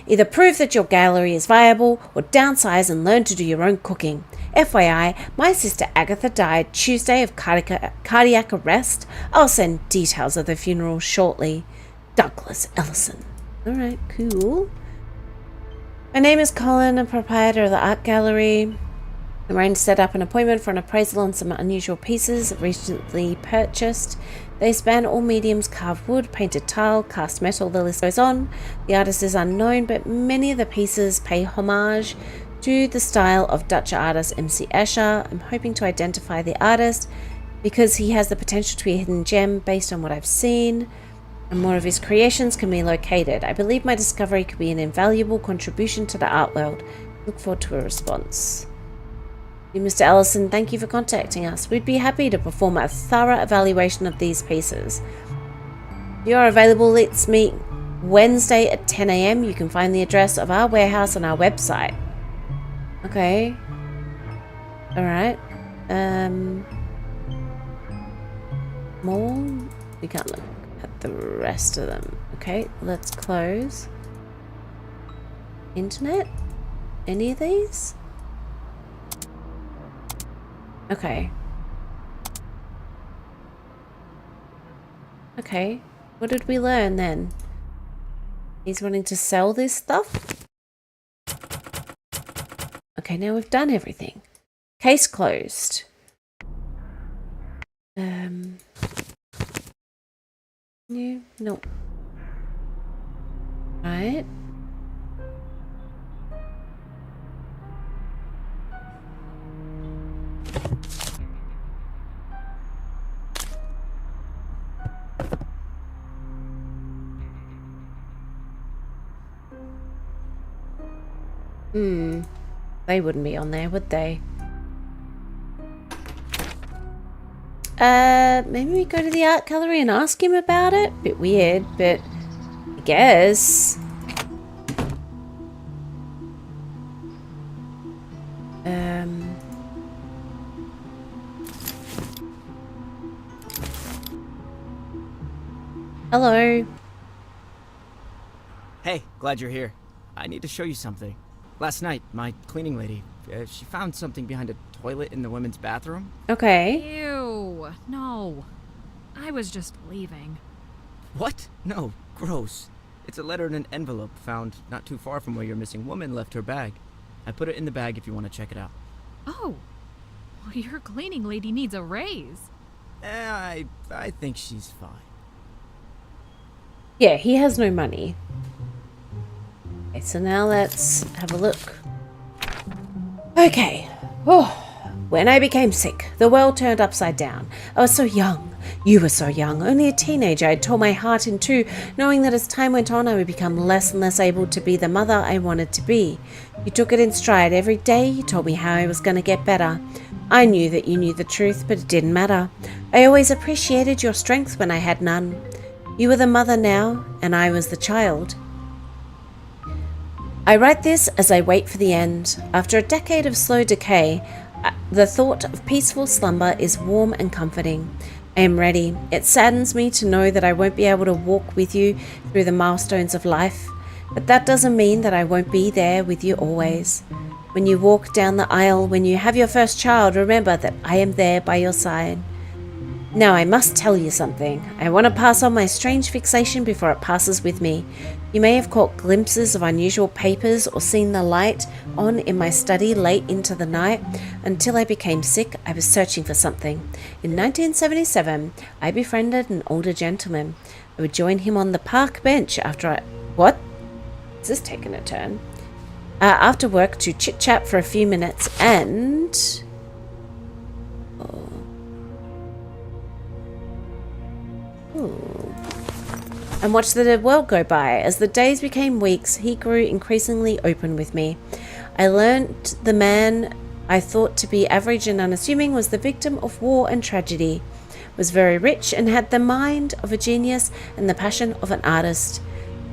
Either prove that your gallery is viable or downsize and learn to do your own cooking. FYI, my sister Agatha died Tuesday of cardiac arrest. I'll send details of the funeral shortly. Douglas Ellison. Alright, cool. My name is Colin, I'm proprietor of the art gallery. I'm ready to set up an appointment for an appraisal on some unusual pieces recently purchased. They span all mediums: carved wood, painted tile, cast metal, the list goes on. The artist is unknown, but many of the pieces pay homage to the style of Dutch artist MC Escher. I'm hoping to identify the artist because he has the potential to be a hidden gem based on what I've seen, and more of his creations can be located. I believe my discovery could be an invaluable contribution to the art world. Look forward to a response. Mr. Ellison, thank you for contacting us. We'd be happy to perform a thorough evaluation of these pieces. If you are available, let's meet Wednesday at 10 a.m. You can find the address of our warehouse on our website. Okay. Alright. More? We can't look at the rest of them. Okay, let's close. Internet? Any of these? Okay. Okay. What did we learn then? He's wanting to sell this stuff? Okay, now we've done everything. Case closed. Yeah, no. Right. They wouldn't be on there, would they? Maybe we go to the art gallery and ask him about it? Bit weird, but I guess. Hello. Hey, glad you're here. I need to show you something. Last night, my cleaning lady, she found something behind a toilet in the women's bathroom. Okay. Ew. No. I was just leaving. What? No, gross. It's a letter in an envelope found not too far from where your missing woman left her bag. I put it in the bag if you want to check it out. Oh. Well, your cleaning lady needs a raise. I think she's fine. Yeah, he has no money. Okay, so now let's have a look. Okay. Oh, when I became sick, the world turned upside down. I was so young. You were so young. Only a teenager. I tore my heart in two, knowing that as time went on, I would become less and less able to be the mother I wanted to be. You took it in stride. Every day you told me how I was going to get better. I knew that you knew the truth, but it didn't matter. I always appreciated your strength when I had none. You were the mother now, and I was the child. I write this as I wait for the end. After a decade of slow decay, the thought of peaceful slumber is warm and comforting. I am ready. It saddens me to know that I won't be able to walk with you through the milestones of life, but that doesn't mean that I won't be there with you always. When you walk down the aisle, when you have your first child, remember that I am there by your side. Now I must tell you something. I want to pass on my strange fixation before it passes with me. You may have caught glimpses of unusual papers or seen the light on in my study late into the night. Until I became sick, I was searching for something. In 1977, I befriended an older gentleman. I would join him on the park bench after What? Is this taking a turn? After work to chit-chat for a few minutes and... Ooh. And watched the world go by. As the days became weeks, he grew increasingly open with me. I learned the man I thought to be average and unassuming was the victim of war and tragedy, was very rich and had the mind of a genius and the passion of an artist.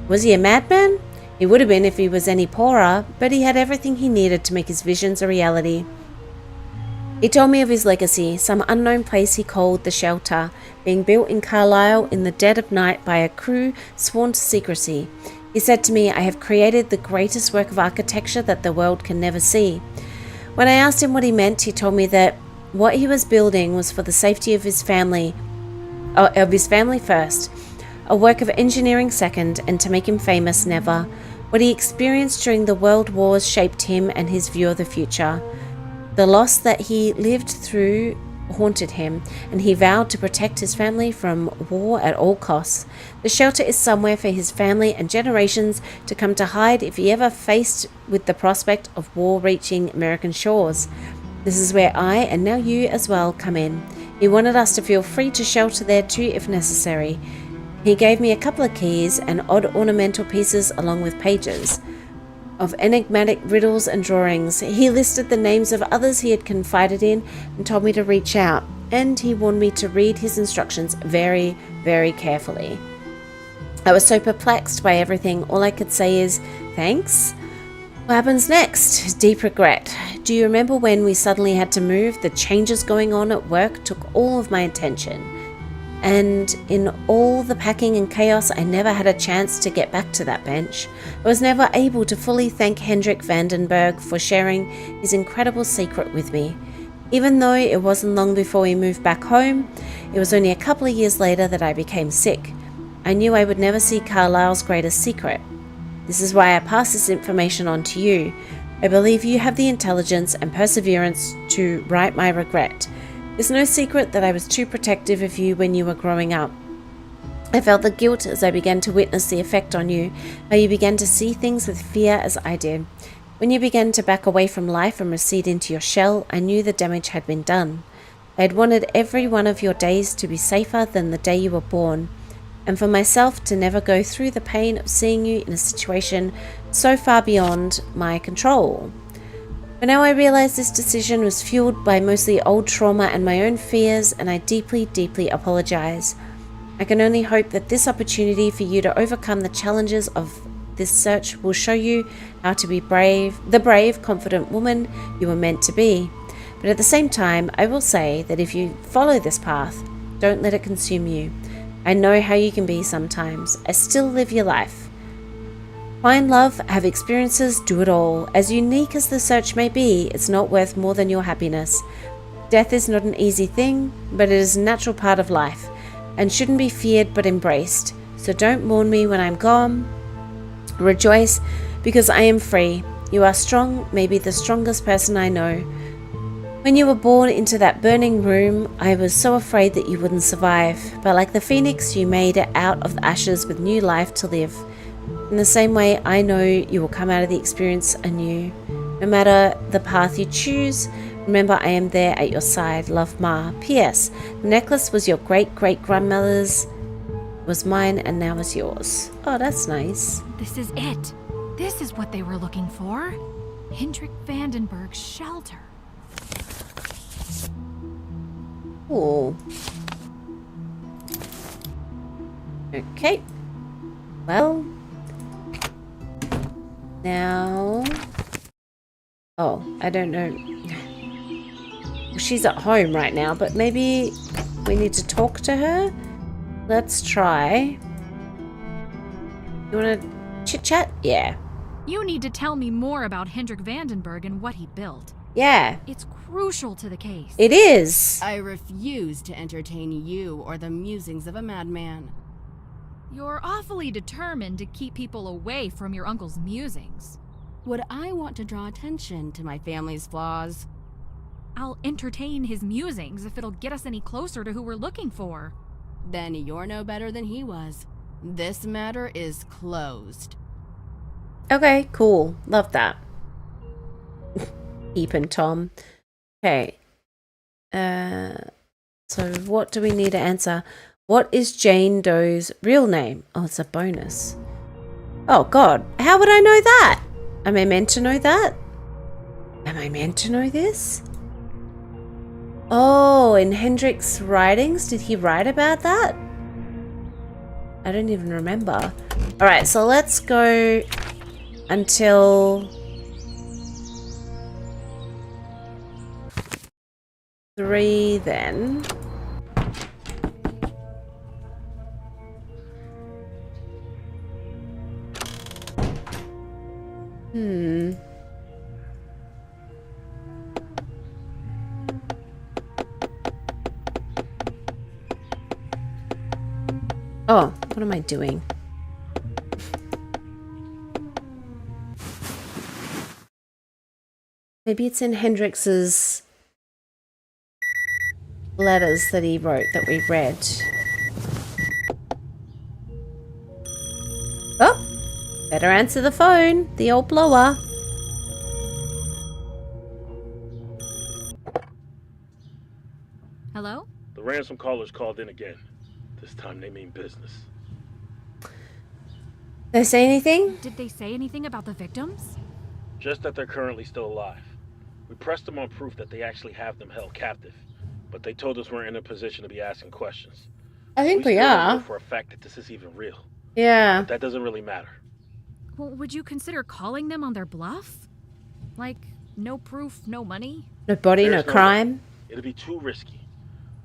Was he a madman? He would have been if he was any poorer, but he had everything he needed to make his visions a reality. He told me of his legacy, some unknown place he called the Shelter, being built in Carlisle in the dead of night by a crew sworn to secrecy. He said to me, I have created the greatest work of architecture that the world can never see. When I asked him what he meant, he told me that what he was building was for the safety of his family first, a work of engineering second, and to make him famous never. What he experienced during the world wars shaped him and his view of the future. The loss that he lived through haunted him, and he vowed to protect his family from war at all costs. The shelter is somewhere for his family and generations to come to hide if he ever faced with the prospect of war reaching American shores. This is where I, and now you as well, come in. He wanted us to feel free to shelter there too if necessary. He gave me a couple of keys and odd ornamental pieces along with pages of enigmatic riddles and drawings. He listed the names of others he had confided in and told me to reach out, and he warned me to read his instructions very, very carefully. I was so perplexed by everything, all I could say is, thanks. What happens next? Deep regret. Do you remember when we suddenly had to move? The changes going on at work took all of my attention. And in all the packing and chaos, I never had a chance to get back to that bench. I was never able to fully thank Hendrik Vandenberg for sharing his incredible secret with me. Even though it wasn't long before we moved back home, it was only a couple of years later that I became sick. I knew I would never see Carlisle's greatest secret. This is why I pass this information on to you. I believe you have the intelligence and perseverance to right my regret. It's no secret that I was too protective of you when you were growing up. I felt the guilt as I began to witness the effect on you, how you began to see things with fear as I did. When you began to back away from life and recede into your shell, I knew the damage had been done. I had wanted every one of your days to be safer than the day you were born, and for myself to never go through the pain of seeing you in a situation so far beyond my control. But now I realize this decision was fueled by mostly old trauma and my own fears, and I deeply, deeply apologize. I can only hope that this opportunity for you to overcome the challenges of this search will show you how to be the brave, confident woman you were meant to be. But at the same time, I will say that if you follow this path, don't let it consume you. I know how you can be sometimes. I still live your life. Find love, have experiences, do it all. As unique as the search may be, it's not worth more than your happiness. Death is not an easy thing, but it is a natural part of life, and shouldn't be feared but embraced. So don't mourn me when I'm gone. Rejoice, because I am free. You are strong, maybe the strongest person I know. When you were born into that burning room, I was so afraid that you wouldn't survive, but like the phoenix, you made it out of the ashes with new life to live. In the same way, I know you will come out of the experience anew. No matter the path you choose, remember I am there at your side. Love, Ma. P.S. The necklace was your great-great-grandmother's, was mine, and now is yours. Oh, that's nice. This is it. This is what they were looking for. Hendrik Vandenberg's shelter. Oh. Okay. Well. Now. Oh, I don't know. She's at home right now, but maybe we need to talk to her? Let's try. You want to chit-chat? Yeah. You need to tell me more about Hendrik Vandenberg and what he built. Yeah. It's crucial to the case. It is. I refuse to entertain you or the musings of a madman. You're awfully determined to keep people away from your uncle's musings. Would I want to draw attention to my family's flaws? I'll entertain his musings if it'll get us any closer to who we're looking for. Then you're no better than he was. This matter is closed. Okay, cool. Love that. Heap and Tom. Okay. So what do we need to answer? What is Jane Doe's real name? Oh, it's a bonus. Oh, God. How would I know that? Am I meant to know that? Am I meant to know this? Oh, in Hendrick's writings, did he write about that? I don't even remember. All right, so let's go until 3 then. Oh, what am I doing? Maybe it's in Hendricks's letters that he wrote that we read. Oh, better answer the phone, the old blower. Hello? The ransom callers called in again. This time they mean business. They say anything? Did they say anything about the victims? Just that they're currently still alive. We pressed them on proof that they actually have them held captive, but they told us we're in a position to be asking questions. I think we still don't know are. for a fact that this is even real. Yeah. But that doesn't really matter. Well, would you consider calling them on their bluff? Like, no proof, no money? No body, There's no crime. It'd be too risky.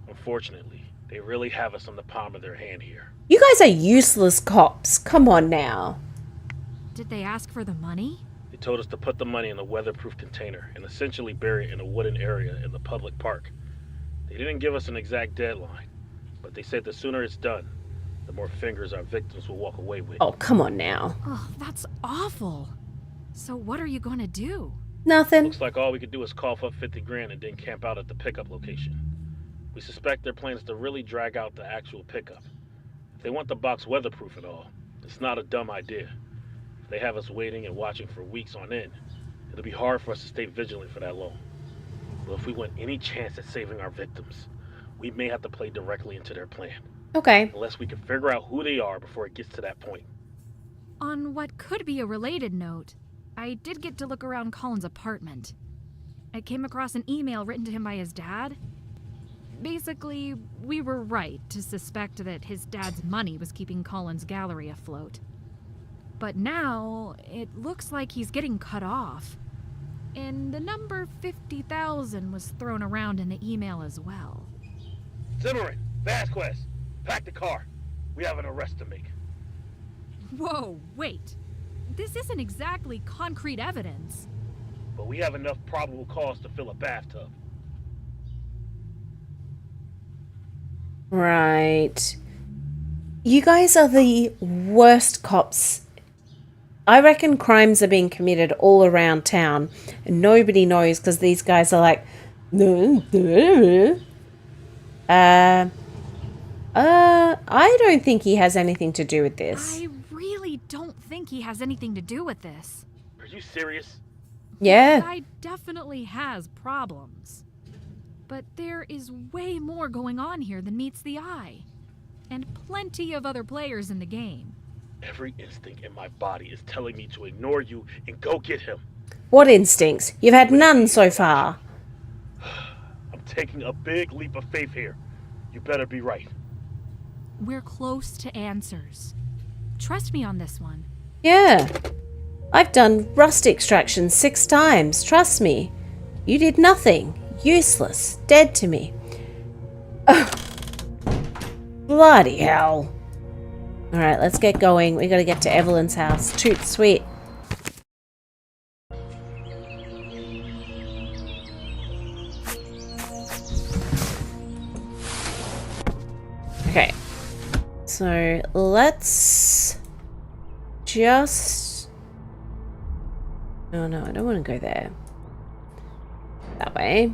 Unfortunately, they really have us on the palm of their hand here. You guys are useless cops. Come on now. Did they ask for the money? They told us to put the money in a weatherproof container and essentially bury it in a wooden area in the public park. They didn't give us an exact deadline, but they said the sooner it's done, the more fingers our victims will walk away with. Oh, come on now. Oh, that's awful. So what are you going to do? Nothing. Looks like all we could do is cough up 50 grand and then camp out at the pickup location. We suspect their plan is to really drag out the actual pickup. If they want the box weatherproof and all, it's not a dumb idea. If they have us waiting and watching for weeks on end, it'll be hard for us to stay vigilant for that long. But if we want any chance at saving our victims, we may have to play directly into their plan. Okay. Unless we can figure out who they are before it gets to that point. On what could be a related note, I did get to look around Colin's apartment. I came across an email written to him by his dad. Basically, we were right to suspect that his dad's money was keeping Colin's gallery afloat. But now, it looks like he's getting cut off. And the number 50,000 was thrown around in the email as well. Zimmerman, Vasquez, pack the car. We have an arrest to make. Whoa, wait. This isn't exactly concrete evidence. But we have enough probable cause to fill a bathtub. Right. You guys are the worst cops. I reckon crimes are being committed all around town and nobody knows because these guys are like, I don't think he has anything to do with this. I really don't think he has anything to do with this. Are you serious? Yeah. The guy definitely has problems. But there is way more going on here than meets the eye. And plenty of other players in the game. Every instinct in my body is telling me to ignore you and go get him. What instincts? You've had none so far. I'm taking a big leap of faith here. You better be right. We're close to answers. Trust me on this one. Yeah. I've done rust extraction 6 times. Trust me. You did nothing. Useless. Dead to me. Ugh. Bloody hell. Alright, let's get going. We gotta get to Evelyn's house. Toot sweet. Okay. So, let's just... Oh no, I don't want to go there. That way.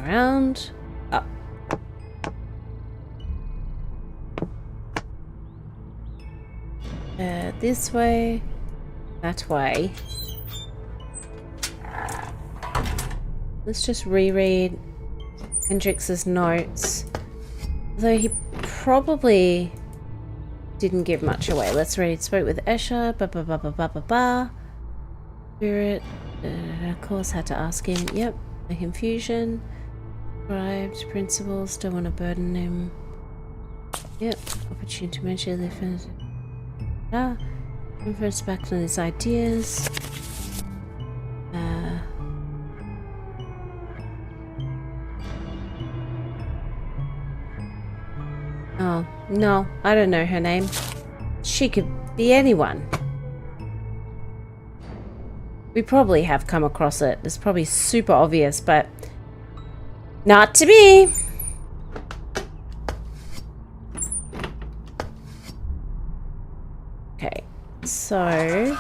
Around. Up. This way. That way. Let's just reread Hendricks's notes. Though he probably didn't give much away. Let's read. Spoke with Escher. Ba ba ba ba ba ba ba. Spirit. Of course, had to ask him. Yep. The confusion. Described principles. Don't want to burden him. Yep. Opportunity to mention the definitive. Influence back on his ideas. Oh, no, I don't know her name. She could be anyone. We probably have come across it. It's probably super obvious, but not to me. Okay, so...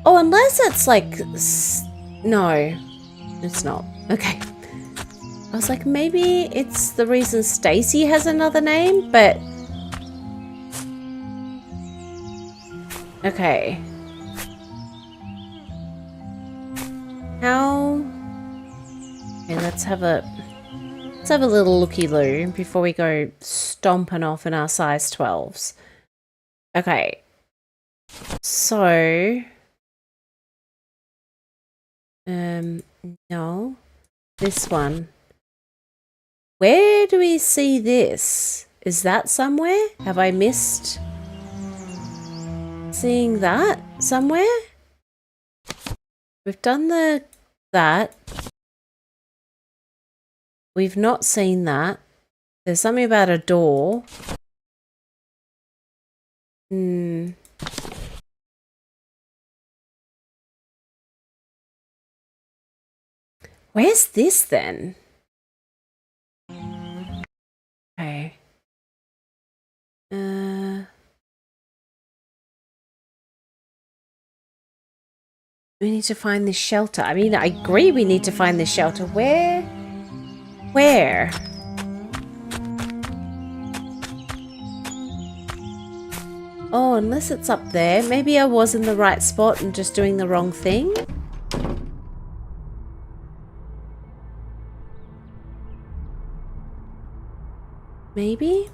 Oh, unless it's like... No, it's not. Okay. I was like, maybe it's the reason Stacy has another name, but... Okay. How... Okay, let's have a little looky-loo before we go stomping off in our size 12s. Okay. So... no. This one. Where do we see this? Is that somewhere? Have I missed seeing that somewhere? We've done that. We've not seen that. There's something about a door. Where's this then? Okay. We need to find this shelter. I mean, I agree we need to find this shelter. Where? Where? Oh, unless it's up there. Maybe I was in the right spot and just doing the wrong thing. Maybe?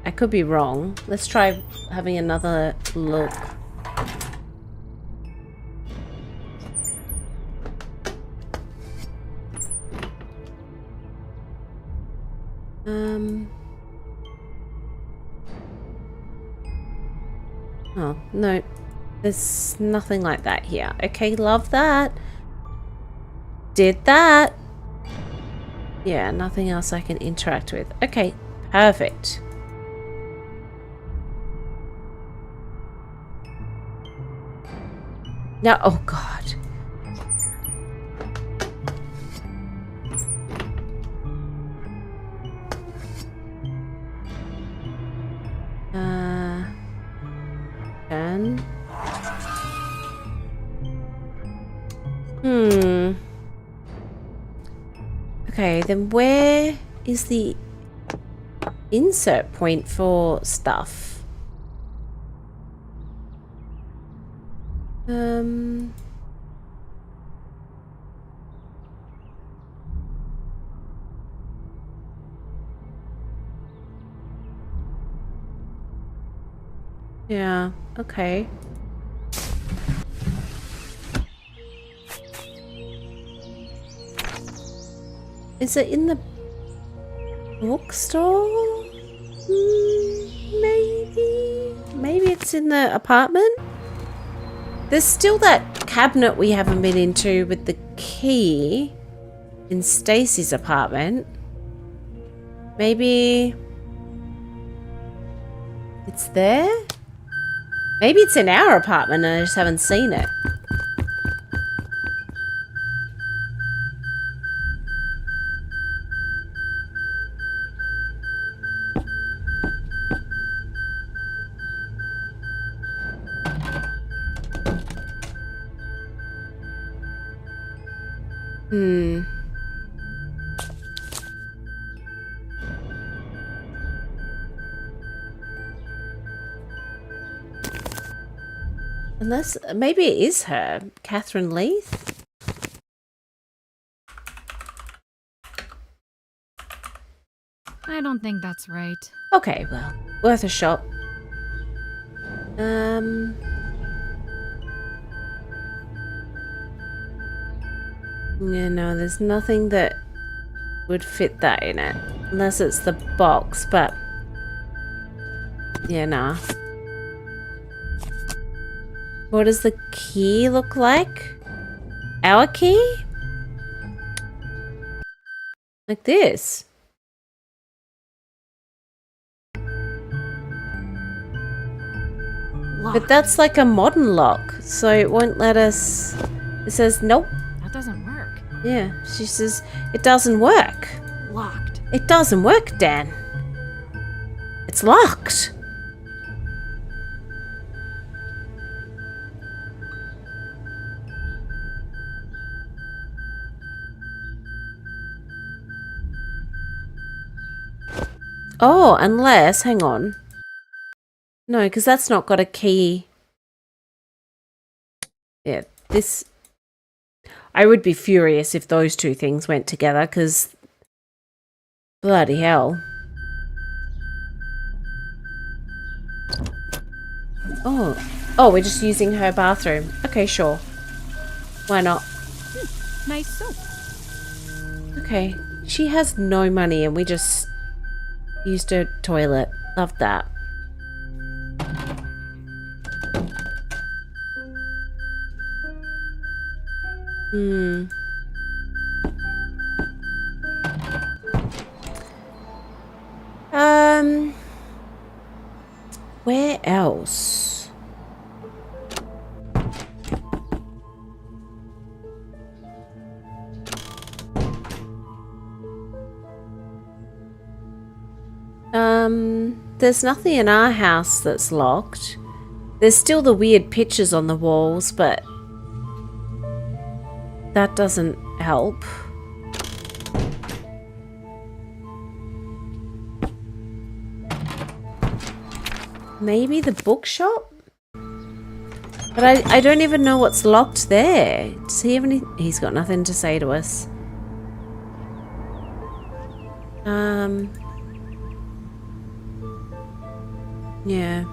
I could be wrong. Let's try having another look. Oh, no. There's nothing like that here. Okay, love that. Did that. Yeah, nothing else I can interact with. Okay, perfect. Now, oh god. And okay, then where is the insert point for stuff? Yeah, okay. Is it in the bookstore? Maybe? Maybe it's in the apartment? There's still that cabinet we haven't been into with the key in Stacy's apartment. Maybe it's there? Maybe it's in our apartment and I just haven't seen it. Hmm. Unless, maybe it is her. Catherine Leith? I don't think that's right. Okay, well, worth a shot. Yeah, no, there's nothing that would fit that in it. Unless it's the box, but... yeah, nah. What does the key look like? Our key? Like this. But that's like a modern lock, so it won't let us... It says, nope. That doesn't work. Yeah, she says, it doesn't work. Locked. It doesn't work, Dan. It's locked. Oh, unless, hang on. No, because that's not got a key. Yeah, this... I would be furious if those two things went together, because... bloody hell. Oh. Oh, we're just using her bathroom. Okay, sure. Why not? Nice soap. Okay. She has no money and we just used her toilet. Love that. Hmm. Where else? There's nothing in our house that's locked. There's still the weird pictures on the walls, but that doesn't help. Maybe the bookshop? But I don't even know what's locked there. Does he have any? He's got nothing to say to us. Yeah.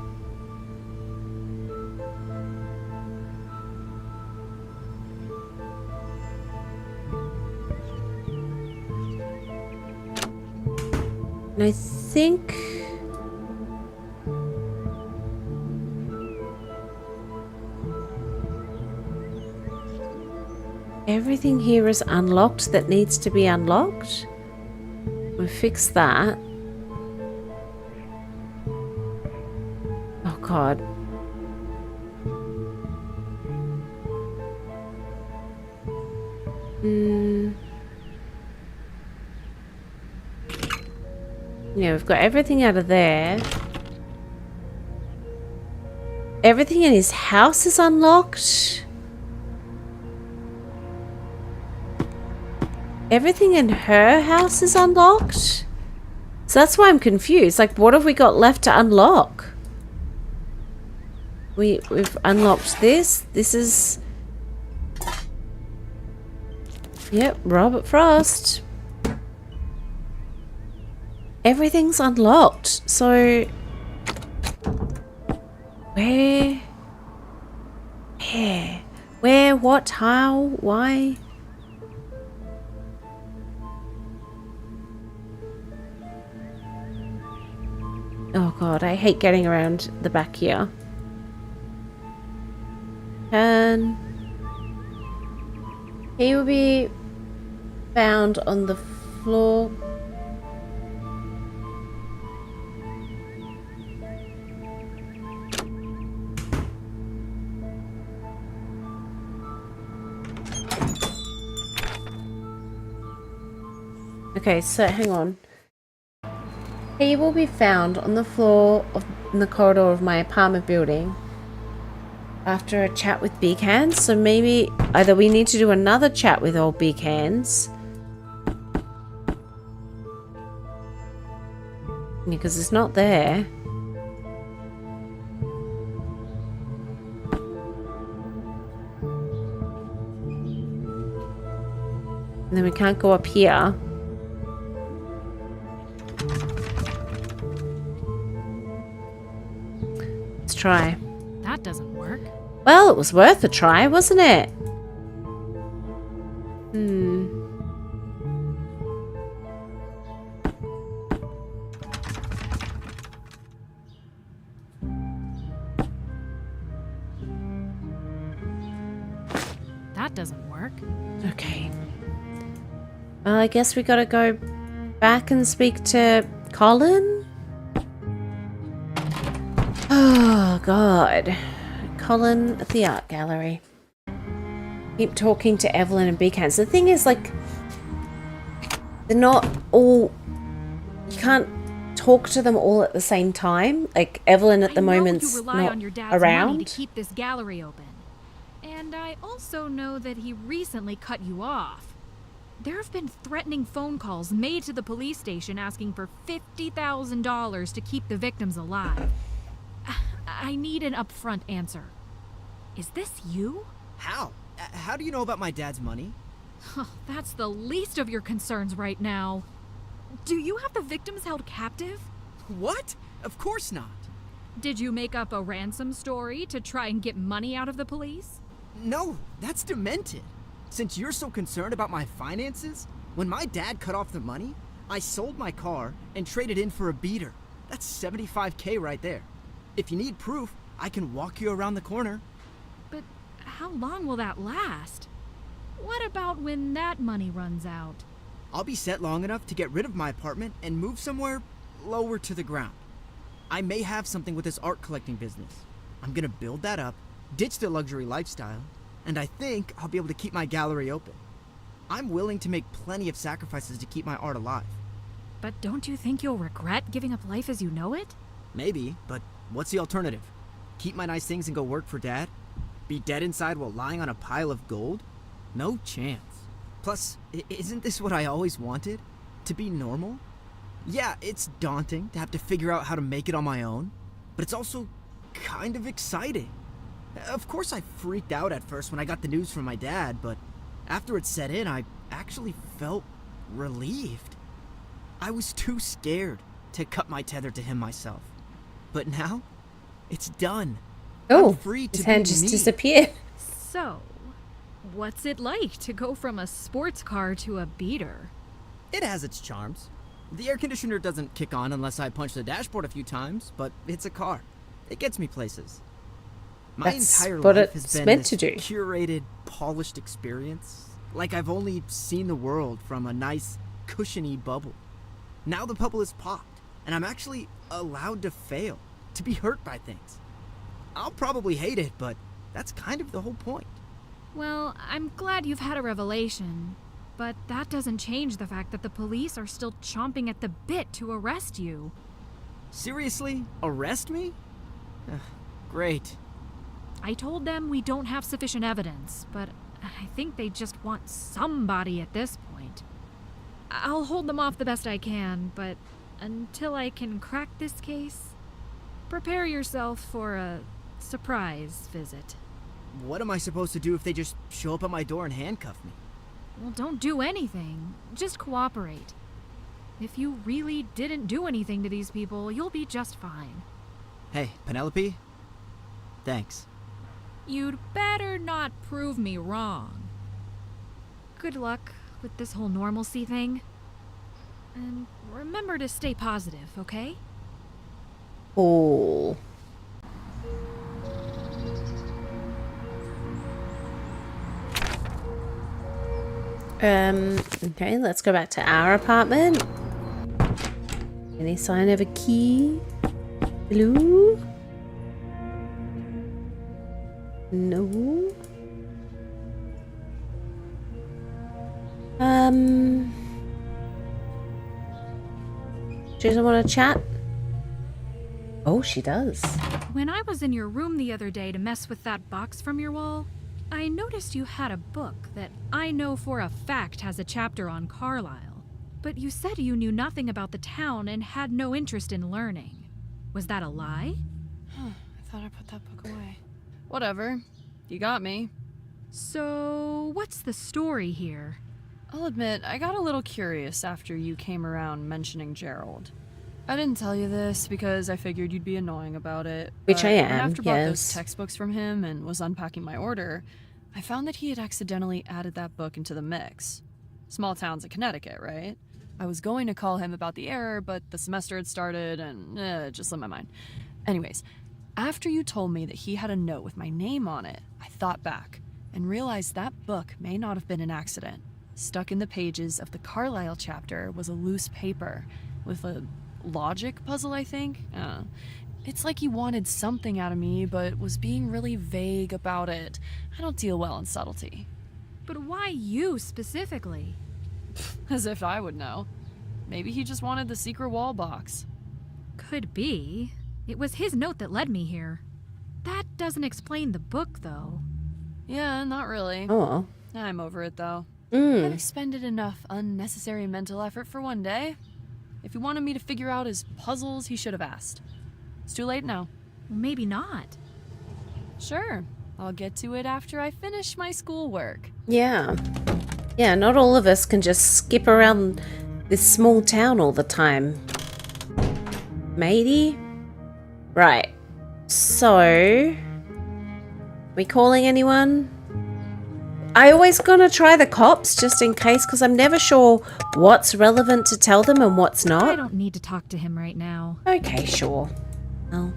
And I think... everything here is unlocked that needs to be unlocked. We'll fix that. Oh God. Yeah, we've got everything out of there. Everything in his house is unlocked. Everything in her house is unlocked. So that's why I'm confused. Like, what have we got left to unlock? We've unlocked this. This is... yep, Robert Frost. Everything's unlocked. So... where? Where? What? How? Why? Oh God, I hate getting around the back here. And he will be found on the floor. Okay, so hang on. He will be found on the floor in the corridor of my apartment building. after a chat with Big Hands. So maybe either we need to do another chat with old Big Hands. Because it's not there. And then we can't go up here. Let's try. That doesn't work. Well, it was worth a try, wasn't it? That doesn't work. Okay. Well, I guess we gotta go back and speak to Colin? Oh, God. Colin at the art gallery. Keep talking to Evelyn and Big Hands. The thing is, like, they're not all... You can't talk to them all at the same time. Like, Evelyn at the moment's you rely not on your dad's around. money to keep this gallery open. And I also know that he recently cut you off. There have been threatening phone calls made to the police station asking for $50,000 to keep the victims alive. I need an upfront answer. Is this you? How? How do you know about my dad's money? That's the least of your concerns right now. Do you have the victims held captive? What? Of course not. Did you make up a ransom story to try and get money out of the police? No, that's demented. Since you're so concerned about my finances, when my dad cut off the money, I sold my car and traded in for a beater. That's $75K right there. If you need proof, I can walk you around the corner. But how long will that last? What about when that money runs out? I'll be set long enough to get rid of my apartment and move somewhere lower to the ground. I may have something with this art collecting business. I'm gonna build that up, ditch the luxury lifestyle, and I think I'll be able to keep my gallery open. I'm willing to make plenty of sacrifices to keep my art alive. But don't you think you'll regret giving up life as you know it? Maybe, but what's the alternative? Keep my nice things and go work for Dad? Be dead inside while lying on a pile of gold? No chance. Plus, isn't this what I always wanted? To be normal? Yeah, it's daunting to have to figure out how to make it on my own, but it's also kind of exciting. Of course I freaked out at first when I got the news from my dad, but after it set in, I actually felt relieved. I was too scared to cut my tether to him myself. But now, it's done. Oh, I'm free to his hand be just me. disappeared. So, what's it like to go from a sports car to a beater? It has its charms. The air conditioner doesn't kick on unless I punch the dashboard a few times, but it's a car. It gets me places. My That's entire what life it's has been meant this to do. curated, polished experience. Like I've only seen the world from a nice, cushiony bubble. Now the bubble is popped, and I'm actually allowed to fail, to be hurt by things. I'll probably hate it, but that's kind of the whole point. Well, I'm glad you've had a revelation, but that doesn't change the fact that the police are still chomping at the bit to arrest you. Seriously? Arrest me? Great. I told them we don't have sufficient evidence, but I think they just want somebody at this point. I'll hold them off the best I can, but until I can crack this case, prepare yourself for a surprise visit. What am I supposed to do if they just show up at my door and handcuff me? Well, don't do anything. Just cooperate. If you really didn't do anything to these people, you'll be just fine. Hey, Penelope? Thanks. You'd better not prove me wrong. Good luck with this whole normalcy thing. And remember to stay positive, okay? Oh. Okay, let's go back to our apartment. Any sign of a key? Hello? No. She doesn't want to chat? Oh, she does. When I was in your room the other day to mess with that box from your wall, I noticed you had a book that I know for a fact has a chapter on Carlisle. But you said you knew nothing about the town and had no interest in learning. Was that a lie? I thought I put that book away. Whatever. You got me. So, what's the story here? I'll admit, I got a little curious after you came around mentioning Gerald. I didn't tell you this because I figured you'd be annoying about it. Which I am, when after bought those yes. textbooks from him and was unpacking my order, I found that he had accidentally added that book into the mix. Small towns in Connecticut, right? I was going to call him about the error, but the semester had started and it just slipped my mind. Anyways, after you told me that he had a note with my name on it, I thought back and realized that book may not have been an accident. Stuck in the pages of the Carlisle chapter was a loose paper with a logic puzzle, I think. It's like he wanted something out of me, but was being really vague about it. I don't deal well in subtlety. But why you specifically? As if I would know. Maybe he just wanted the secret wall box. Could be. It was his note that led me here. That doesn't explain the book, though. Yeah, not really. Oh. I'm over it, though. I've Mm. expended enough unnecessary mental effort for one day. If he wanted me to figure out his puzzles, he should have asked. It's too late now. Well, maybe not. Sure. I'll get to it after I finish my schoolwork. Yeah. Yeah, not all of us can just skip around this small town all the time. Matey? Right. So, we calling anyone? I always gonna try the cops just in case, because I'm never sure what's relevant to tell them and what's I not. don't need to talk to him right now. Okay, sure. Well.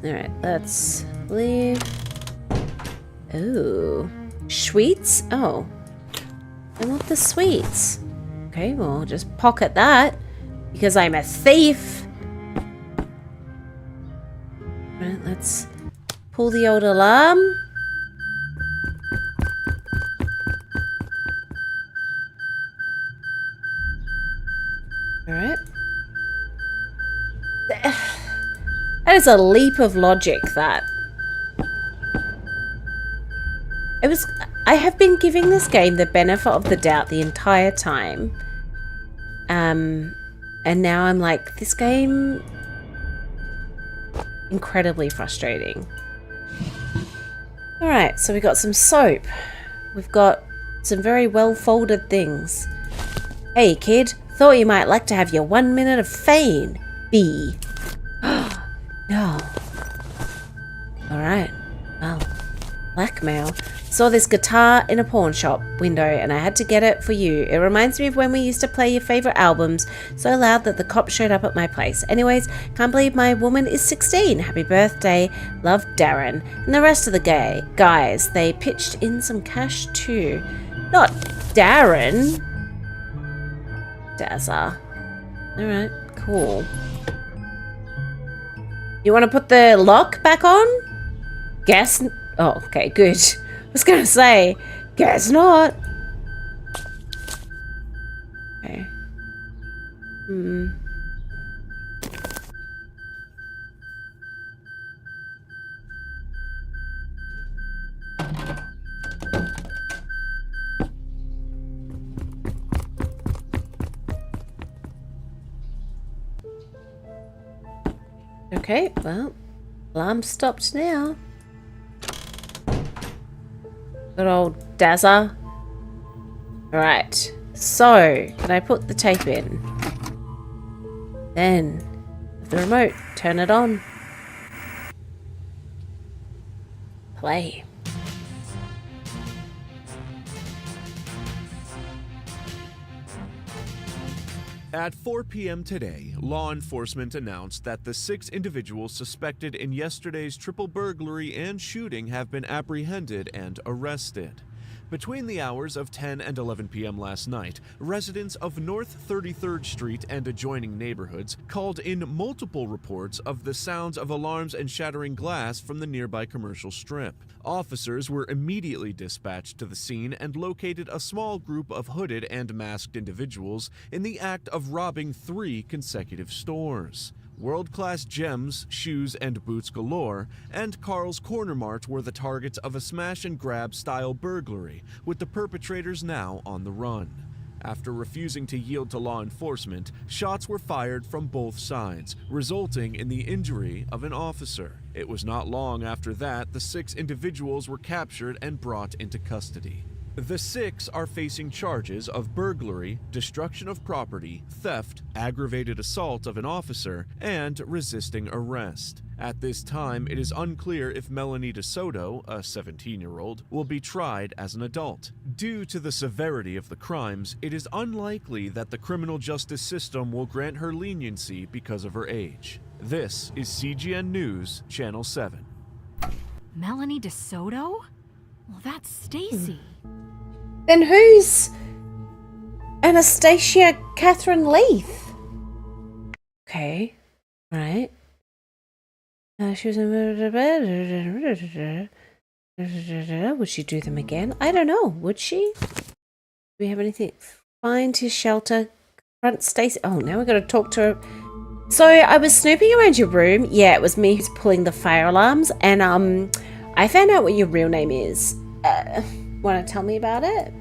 Alright, let's leave. Ooh. Sweets? Oh. I want the sweets. Okay, well, just pocket that. Because I'm a thief. Right, let's pull the old alarm. Alright. That is a leap of logic, that. I have been giving this game the benefit of the doubt the entire time. And now I'm like, this game... incredibly frustrating. Alright, so we got some soap. We've got some very well folded things. Hey kid, thought you might like to have your 1 minute of fame. B. No. Alright. Well, blackmail. Saw this guitar in a pawn shop window and I had to get it for you. It reminds me of when we used to play your favorite albums so loud that the cops showed up at my place. Anyways, can't believe my woman is 16. Happy birthday. Love, Darren. And the rest of the guys, they pitched in some cash too. Not Darren. Dazza. Alright, cool. You want to put the lock back on? Guess. Oh, okay, good. I was gonna say, guess not. Okay. Okay, well, alarm stopped now. Good old Dazza. Alright, so, can I put the tape in? Then, with the remote, turn it on. Play. At 4 p.m. today, law enforcement announced that the 6 individuals suspected in yesterday's triple burglary and shooting have been apprehended and arrested. Between the hours of 10 and 11 p.m. last night, residents of North 33rd Street and adjoining neighborhoods called in multiple reports of the sounds of alarms and shattering glass from the nearby commercial strip. Officers were immediately dispatched to the scene and located a small group of hooded and masked individuals in the act of robbing 3 consecutive stores. World-class gems, shoes, and boots galore, and Carl's Corner Mart were the targets of a smash-and-grab style burglary, with the perpetrators now on the run. After refusing to yield to law enforcement, shots were fired from both sides, resulting in the injury of an officer. It was not long after that the 6 individuals were captured and brought into custody. The 6 are facing charges of burglary, destruction of property, theft, aggravated assault of an officer, and resisting arrest. At this time, it is unclear if Melanie DeSoto, a 17-year-old, will be tried as an adult. Due to the severity of the crimes, it is unlikely that the criminal justice system will grant her leniency because of her age. This is CGN News, Channel 7. Melanie DeSoto? Well, that's Stacy. Then who's Anastasia Catherine Leith? Okay, right. She was would she do them again? I don't know. Would she? Do we have anything? Find his shelter. Front Stacy. Oh, now we got to talk to her. So I was snooping around your room. Yeah, it was me who's pulling the fire alarms, and I found out what your real name is. Want to tell me about it?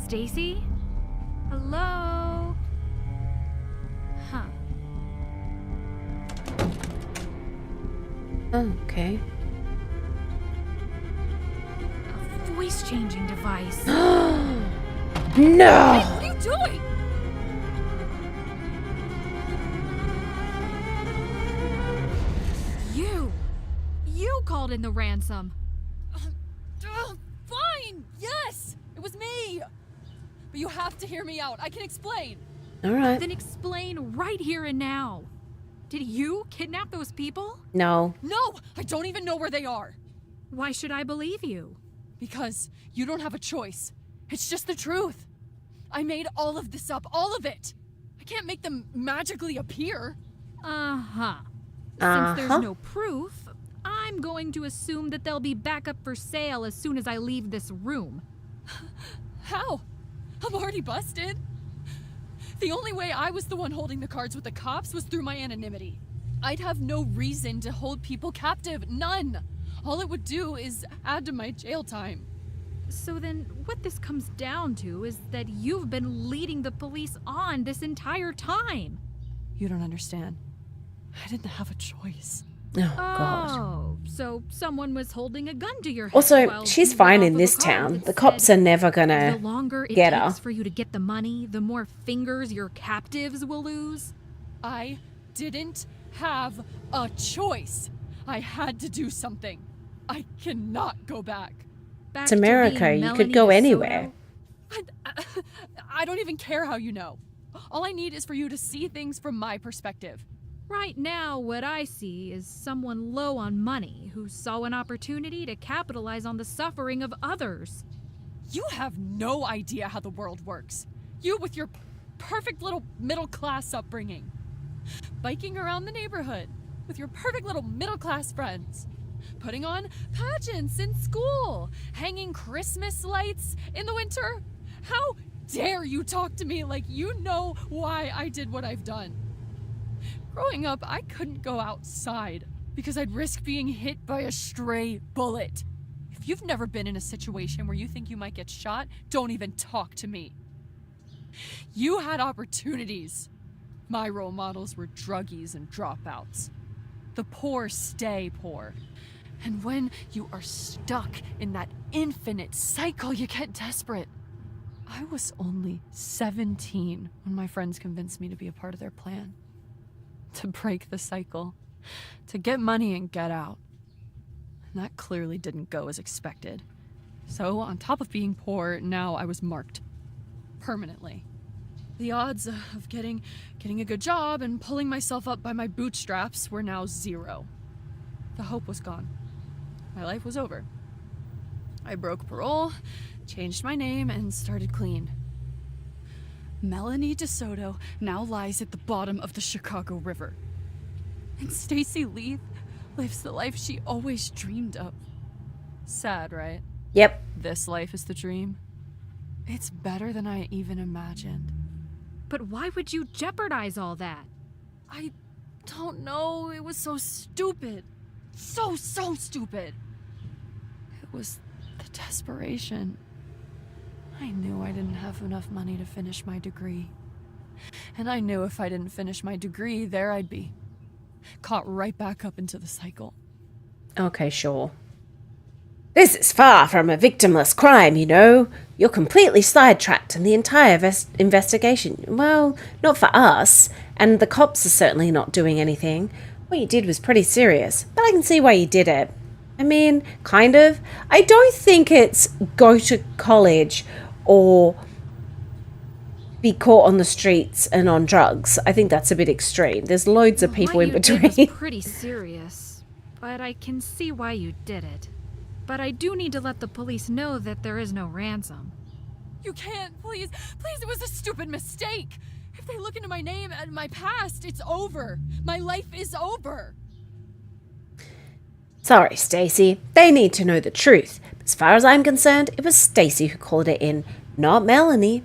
Stacy? Hello? Huh. Oh, okay. A voice-changing device. No! Hey, what are you doing? You called in the ransom. Fine! Yes! It was me! But you have to hear me out. I can explain. Alright. Then explain right here and now. Did you kidnap those people? No. No! I don't even know where they are. Why should I believe you? Because you don't have a choice. It's just the truth. I made all of this up. All of it. I can't make them magically appear. Uh-huh. Since there's no proof, I'm going to assume that they'll be back up for sale as soon as I leave this room. How? I'm already busted. The only way I was the one holding the cards with the cops was through my anonymity. I'd have no reason to hold people captive. None. All it would do is add to my jail time. So then what this comes down to is that you've been leading the police on this entire time. You don't understand. I didn't have a choice. Oh, God. Oh, so someone was holding a gun to your head. Also, while she's you fine got in off this of a car town. that The cops said, are never the gonna longer it get takes her. for you to get the money, the more fingers your captives will lose. I didn't have a choice. I had to do something. I cannot go back. Back It's to America. being You Melanie could go DeSoto? anywhere. I don't even care how you know. All I need is for you to see things from my perspective. Right now, what I see is someone low on money who saw an opportunity to capitalize on the suffering of others. You have no idea how the world works. You with your perfect little middle-class upbringing. Biking around the neighborhood with your perfect little middle-class friends. Putting on pageants in school. Hanging Christmas lights in the winter. How dare you talk to me like you know why I did what I've done? Growing up, I couldn't go outside because I'd risk being hit by a stray bullet. If you've never been in a situation where you think you might get shot, don't even talk to me. You had opportunities. My role models were druggies and dropouts. The poor stay poor. And when you are stuck in that infinite cycle, you get desperate. I was only 17 when my friends convinced me to be a part of their plan. To break the cycle. To get money and get out. And that clearly didn't go as expected. So, on top of being poor, now I was marked. Permanently. The odds of getting a good job and pulling myself up by my bootstraps were now 0. The hope was gone. My life was over. I broke parole, changed my name, and started clean. Melanie DeSoto now lies at the bottom of the Chicago River. And Stacy Leith lives the life she always dreamed of. Sad, right? Yep. This life is the dream. It's better than I even imagined. But why would you jeopardize all that? I don't know. It was so stupid. So stupid. It was the desperation. I knew I didn't have enough money to finish my degree. And I knew if I didn't finish my degree, there I'd be. Caught right back up into the cycle. Okay, sure. This is far from a victimless crime, you know. You're completely sidetracked in the entire investigation. Well, not for us, and the cops are certainly not doing anything. What you did was pretty serious, but I can see why you did it. I mean, kind of. I don't think it's go to college or be caught on the streets and on drugs. I think that's a bit extreme. There's loads of people in between. What you did was pretty serious, but I can see why you did it. But I do need to let the police know that there is no ransom. You can't, please. Please, it was a stupid mistake. If they look into my name and my past, it's over. My life is over. Sorry, Stacy. They need to know the truth. As far as I'm concerned, it was Stacy who called it in, not Melanie.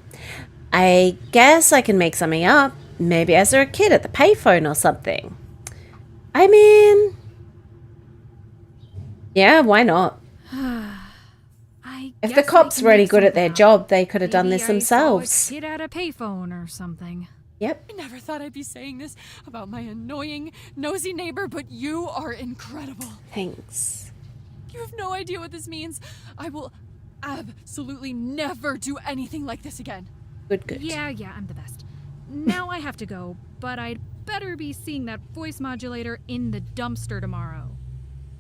I guess I can make something up. Maybe as a kid at the payphone or something. I mean, yeah, why not? If the cops were any good at their job, they could have done this themselves. Saw a kid at a payphone or something. Yep. I never thought I'd be saying this about my annoying, nosy neighbor, but you are incredible. Thanks. You have no idea what this means. I will absolutely never do anything like this again. Good. Yeah, I'm the best. Now I have to go, but I'd better be seeing that voice modulator in the dumpster tomorrow.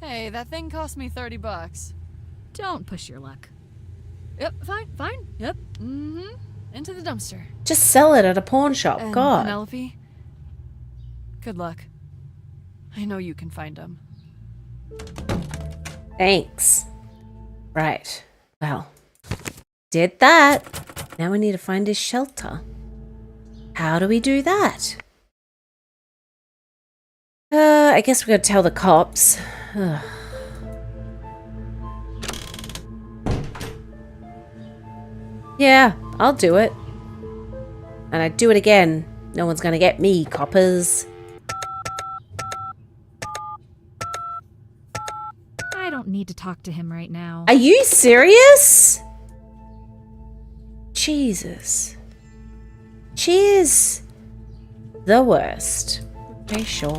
Hey, that thing cost me $30. Don't push your luck. Yep, fine. Yep. Into the dumpster. Just sell it at a pawn shop. And God. Penelope, good luck. I know you can find him. Thanks. Right. Well, did that. Now we need to find his shelter. How do we do that? I guess we gotta tell the cops. Ugh. Yeah, I'll do it. And I'd do it again. No one's gonna get me, coppers. I don't need to talk to him right now. Are you serious? Jesus. She is the worst. Okay, sure.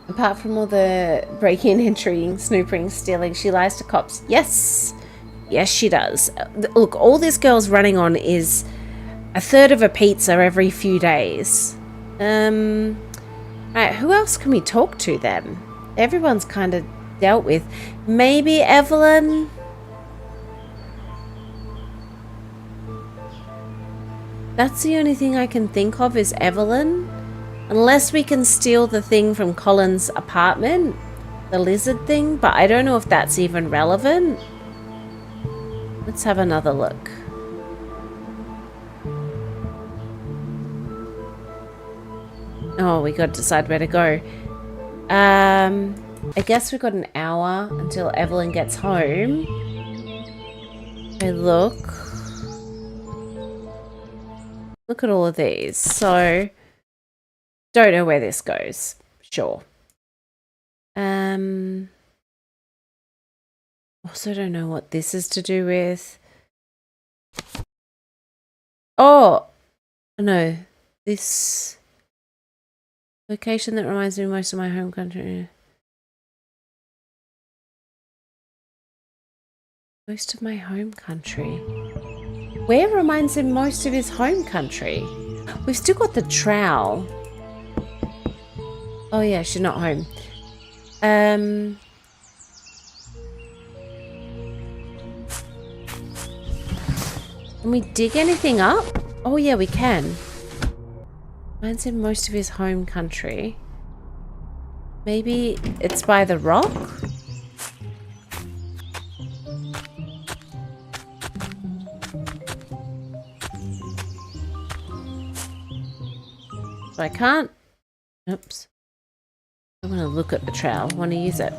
Apart from all the breaking, entering, snooping, stealing, she lies to cops. Yes. Yes, she does. Look, all this girl's running on is a third of a pizza every few days. Right, who else can we talk to then? Everyone's kind of dealt with. Maybe Evelyn? That's the only thing I can think of is Evelyn. Unless we can steal the thing from Colin's apartment. The lizard thing. But I don't know if that's even relevant. Let's have another look. Oh, we got to decide where to go. I guess we've got an hour until Evelyn gets home. Okay, look. Look at all of these. So, don't know where this goes. Sure. Also don't know what this is to do with. Oh! No. This location that reminds me most of my home country. Most of my home country. Where reminds him most of his home country? We've still got the trowel. Oh yeah, she's not home. Can we dig anything up? Oh yeah, we can. Mine's in most of his home country. Maybe it's by the rock? So I can't... Oops. I want to look at the trowel. I want to use it.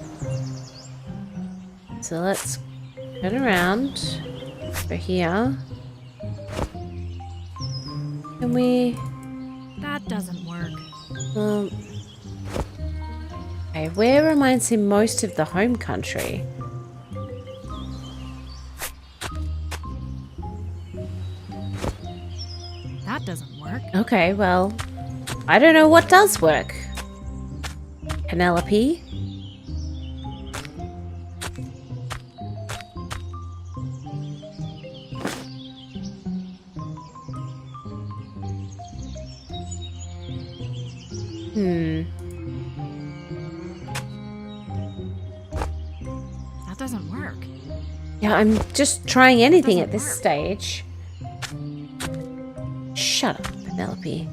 So let's turn around over here. Can we... That doesn't work. Okay, where reminds him most of the home country? That doesn't work. Okay, well, I don't know what does work. Penelope? That doesn't work. Yeah, I'm just trying anything at this stage. Shut up, Penelope.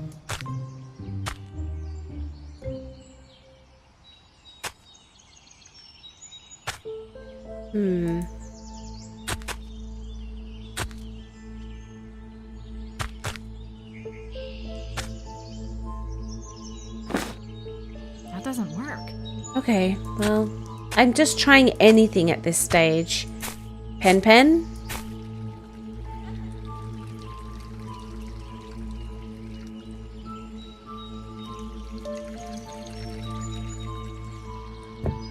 That doesn't work. Okay, well, I'm just trying anything at this stage. Pen?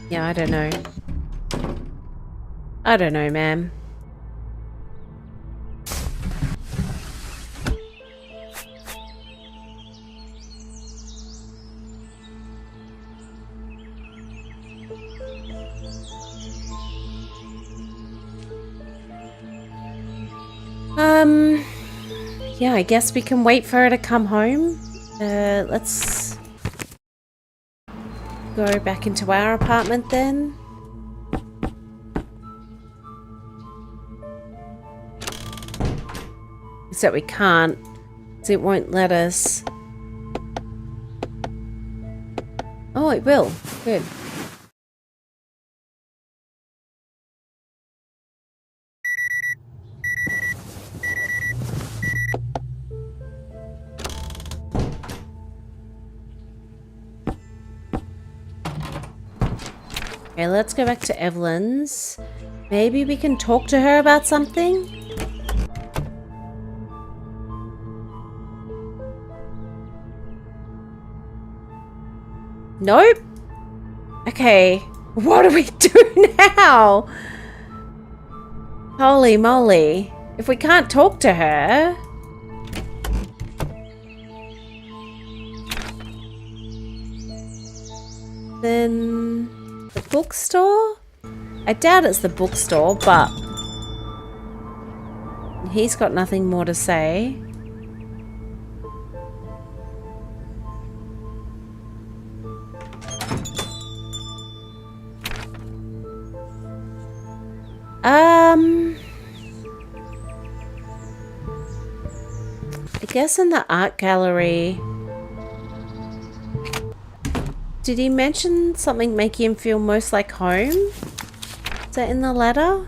Yeah, I don't know. I don't know, ma'am. Yeah, I guess we can wait for her to come home. Let's go back into our apartment then. Except we can't, because it won't let us. Oh, it will. Good. Okay, let's go back to Evelyn's. Maybe we can talk to her about something? Nope. Okay, what do we do now? Holy moly. If we can't talk to her... Then... the bookstore? I doubt it's the bookstore, but... he's got nothing more to say. I guess in the art gallery... Did he mention something making him feel most like home? Is that in the letter?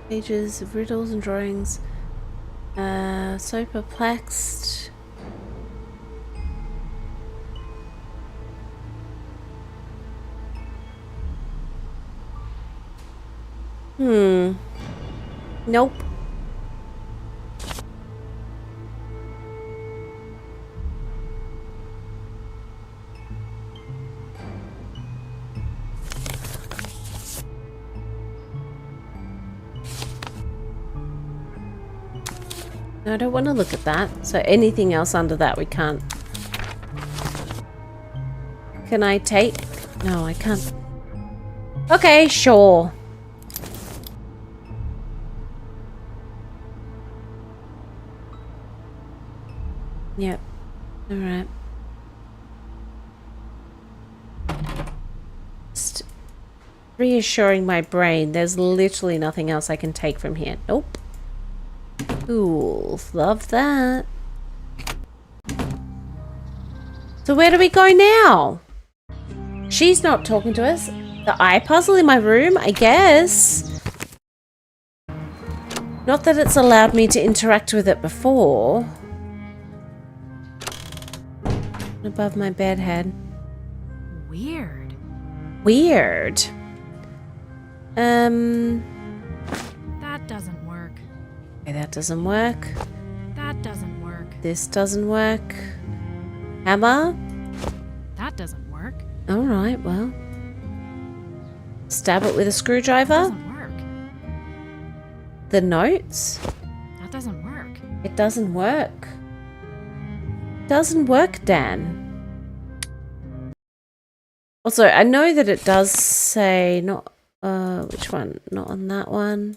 Pages of riddles and drawings. So perplexed. Nope. No, I don't want to look at that. So anything else under that we can't. Can I take? No, I can't. Okay, sure. Yep. Alright. Just reassuring my brain there's literally nothing else I can take from here. Nope. Cool. Love that. So where do we go now? She's not talking to us. The eye puzzle in my room, I guess. Not that it's allowed me to interact with it before. Above my bed head. Weird. Weird. That doesn't work. Okay, that doesn't work. That doesn't work. This doesn't work. Hammer? That doesn't work. Alright, well. Stab it with a screwdriver? Doesn't work. The notes? That doesn't work. It doesn't work. Doesn't work, Dan. Also, I know that it does say not which one? Not on that one.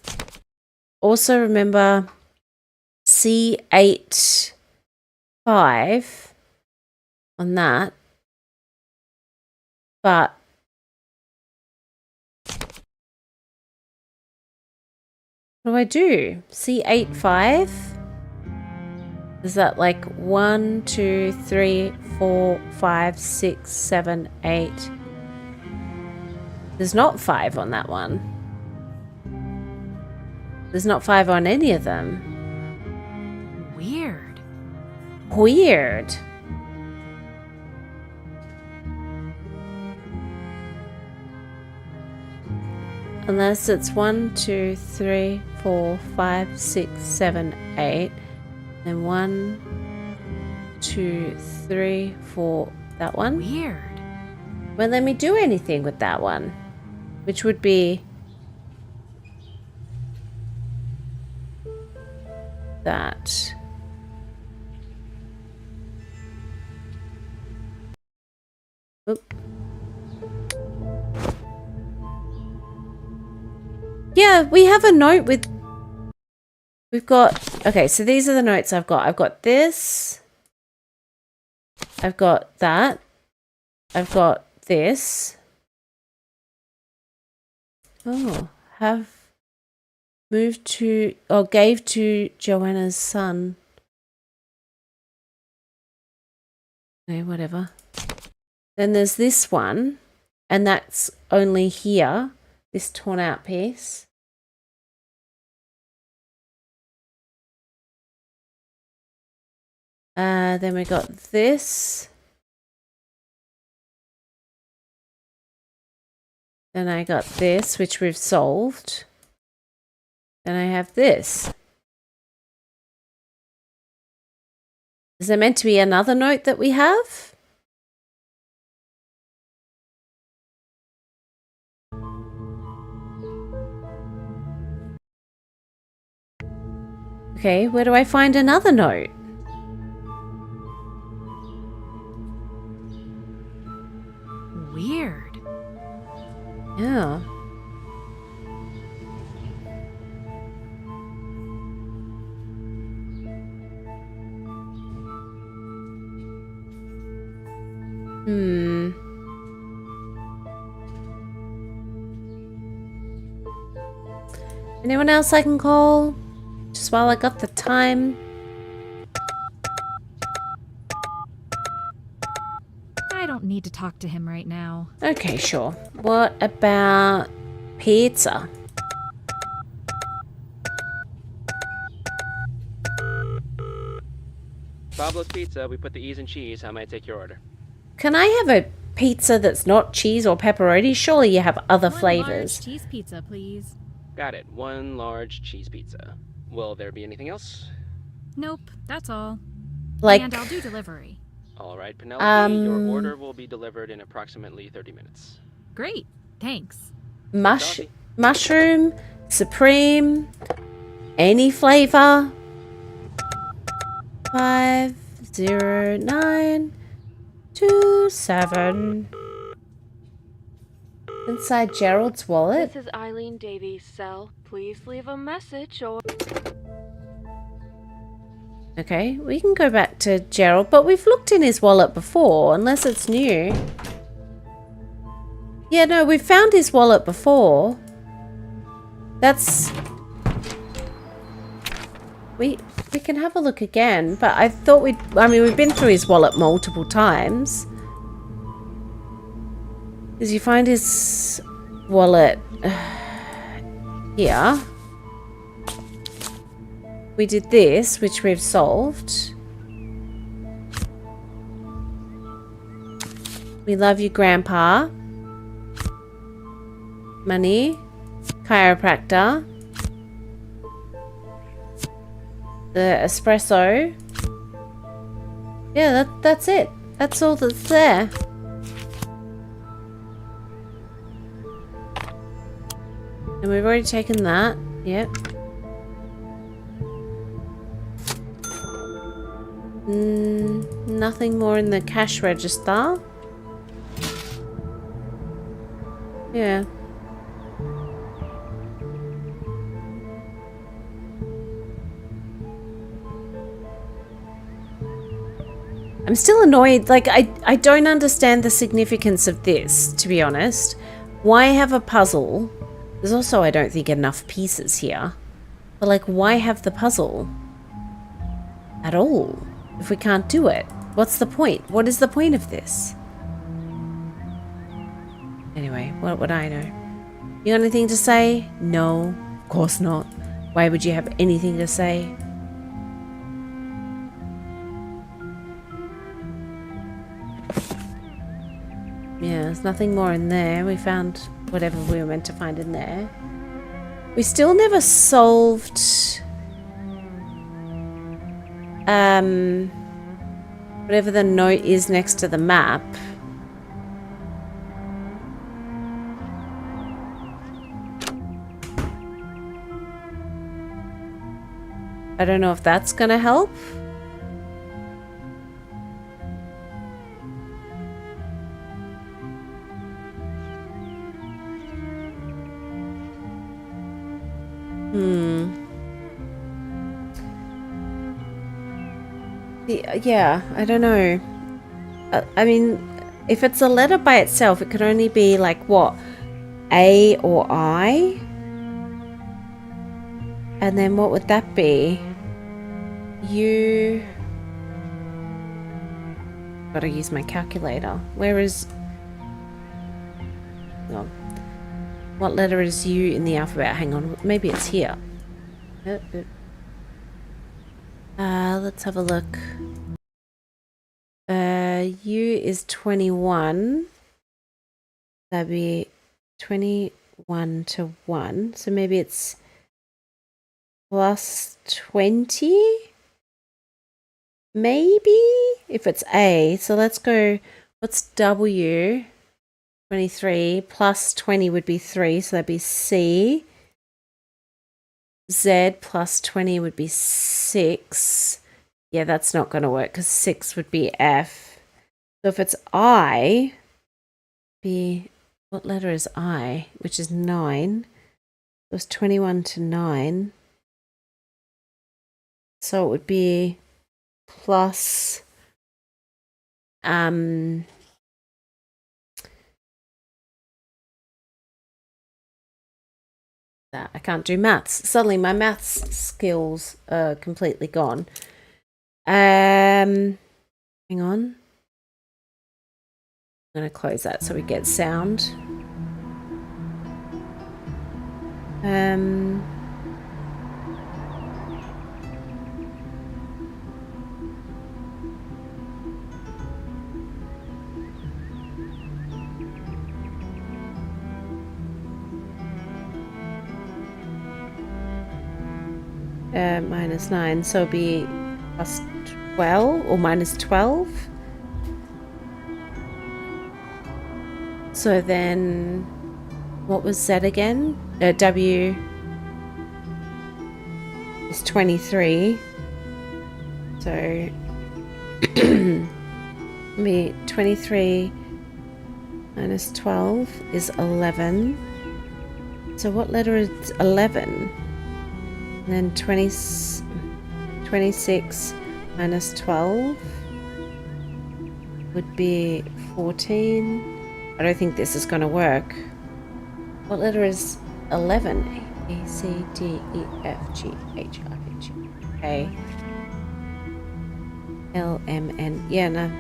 Also remember C8 5 on that. But what do I do? C8 5? Is that like 1, 2, 3, 4, 5, 6, 7, 8? There's not 5 on that one. There's not 5 on any of them. Weird. Weird. Unless it's 1, 2, 3, 4, 5, 6, 7, 8. Then 1, 2, 3, 4. That one? Weird. Won't let me do anything with that one. Which would be that. Oop. Yeah, we have a note with... We've got... Okay, so these are the notes I've got. I've got this. I've got that. I've got this. Oh, have moved to... Or gave to Joanna's son. Okay, whatever. Then there's this one. And that's only here. This torn out piece. Then we got this. Then I got this, which we've solved. Then I have this. Is there meant to be another note that we have? Okay, where do I find another note? Weird. Yeah. Anyone else I can call? Just while I got the time. I don't need to talk to him right now. Okay, sure. What about pizza? Pablo's Pizza, we put the E's in cheese. How may I take your order? Can I have a pizza that's not cheese or pepperoni? Surely you have other One flavors. large cheese pizza, please. Got it. One large cheese pizza. Will there be anything else? Nope, that's all. Like, and I'll do delivery. All right, Penelope, your order will be delivered in approximately 30 minutes. Great, thanks. mushroom, supreme, any flavor. 50927. Inside Gerald's wallet. This is Eileen Davies' cell. Please leave a message or... Okay, we can go back to Gerald, but we've looked in his wallet before, unless it's new. Yeah, no, we've found his wallet before. That's... We can have a look again, but I thought we've been through his wallet multiple times. Did you find his wallet here? We did this, which we've solved. We love you, Grandpa. Money. Chiropractor. The espresso. Yeah, that's it. That's all that's there. And we've already taken that. Yep. Nothing more in the cash register. Yeah. I'm still annoyed. Like, I don't understand the significance of this, to be honest. Why have a puzzle? There's also, I don't think, enough pieces here. But, like, why have the puzzle at all if we can't do it? What's the point? What is the point of this? Anyway, what would I know? You got anything to say? No, of course not. Why would you have anything to say? Yeah, there's nothing more in there. We found whatever we were meant to find in there. We still never solved whatever the note is next to the map. I don't know if that's gonna help. Yeah, I don't know. I mean, if it's a letter by itself, it could only be like, what? A or I? And then what would that be? U. Gotta use my calculator. Where is... Oh. What letter is U in the alphabet? Hang on, maybe it's here. Let's have a look. U is 21. That'd be 21 to 1. So maybe it's plus 20? Maybe? If it's A. So let's go, what's W? 23 plus 20 would be 3. So that'd be C. Z plus 20 would be 6. Yeah, that's not going to work because 6 would be F. So if it's I, what letter is I? Which is 9. It was 21 to 9. So it would be plus, that. I can't do maths. Suddenly my maths skills are completely gone. Hang on. I'm going to close that so we get sound. Minus 9, so it'll be plus 12 or minus 12. So then, what was Z again? W is 23. So be 23 minus 12 is 11. So what letter is 11? And then 26 minus 12 would be 14. I don't think this is going to work. What letter is 11? A, C, D, E, F, G, H, I, J, K, L, M, N. Yeah, no.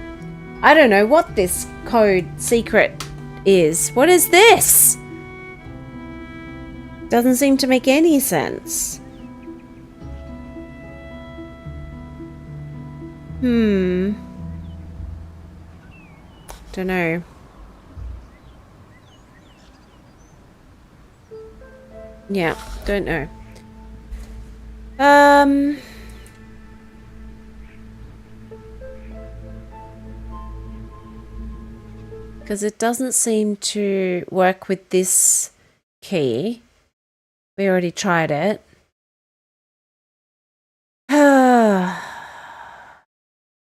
I don't know what this code secret is. What is this? Doesn't seem to make any sense. Don't know. Yeah, don't know. Because it doesn't seem to work with this key. We already tried it.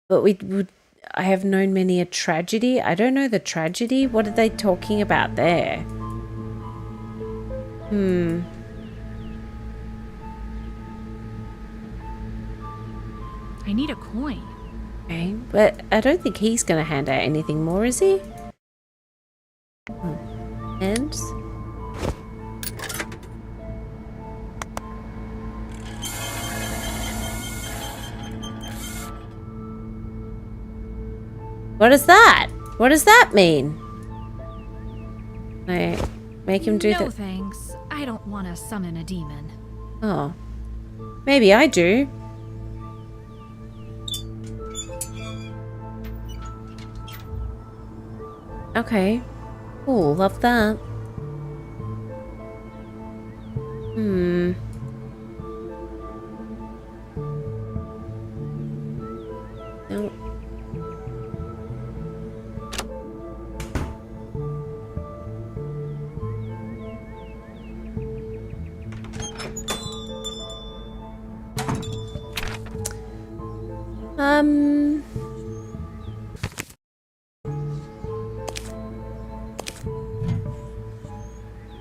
But I have known many a tragedy. I don't know the tragedy. What are they talking about there? I need a coin. Okay, but I don't think he's going to hand out anything more, is he? And what is that? What does that mean? I make him do No that. thanks. I don't want to summon a demon. Oh, maybe I do. Okay. Cool, love that. No.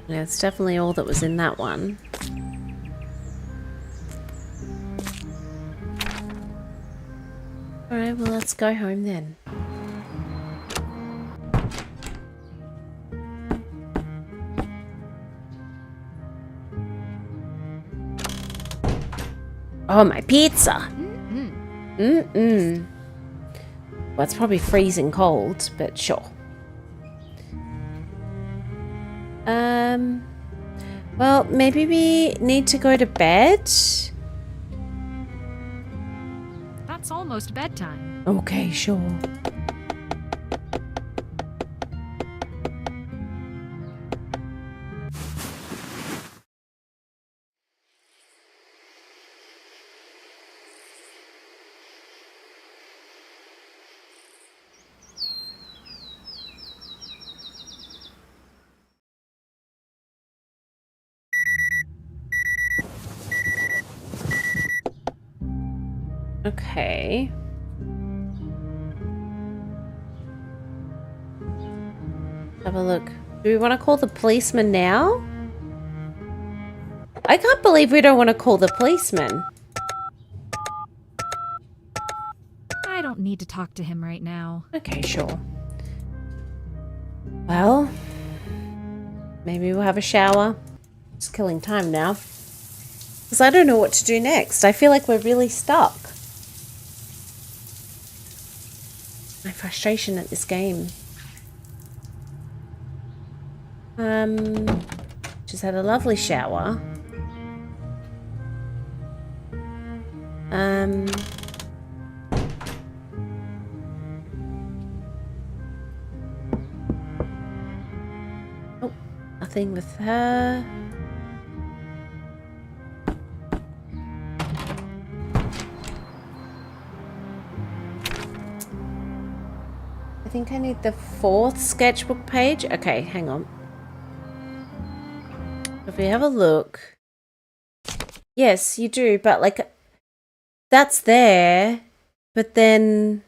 Yeah, it's definitely all that was in that one. Alright, well, let's go home then. Oh, my pizza! Well, it's probably freezing cold, but sure. Well, maybe we need to go to bed? That's almost bedtime. Okay, sure. Okay. Have a look. Do we want to call the policeman now? I can't believe we don't want to call the policeman. I don't need to talk to him right now. Okay, sure. Well, maybe we'll have a shower. Just killing time now. Because I don't know what to do next. I feel like we're really stuck. My frustration at this game. Just had a lovely shower. Oh, nothing with her. I think I need the 4th sketchbook page. Okay, hang on. If we have a look. Yes, you do, but like that's there. But then,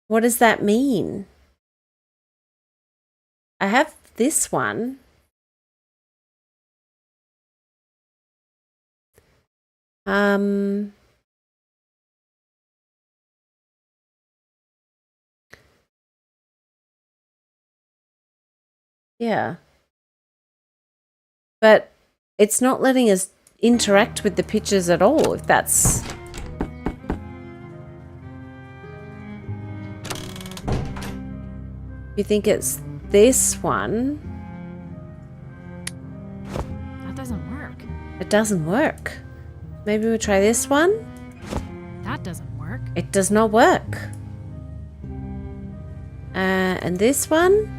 what does that mean? I have this one. Yeah. But it's not letting us interact with the pictures at all, if that's... You think it's this one? That doesn't work. It doesn't work. Maybe we'll try this one? That doesn't work. It does not work. And this one?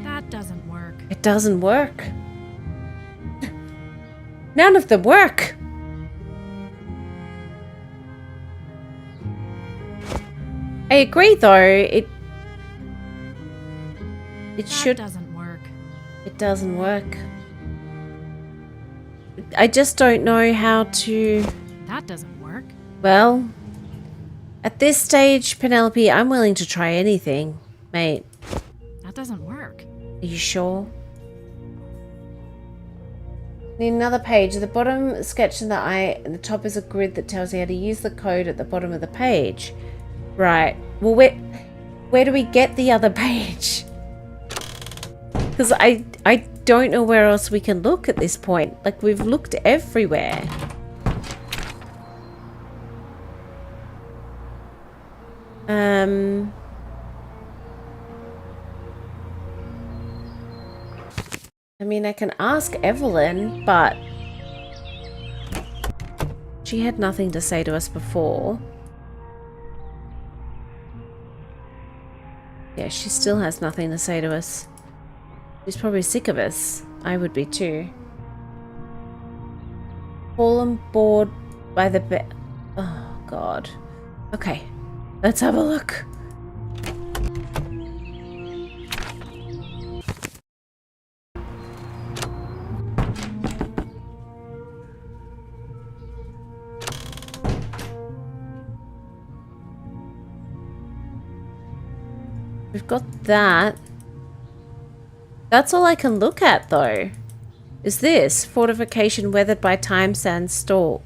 That doesn't work. It doesn't work. None of them work. I agree, though. It should. Doesn't work. It doesn't work. I just don't know how to. That doesn't work. Well, at this stage, Penelope, I'm willing to try anything, mate. That doesn't work. Are you sure? Need another page. At the bottom, sketch in the eye, and the top is a grid that tells you how to use the code at the bottom of the page. Right. Well, where do we get the other page? Because I don't know where else we can look at this point. Like, we've looked everywhere. I mean, I can ask Evelyn, but she had nothing to say to us before. Yeah, she still has nothing to say to us. She's probably sick of us. I would be too. Fallen board by the bed. Oh, God. Okay, let's have a look. We've got that. That's all I can look at, though. Is this fortification weathered by time, sand, tall?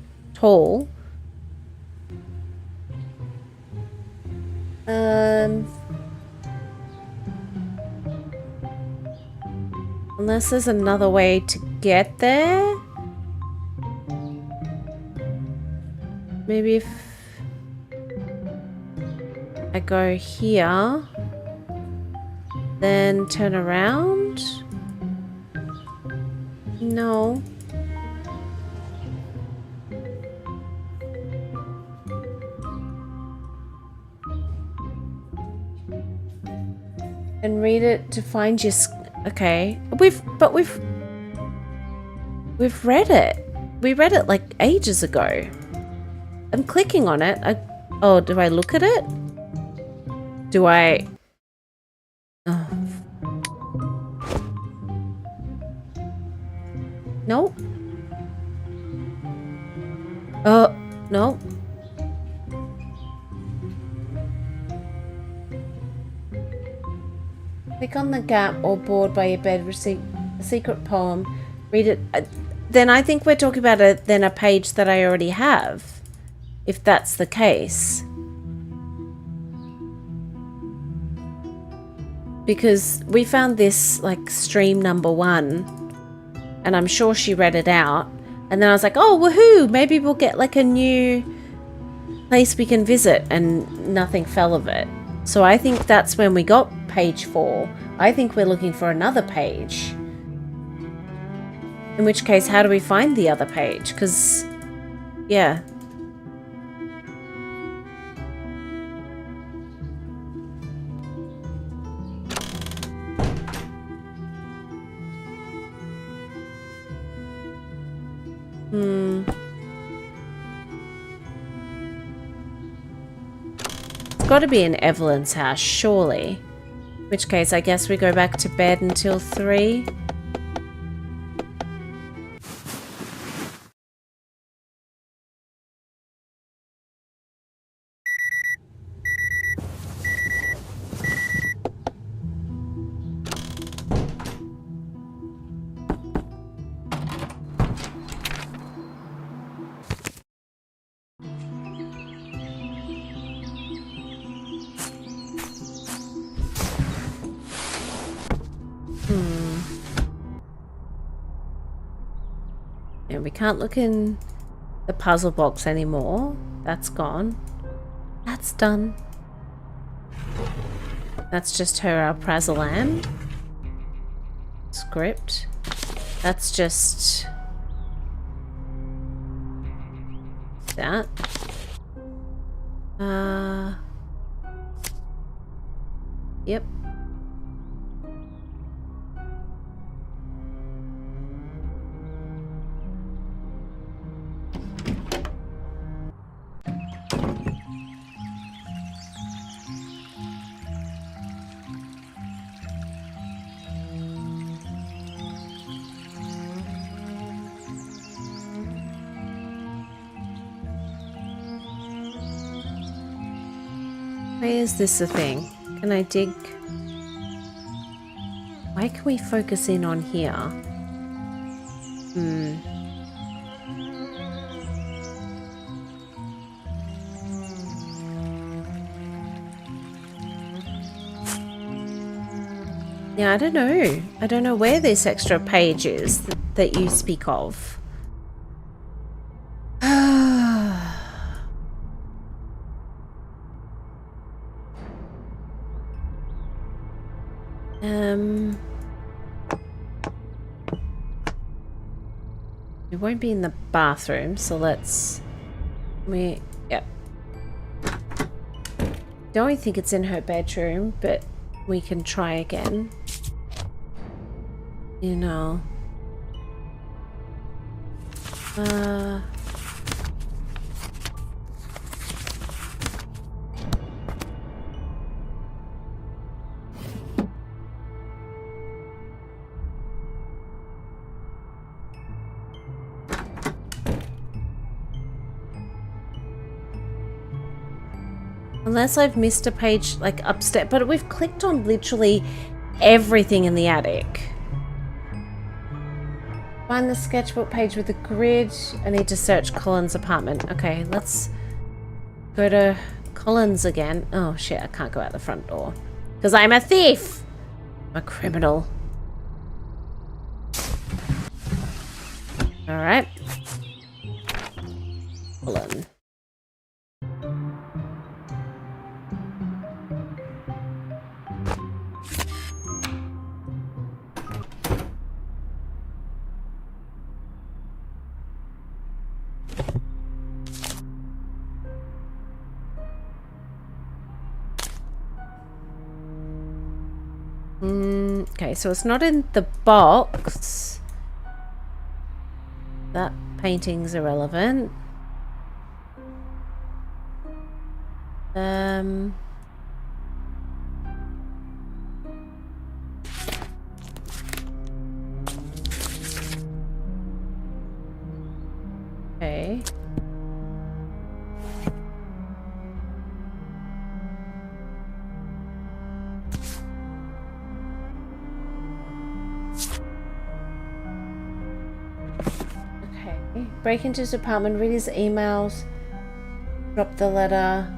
Unless there's another way to get there. Maybe if I go here, then turn around. No. And read it to find your... Okay. We've read it. We read it like ages ago. I'm clicking on it. Oh, do I look at it? Do I... Oh. Nope. Oh, no. Click on the gap or board by your bed, receive a secret poem, read it. Then I think we're talking about a page that I already have, if that's the case. Because we found this like stream number 1. And I'm sure she read it out. And then I was like, oh, woohoo! Maybe we'll get like a new place we can visit. And nothing fell of it. So I think that's when we got page 4. I think we're looking for another page. In which case, how do we find the other page? Because, yeah. It's got to be in Evelyn's house, surely. In which case, I guess we go back to bed until 3. can't look in the puzzle box anymore. That's gone. That's done. That's just her prazolam script. That's just that. Yep. Why is this a thing? Can I dig? Why can we focus in on here? Yeah, I don't know. I don't know where this extra page is that you speak of. It won't be in the bathroom, so let's... Yep. Don't think it's in her bedroom, but we can try again. You know. Unless I've missed a page like upstairs, but we've clicked on literally everything in the attic. Find the sketchbook page with the grid. I need to search Colin's apartment. Okay, let's go to Colin's again. Oh shit, I can't go out the front door. Because I'm a thief! I'm a criminal. Alright. Colin. Okay, so it's not in the box. That painting's irrelevant. Okay. Break into his apartment, read his emails, drop the letter,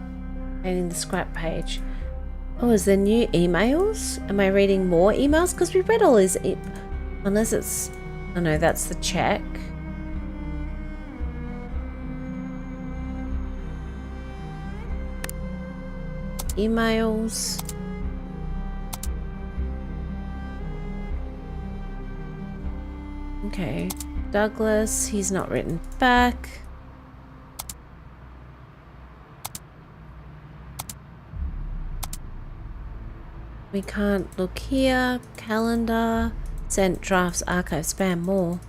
and the scrap page. Oh, is there new emails? Am I reading more emails? Because we read all his unless it's... Oh no, that's the check. Emails. Okay. Douglas, he's not written back. We can't look here. Calendar, sent drafts, archive, spam, more.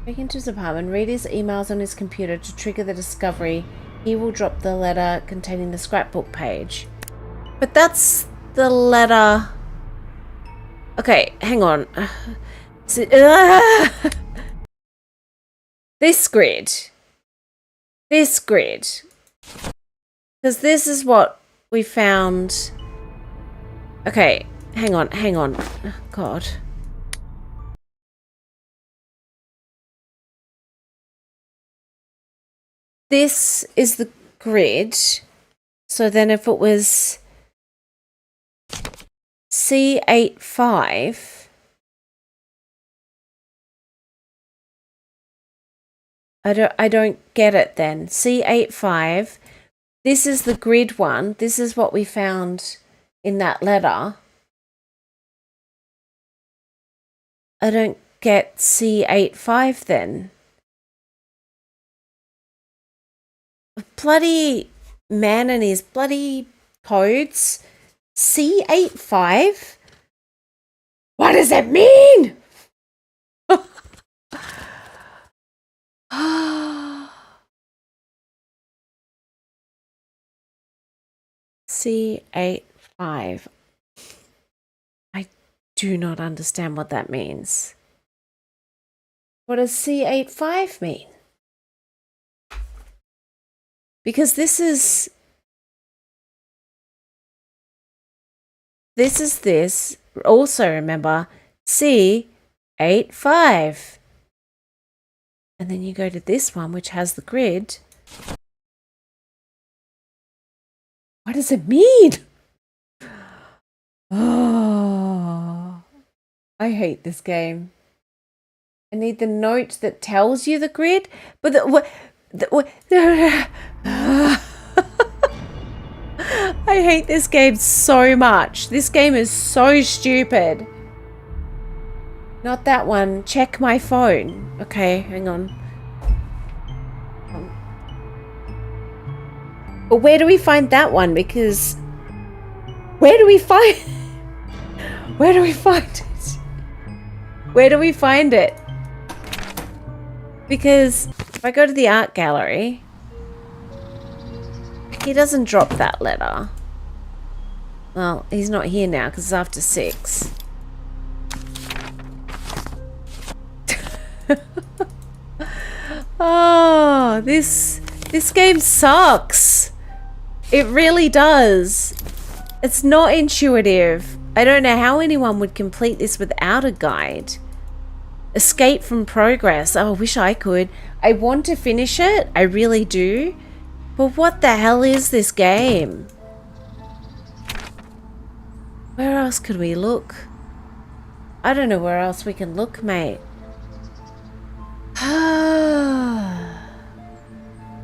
Break into his apartment, read his emails on his computer to trigger the discovery. He will drop the letter containing the scrapbook page. But that's the letter. Okay, hang on. This grid. This grid. Because this is what we found. Okay, hang on. Oh, God. This is the grid. So then if it was C85. I don't get it then. C85. This is the grid one. This is what we found in that letter. I don't get C85 then. Bloody man and his bloody codes. C85? What does it mean? C85. I do not understand what that means. What does C85 mean? Because this is this. Also remember C85. And then you go to this one, which has the grid. What does it mean? Oh, I hate this game. I need the note that tells you the grid, but I hate this game so much. This game is so stupid. Not that one. Check my phone. Okay, hang on. But where do we find that one? Because where do we find it? Where do we find it? Because if I go to the art gallery, he doesn't drop that letter. Well, he's not here now because it's after 6. Oh, this game sucks. It really does. It's not intuitive. I don't know how anyone would complete this without a guide. Escape from progress. Oh, I wish I could. I want to finish it. I really do. But what the hell is this game? Where else could we look? I don't know where else we can look, mate.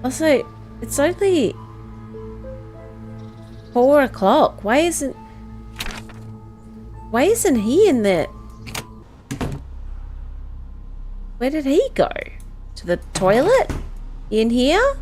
Also, it's only 4 o'clock. Why isn't he in there? Where did he go? To the toilet? In here?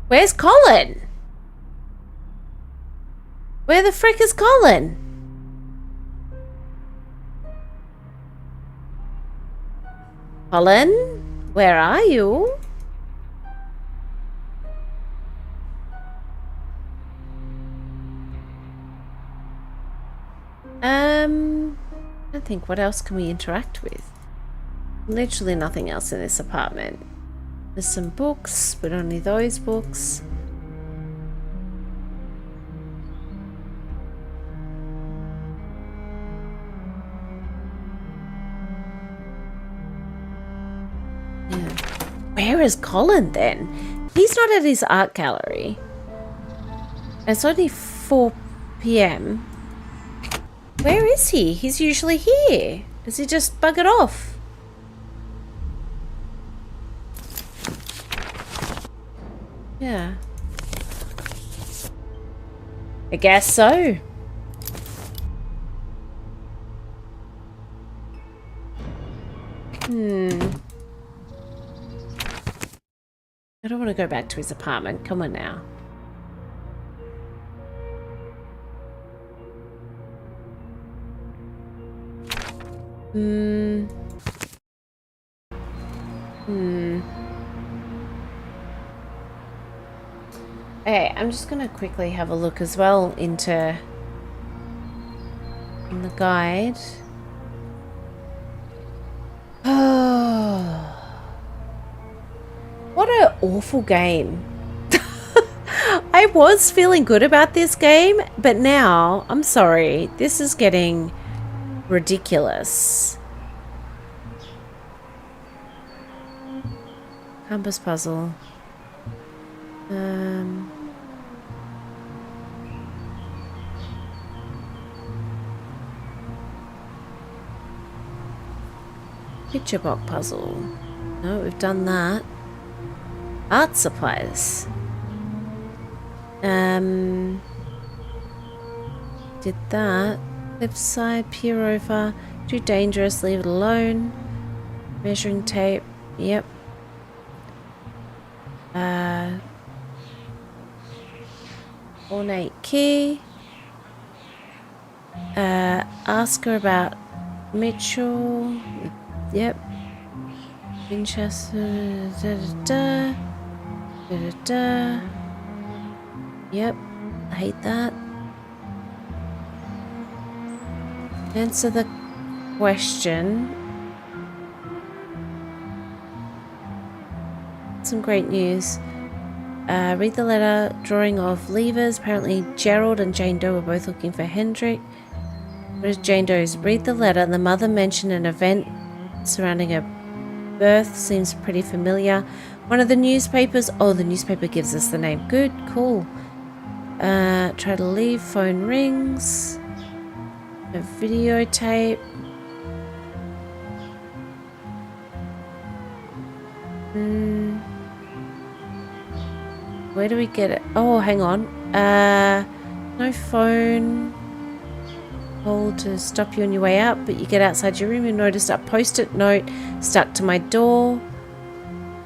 Where's Colin? Where the frick is Colin? Colin? Where are you? I think what else can we interact with? Literally nothing else in this apartment. There's some books, but only those books. Yeah. Where is Colin then? He's not at his art gallery. It's only 4 p.m. Where is he? He's usually here. Does he just bugger off? Yeah. I guess so. I don't want to go back to his apartment. Come on now. Okay, I'm just gonna quickly have a look as well in the guide. Oh, what an awful game. I was feeling good about this game, but now, I'm sorry, this is getting ridiculous. Compass puzzle. Picture box puzzle. No, we've done that. Art supplies. Did that. Left side, peer over. Too dangerous, leave it alone. Measuring tape. Yep. Ornate key. Ask her about Mitchell. Yep. Winchester. Da, da, da. Yep. I hate that. Answer the question. Some great news. Read the letter. Drawing of levers. Apparently Gerald and Jane Doe were both looking for Hendrik. What is Jane Doe's? Read the letter. The mother mentioned an event surrounding her birth. Seems pretty familiar. One of the newspapers. Oh, the newspaper gives us the name. Good. Cool. Try to leave. Phone rings. A videotape. Where do we get it? Oh, hang on. No phone. Hold to stop you on your way out, but you get outside your room and notice a post-it note stuck to my door.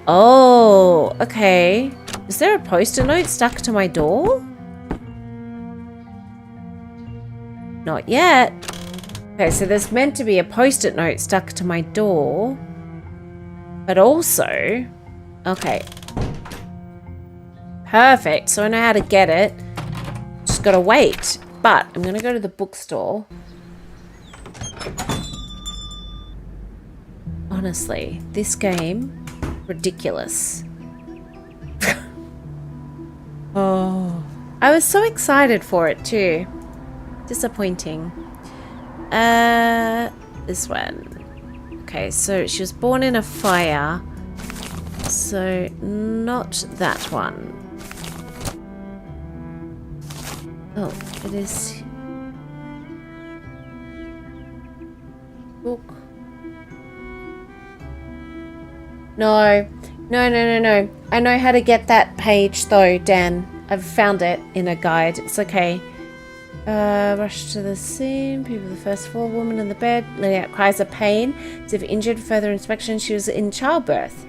Oh, okay. Is there a post-it note stuck to my door? Not yet. Okay, so there's meant to be a post-it note stuck to my door. But also... Okay. Perfect. So I know how to get it. Just gotta wait. But I'm gonna go to the bookstore. Honestly, this game, ridiculous. Oh. I was so excited for it too. Disappointing. This one. Okay, so she was born in a fire. So, not that one. Oh, it is... Book. No. No. I know how to get that page though, Dan. I've found it in a guide. It's okay. Rush to the scene. People the first floor. Woman in the bed. Letting out cries of pain. As if injured. Further inspection. She was in childbirth.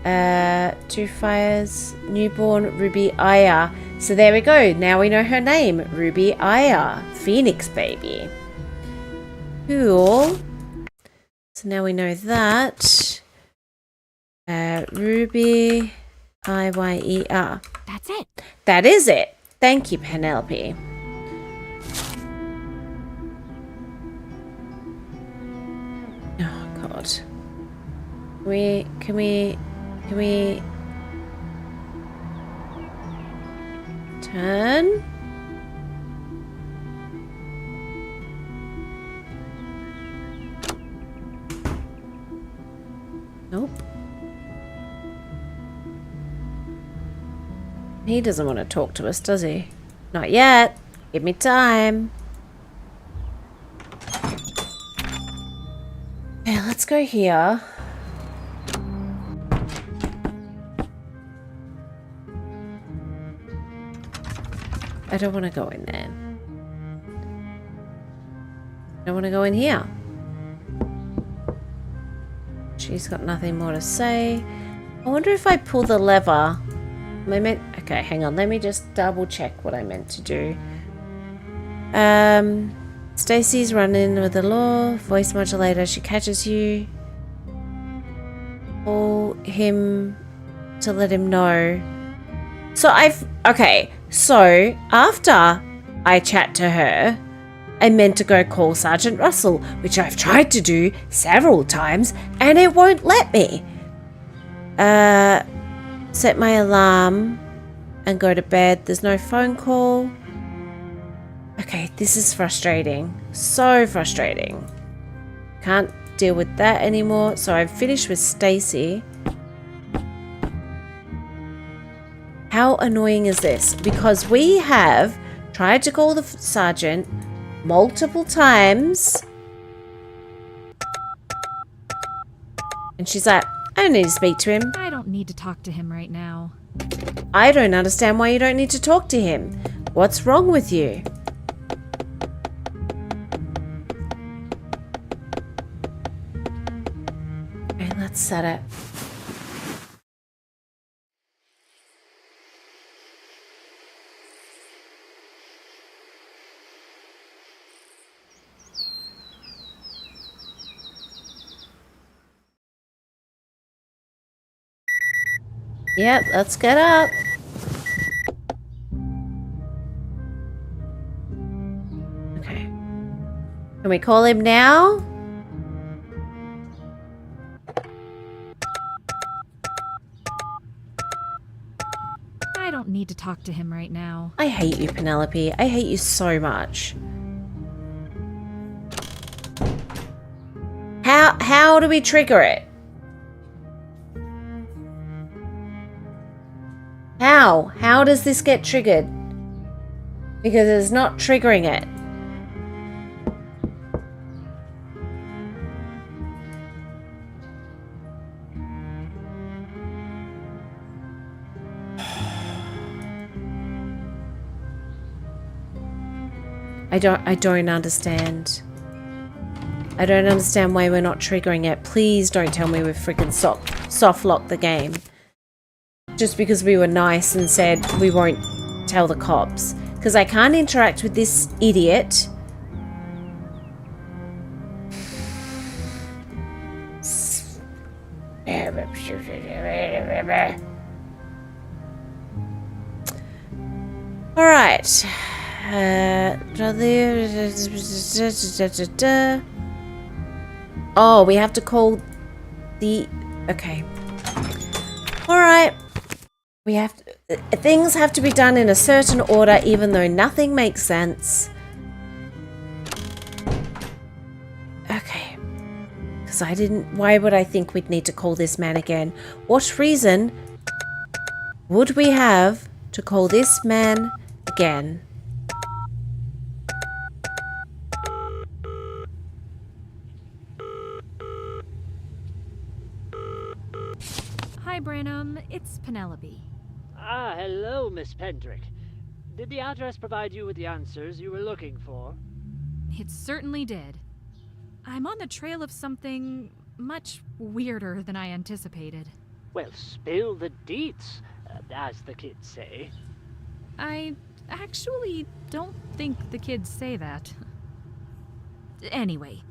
2 fires. Newborn Ruby Aya. So there we go. Now we know her name. Ruby Aya. Phoenix baby. Cool. So now we know that. Ruby Iyer. That's it. That is it. Thank you, Penelope. Oh God. Can we turn? Nope. He doesn't want to talk to us, does he? Not yet. Give me time. Okay, let's go here. I don't want to go in there. I don't want to go in here. She's got nothing more to say. I wonder if I pull the lever. Okay, hang on. Let me just double check what I meant to do. Stacy's running with the law. Voice modulator. She catches you. Call him to let him know. So after I chat to her, I meant to go call Sergeant Russell, which I've tried to do several times, and it won't let me. Set my alarm and go to bed. There's no phone call. Okay, this is frustrating. So frustrating. Can't deal with that anymore. So I've finished with Stacy. How annoying is this? Because we have tried to call the sergeant multiple times. And she's like, I don't need to speak to him. I don't need to talk to him right now. I don't understand why you don't need to talk to him. What's wrong with you? Okay, let's set it. Yep, let's get up. Okay. Can we call him now? I don't need to talk to him right now. I hate you, Penelope. I hate you so much. How do we trigger it? How does this get triggered? Because it's not triggering it. I don't understand. I don't understand why we're not triggering it. Please don't tell me we've freaking soft locked the game. Just because we were nice and said we won't tell the cops. Because I can't interact with this idiot. Alright. Oh, we have to call the... Okay. Alright. We have to, things have to be done in a certain order, even though nothing makes sense. Okay. Because I didn't... Why would I think we'd need to call this man again? What reason would we have to call this man again? Hi, Branham. It's Penelope. Ah, hello, Miss Pendrick. Did the address provide you with the answers you were looking for? It certainly did. I'm on the trail of something much weirder than I anticipated. Well, spill the deets, as the kids say. I actually don't think the kids say that. Anyway,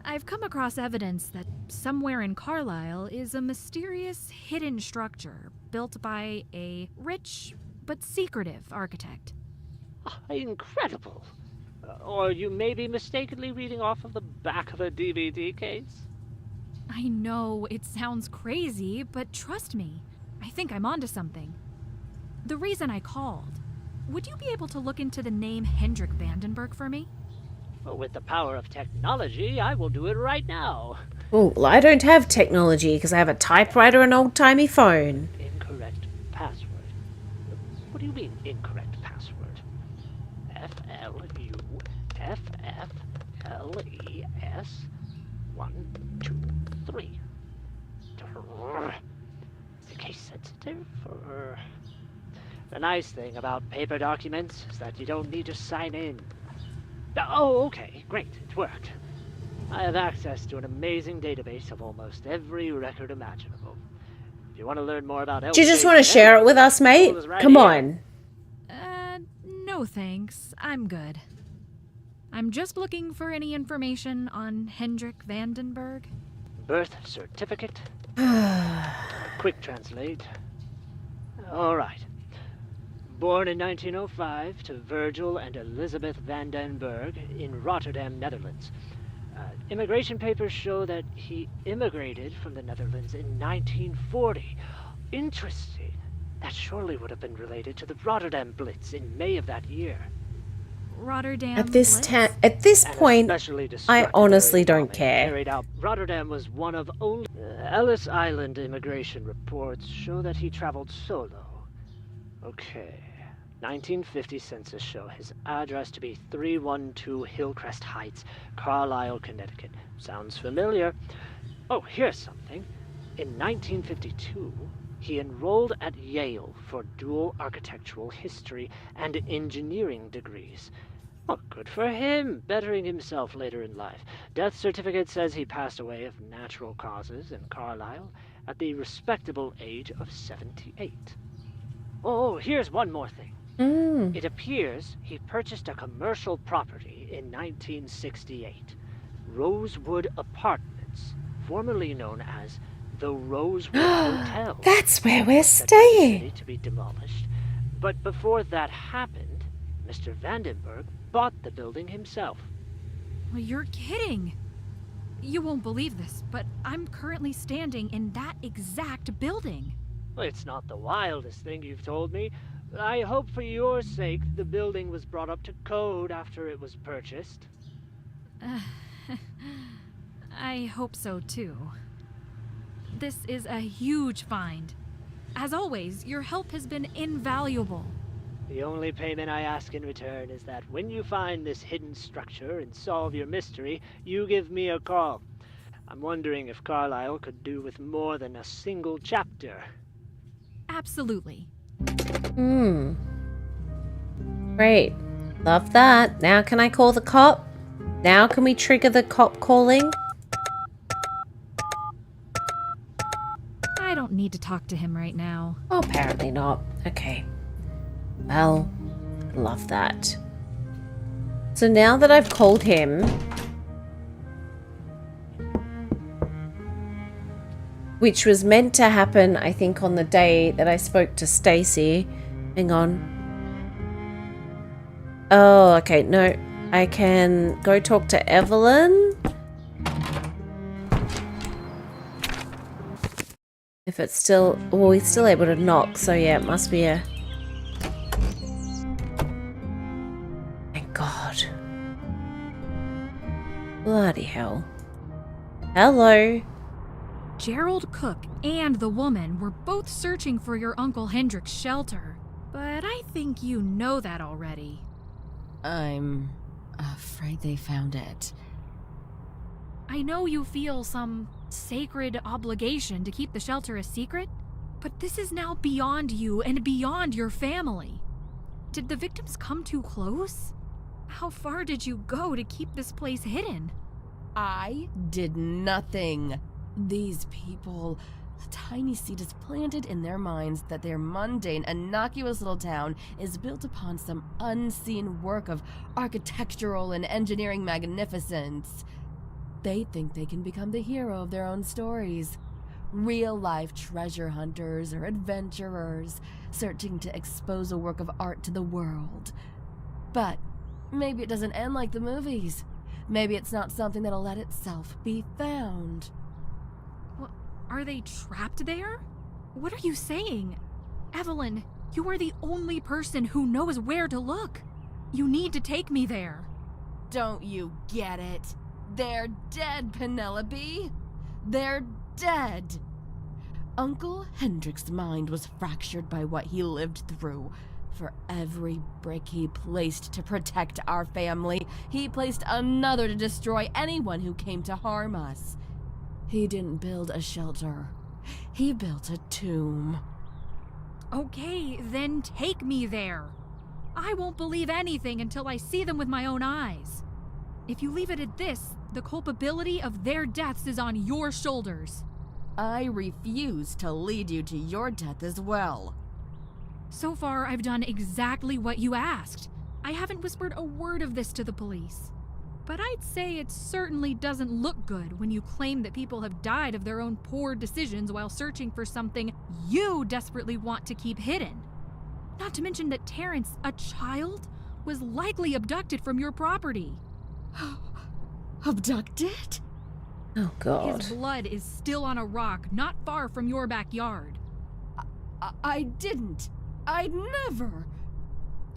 I've come across evidence that somewhere in Carlisle is a mysterious hidden structure built by a rich but secretive architect. Incredible! Or you may be mistakenly reading off of the back of a DVD case? I know it sounds crazy, but trust me, I think I'm onto something. The reason I called, would you be able to look into the name Hendrik Vandenberg for me? Well, with the power of technology, I will do it right now. Oh, well, I don't have technology because I have a typewriter and an old-timey phone. Incorrect password. What do you mean, incorrect password? FLUFFLES 1, 2, 3. Is the case sensitive, or... The nice thing about paper documents is that you don't need to sign in. Oh, okay, great, it worked. I have access to an amazing database of almost every record imaginable. If you want to learn more about... Do you just want to share it with us, mate? Come on. No thanks. I'm good. I'm just looking for any information on Hendrik Vandenberg. Birth certificate. Quick translate. All right. Born in 1905 to Virgil and Elizabeth van den Berg in Rotterdam, Netherlands. Immigration papers show that he immigrated from the Netherlands in 1940. Interesting. That surely would have been related to the Rotterdam Blitz in May of that year. Rotterdam. At this An point, especially I destructive honestly area don't bombing care. carried out. Rotterdam was one of only Ellis Island immigration reports show that he traveled solo. Okay. 1950 census show his address to be 312 Hillcrest Heights, Carlisle, Connecticut. Sounds familiar. Oh, here's something. In 1952, he enrolled at Yale for dual architectural history and engineering degrees. Well, good for him, bettering himself later in life. Death certificate says he passed away of natural causes in Carlisle at the respectable age of 78. Oh, here's one more thing. It appears he purchased a commercial property in 1968, Rosewood Apartments, formerly known as the Rosewood Hotel. That's where we're Said by the city staying. to be demolished. But before that happened, Mr. Vandenberg bought the building himself. Well, you're kidding. You won't believe this, but I'm currently standing in that exact building. Well, it's not the wildest thing you've told me. But I hope for your sake the building was brought up to code after it was purchased. I hope so too. This is a huge find. As always, your help has been invaluable. The only payment I ask in return is that when you find this hidden structure and solve your mystery, you give me a call. I'm wondering if Carlisle could do with more than a single chapter. Absolutely. Great. Love that. Now can I call the cop? Now can we trigger the cop calling? I don't need to talk to him right now. Oh, apparently not. Okay. Well, love that. So now that I've called him, which was meant to happen, I think, on the day that I spoke to Stacy. Hang on. Oh, okay. No, I can go talk to Evelyn. If it's still... Well, he's still able to knock, so yeah, it must be a... Thank God. Bloody hell. Hello. Gerald Cook and the woman were both searching for your Uncle Hendrick's shelter. But I think you know that already. I'm afraid they found it. I know you feel some sacred obligation to keep the shelter a secret, but this is now beyond you and beyond your family. Did the victims come too close? How far did you go to keep this place hidden? I did nothing. These people, a tiny seed is planted in their minds that their mundane, innocuous little town is built upon some unseen work of architectural and engineering magnificence. They think they can become the hero of their own stories. Real-life treasure hunters or adventurers searching to expose a work of art to the world. But maybe it doesn't end like the movies. Maybe it's not something that'll let itself be found. Are they trapped there? What are you saying? Evelyn, you are the only person who knows where to look. You need to take me there. Don't you get it? They're dead, Penelope. They're dead. Uncle Hendrick's mind was fractured by what he lived through. For every brick he placed to protect our family, he placed another to destroy anyone who came to harm us. He didn't build a shelter. He built a tomb. Okay, then take me there. I won't believe anything until I see them with my own eyes. If you leave it at this, the culpability of their deaths is on your shoulders. I refuse to lead you to your death as well. So far, I've done exactly what you asked. I haven't whispered a word of this to the police. But I'd say it certainly doesn't look good when you claim that people have died of their own poor decisions while searching for something you desperately want to keep hidden. Not to mention that Terrence, a child, was likely abducted from your property. Abducted? Oh, God. His blood is still on a rock not far from your backyard. I didn't. I'd never.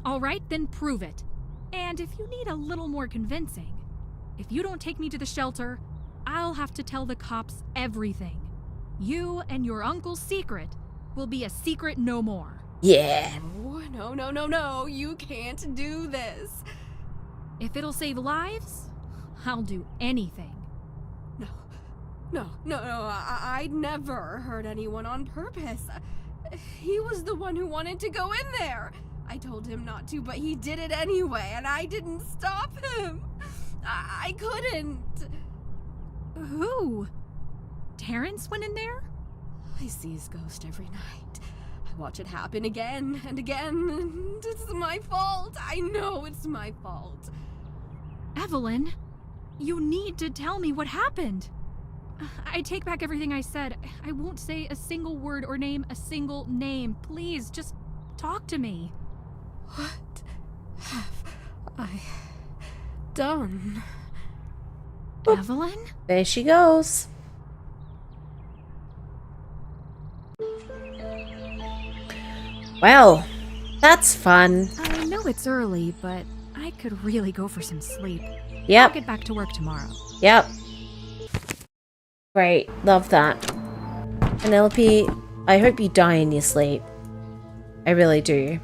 All right, then prove it. And if you need a little more convincing, if you don't take me to the shelter, I'll have to tell the cops everything. You and your uncle's secret will be a secret no more. Yeah. Oh, no. You can't do this. If it'll save lives, I'll do anything. No. I'd never hurt anyone on purpose. He was the one who wanted to go in there. I told him not to, but he did it anyway, and I didn't stop him. I couldn't. Who? Terrence went in there? I see his ghost every night. I watch it happen again and again, and it's my fault. I know it's my fault. Evelyn, you need to tell me what happened. I take back everything I said. I won't say a single word or name a single name. Please, just talk to me. What have I done? Evelyn? There she goes. Well, that's fun. I know it's early, but I could really go for some sleep. Yep. I'll get back to work tomorrow. Yep. Great. Love that. Penelope, I hope you die in your sleep. I really do.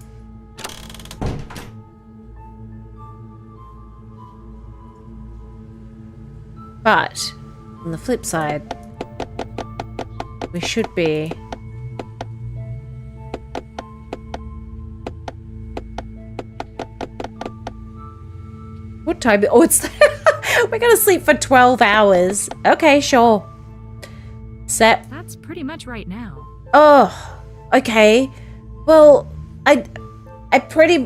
But, on the flip side, we should be... What time? Oh, it's... We're gonna sleep for 12 hours. Okay, sure. Set. That's pretty much right now. Oh, okay. Well, I pretty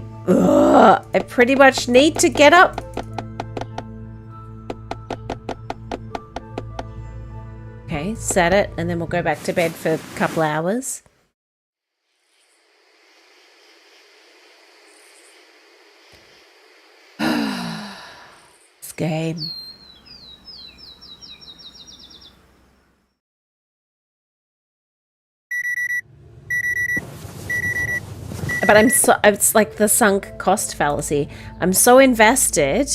much need to get up. Okay, set it, and then we'll go back to bed for a couple hours. This game. But it's like the sunk cost fallacy. I'm so invested.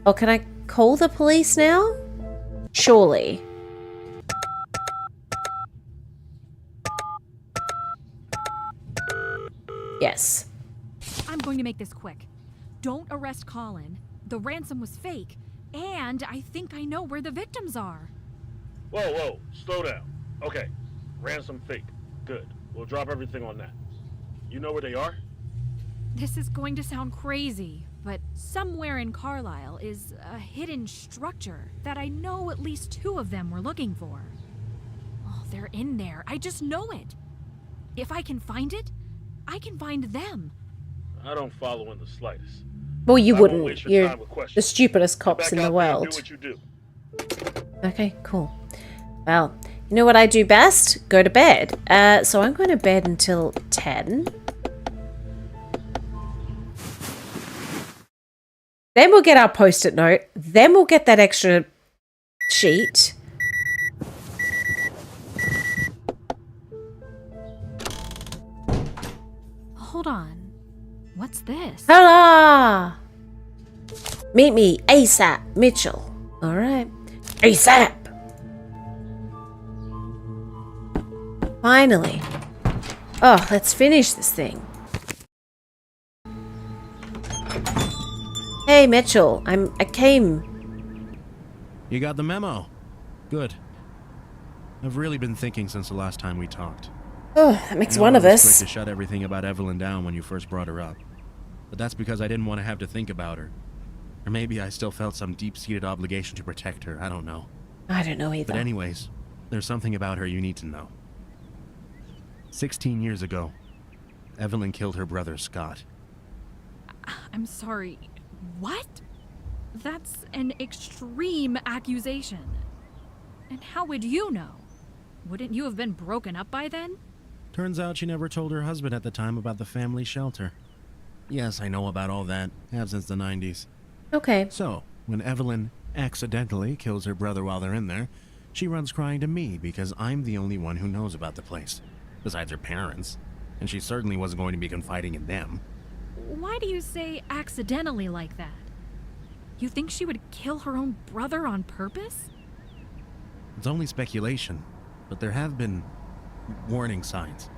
Oh, can I call the police now? Surely. Yes. I'm going to make this quick. Don't arrest Colin. The ransom was fake. And I think I know where the victims are. Whoa, slow down. Okay, ransom fake. Good. We'll drop everything on that. You know where they are? This is going to sound crazy, but somewhere in Carlisle is a hidden structure that I know at least 2 of them were looking for. Oh, they're in there. I just know it. If I can find it, I can find them. I don't follow in the slightest. Well, you I won't wouldn't. waste your You're time with questions. the stupidest Get cops back in out the there and world. do what you do. Okay, cool. Well, you know what I do best? Go to bed. So I'm going to bed until 10. Then we'll get our post-it note. Then we'll get that extra sheet. Hold on. What's this? Hurrah! Meet me ASAP, Mitchell. All right. ASAP! Finally. Oh, let's finish this thing. Hey, Mitchell. I came. You got the memo. Good. I've really been thinking since the last time we talked. Oh, that makes I know one I of was us. quick to shut everything about Evelyn down when you first brought her up. But that's because I didn't want to have to think about her. Or maybe I still felt some deep-seated obligation to protect her. I don't know. I don't know either. But anyways, there's something about her you need to know. 16 years ago, Evelyn killed her brother, Scott. I'm sorry. What? That's an extreme accusation. And how would you know? Wouldn't you have been broken up by then? Turns out she never told her husband at the time about the family shelter. Yes, I know about all that. Have since the 90s. Okay. So, when Evelyn accidentally kills her brother while they're in there, she runs crying to me because I'm the only one who knows about the place, besides her parents, and she certainly wasn't going to be confiding in them. Why do you say accidentally like that? You think she would kill her own brother on purpose? It's only speculation, but there have been warning signs.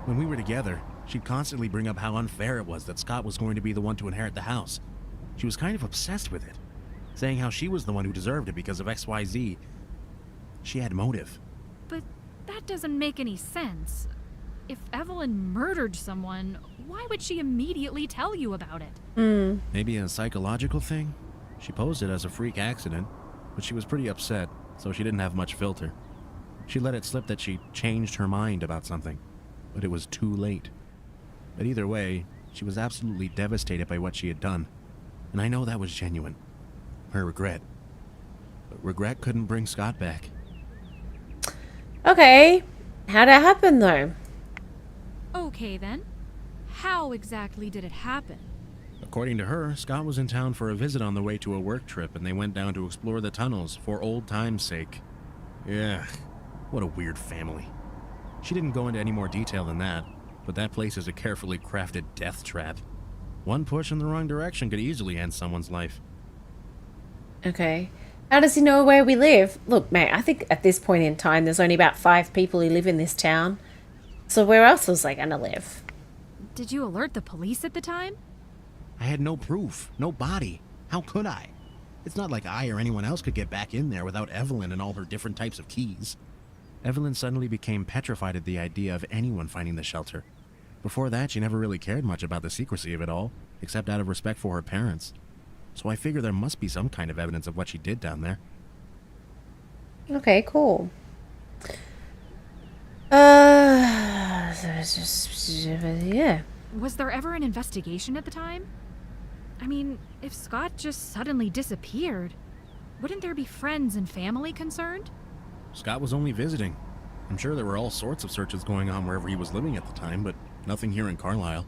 When we were together, she'd constantly bring up how unfair it was that Scott was going to be the one to inherit the house. She was kind of obsessed with it, saying how she was the one who deserved it because of XYZ. She had motive. But that doesn't make any sense. If Evelyn murdered someone, why would she immediately tell you about it? Maybe a psychological thing? She posed it as a freak accident, but she was pretty upset, so she didn't have much filter. She let it slip that she changed her mind about something, but it was too late. But either way, she was absolutely devastated by what she had done, and I know that was genuine. Her regret. But regret couldn't bring Scott back. Okay. How'd it happen, though? Okay, then. How exactly did it happen? According to her, Scott was in town for a visit on the way to a work trip, and they went down to explore the tunnels for old time's sake. Yeah, what a weird family. She didn't go into any more detail than that, but that place is a carefully crafted death trap. One push in the wrong direction could easily end someone's life. Okay. How does he know where we live? Look, mate, I think at this point in time, there's only about 5 people who live in this town. So where else was I gonna live? Did you alert the police at the time? I had no proof, no body. How could I? It's not like I or anyone else could get back in there without Evelyn and all her different types of keys. Evelyn suddenly became petrified at the idea of anyone finding the shelter. Before that, she never really cared much about the secrecy of it all, except out of respect for her parents. So I figure there must be some kind of evidence of what she did down there. Okay, cool. Yeah. Was there ever an investigation at the time? I mean, if Scott just suddenly disappeared, wouldn't there be friends and family concerned? Scott was only visiting. I'm sure there were all sorts of searches going on wherever he was living at the time, but nothing here in Carlisle.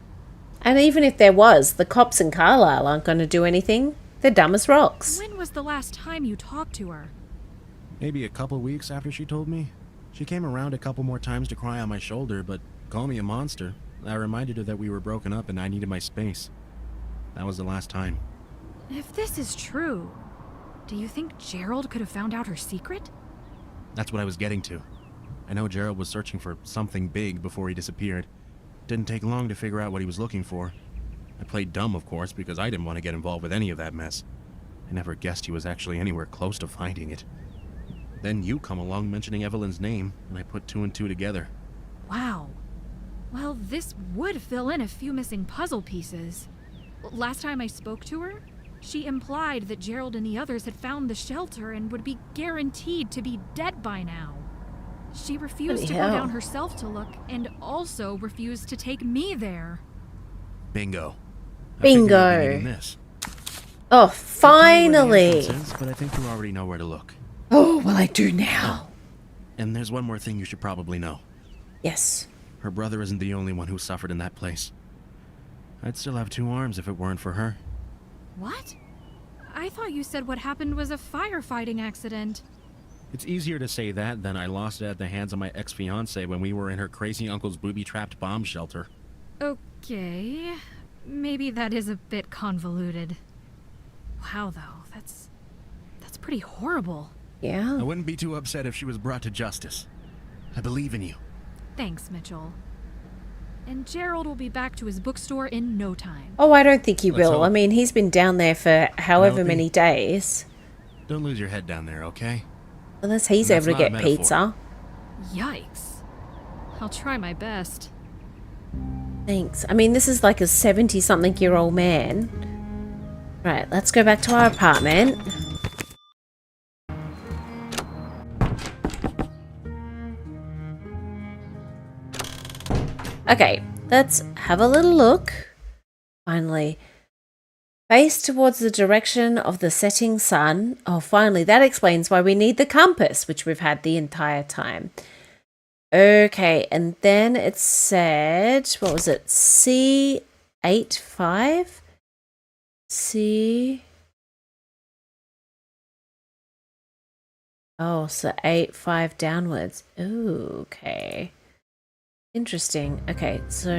And even if there was, the cops in Carlisle aren't going to do anything. They're dumb as rocks. When was the last time you talked to her? Maybe a couple weeks after she told me. She came around a couple more times to cry on my shoulder, but call me a monster. I reminded her that we were broken up and I needed my space. That was the last time. If this is true, do you think Gerald could have found out her secret? That's what I was getting to. I know Gerald was searching for something big before he disappeared. Didn't take long to figure out what he was looking for. I played dumb, of course, because I didn't want to get involved with any of that mess. I never guessed he was actually anywhere close to finding it. Then you come along mentioning Evelyn's name, and I put 2 and 2 together. Wow. Well, this would fill in a few missing puzzle pieces. Last time I spoke to her, she implied that Gerald and the others had found the shelter and would be guaranteed to be dead by now. She refused to go down herself to look, and also refused to take me there. Bingo. Bingo. This. Oh, finally. But I think you already know where to look. Oh, well, I do now. Oh. And there's one more thing you should probably know. Yes. Her brother isn't the only one who suffered in that place. I'd still have 2 arms if it weren't for her. What? I thought you said what happened was a firefighting accident. It's easier to say that than I lost it at the hands of my ex-fiancée when we were in her crazy uncle's booby-trapped bomb shelter. Okay. Maybe that is a bit convoluted. Wow, though, that's pretty horrible. Yeah. I wouldn't be too upset if she was brought to justice. I believe in you. Thanks, Mitchell. And Gerald will be back to his bookstore in no time. Oh, I don't think he Let's will. hope. I mean, he's been down there for however Penelope? many days. Don't lose your head down there, okay? Unless he's And able that's to get not a metaphor. pizza. Yikes. I'll try my best. Thanks. I mean, this is like a 70-something-year-old man. Right, let's go back to our apartment. Okay, let's have a little look. Finally. Face towards the direction of the setting sun. Oh, finally, that explains why we need the compass, which we've had the entire time. Okay, and then it said, what was it? C85? C... Oh, so 8, 5 downwards. Ooh, okay. Interesting. Okay, so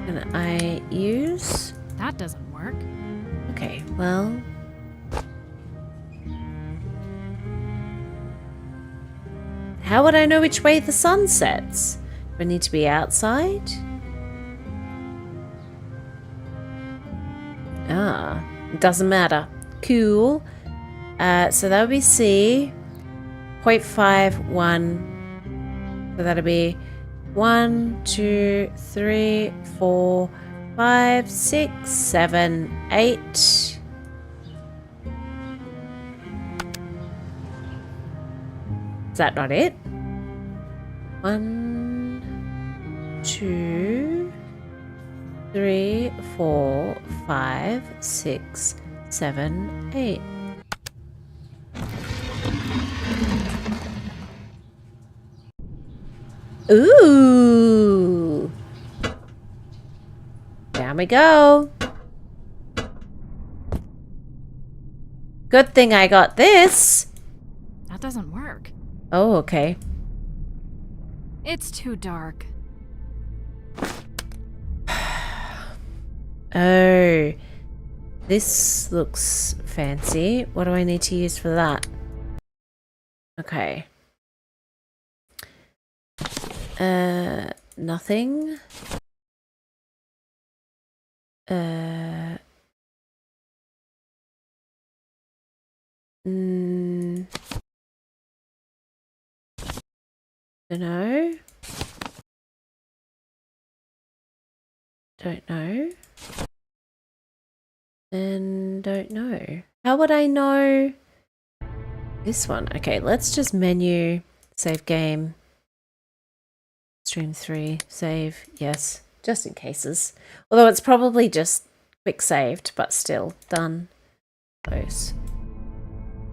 can I use? That doesn't work. Okay, well. How would I know which way the sun sets? Do I need to be outside? Ah, it doesn't matter. Cool. So that would be C. 0.51. So that'll be 1, 2, 3, 4, 5, 6, 7, 8. Is that not it? 1, 2, 3, 4, 5, 6, 7, 8. Ooh! Down we go. Good thing I got this. That doesn't work. Oh, okay. It's too dark. Oh. This looks fancy. What do I need to use for that? Okay. Nothing. Dunno. Don't know. And don't know. How would I know this one? Okay, let's just menu, save game. Stream 3, save, yes, just in cases. Although it's probably just quick saved, but still, done. Close.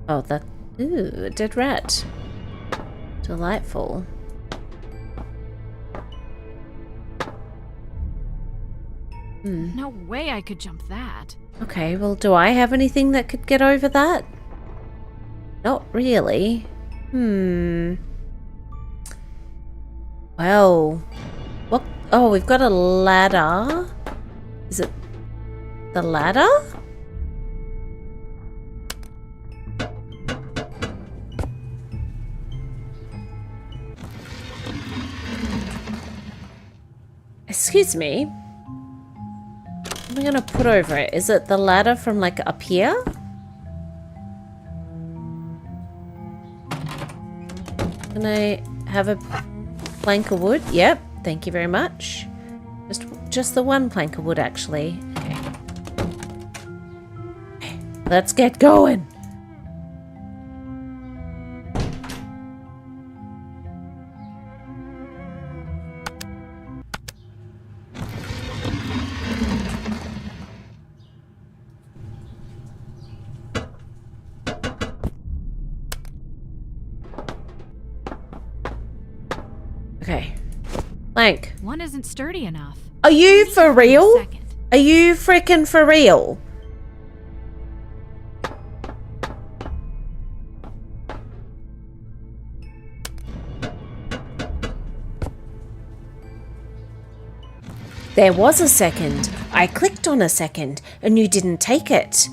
Oh, that, ooh, a dead rat. Delightful. No way I could jump that. Okay, well, do I have anything that could get over that? Not really. Well, what? Oh, we've got a ladder. Is it the ladder? Excuse me. What am I gonna put over it? Is it the ladder from like up here? Can I have a plank of wood? Yep, thank you very much. Just the one plank of wood, actually. Okay. Okay, let's get going. Okay. Plank. One isn't sturdy enough. Are you for real? Second. Are you freaking for real? There was a second. I clicked on a second and you didn't take it.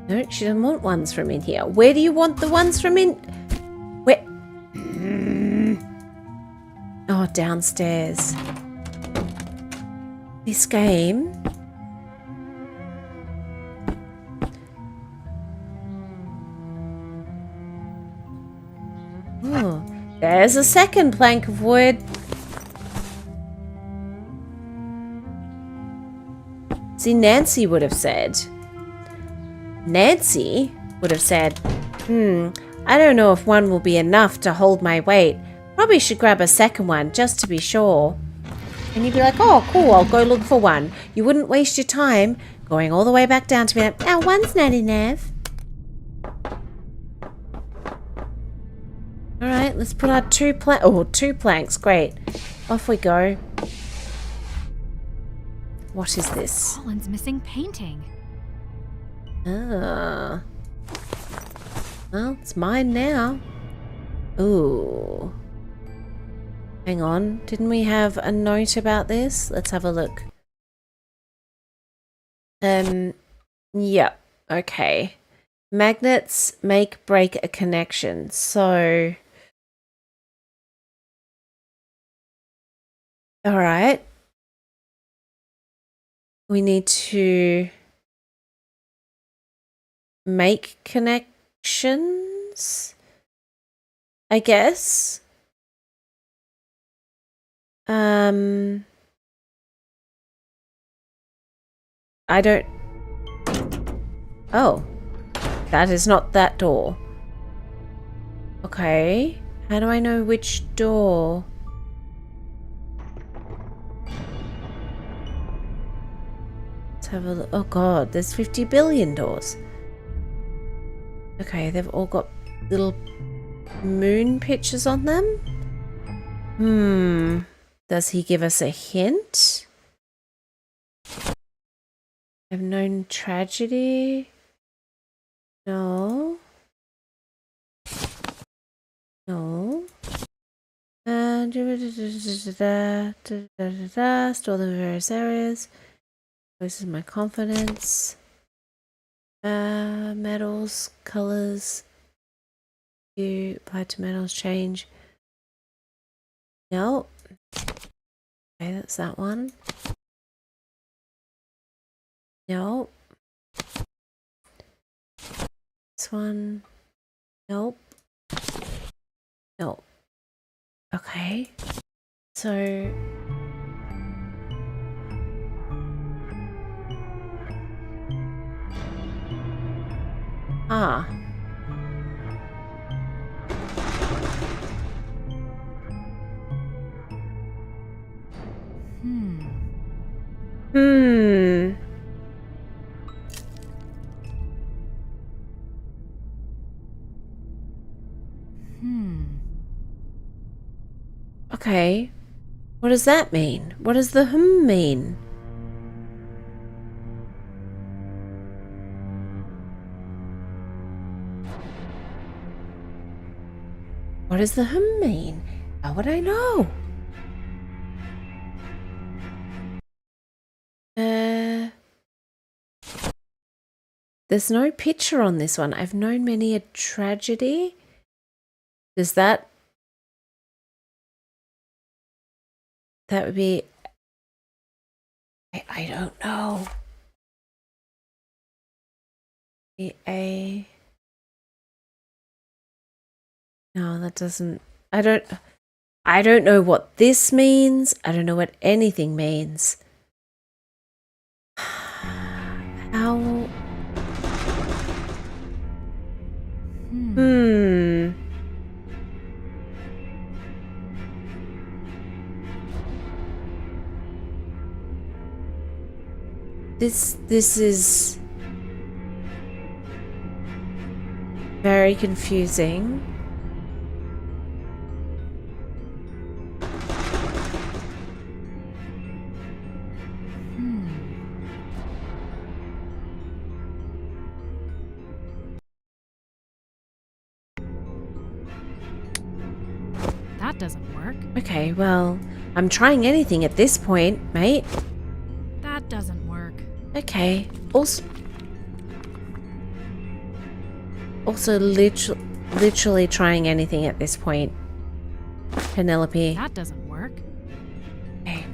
No, she doesn't want ones from in here. Where do you want the ones from in? Where? Oh, downstairs. This game. Oh, there's a second plank of wood. See, Nancy would have said, I don't know if one will be enough to hold my weight. Probably should grab a second one just to be sure. And you'd be like, oh, cool, I'll go look for one. You wouldn't waste your time going all the way back down to be like, oh, one's not enough. All right, let's put our two planks. Great. Off we go. What is this? Colin's missing painting. Ah. Well, it's mine now. Ooh. Hang on. Didn't we have a note about this? Let's have a look. Yep. Okay. Magnets break a connection. So, all right. We need to make connections, I guess. I don't... Oh. That is not that door. Okay. How do I know which door? Let's have a look. Oh god, there's 50 billion doors. Okay, they've all got little moon pictures on them. Does he give us a hint? I've known tragedy. No. No. Store the various areas. This is my confidence. Metals, colors. You apply to metals, change. No. Okay, that's that one. No. This one. Nope. Nope. Okay. So. Ah. Okay. What does that mean? What does the mean? What does the mean? How would I know? There's no picture on this one. I've known many a tragedy. Does that... That would be... I don't know. No, that doesn't... I don't know what this means. I don't know what anything means. How... This is very confusing. That doesn't work. Okay, well, I'm trying anything at this point, mate. That doesn't work. Okay. Also literally trying anything at this point. Penelope. That doesn't work. Okay.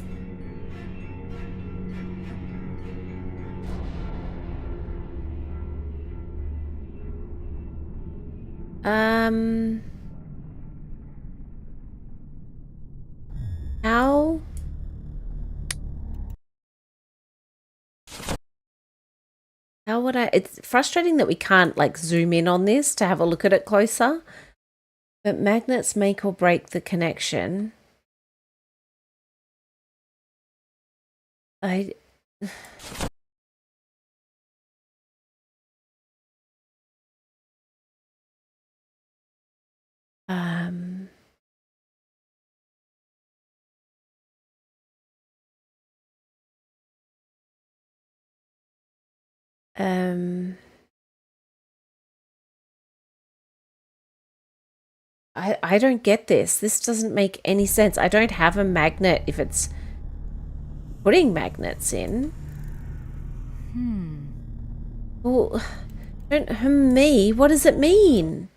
How would I... It's frustrating that we can't like zoom in on this to have a look at it closer. But magnets make or break the connection. I... Um... Um... I don't get this. This doesn't make any sense. I don't have a magnet if it's putting magnets in. Well, don't me. What does it mean?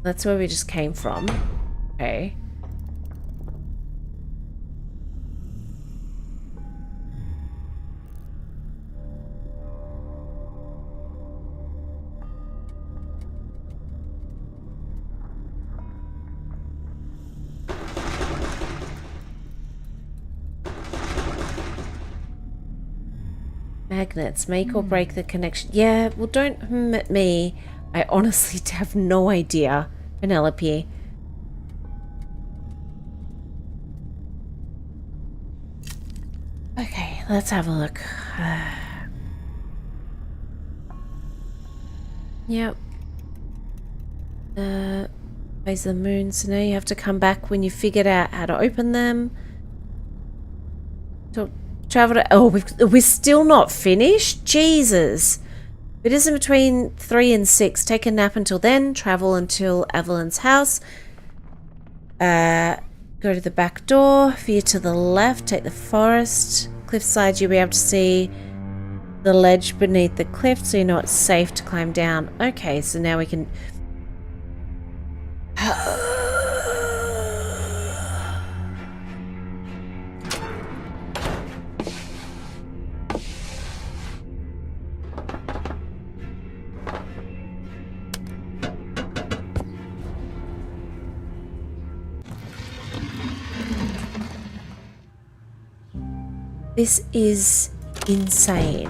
That's where we just came from. Okay. Magnets make or break the connection. Yeah, well, don't at me. I honestly have no idea, Penelope. Okay, let's have a look. Yep. Phase of the moon. So now you have to come back when you figured out how to open them. Travel to... Oh, we're still not finished? Jesus. It is in between 3 and 6. Take a nap until then. Travel until Evelyn's house. Go to the back door. Veer to the left. Take the forest. Cliffside, you'll be able to see the ledge beneath the cliff, so you know it's safe to climb down. Okay, so now we can... This is insane.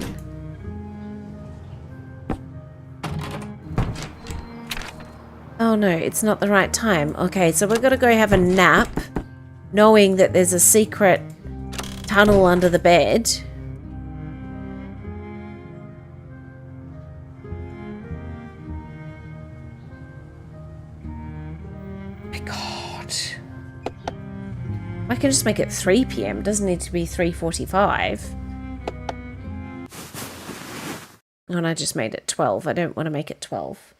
Oh no, it's not the right time. Okay, so we're gonna go have a nap, knowing that there's a secret tunnel under the bed. My God. I can just make it 3 PM. It doesn't need to be 3:45. Oh, and I just made it 12. I don't want to make it 12.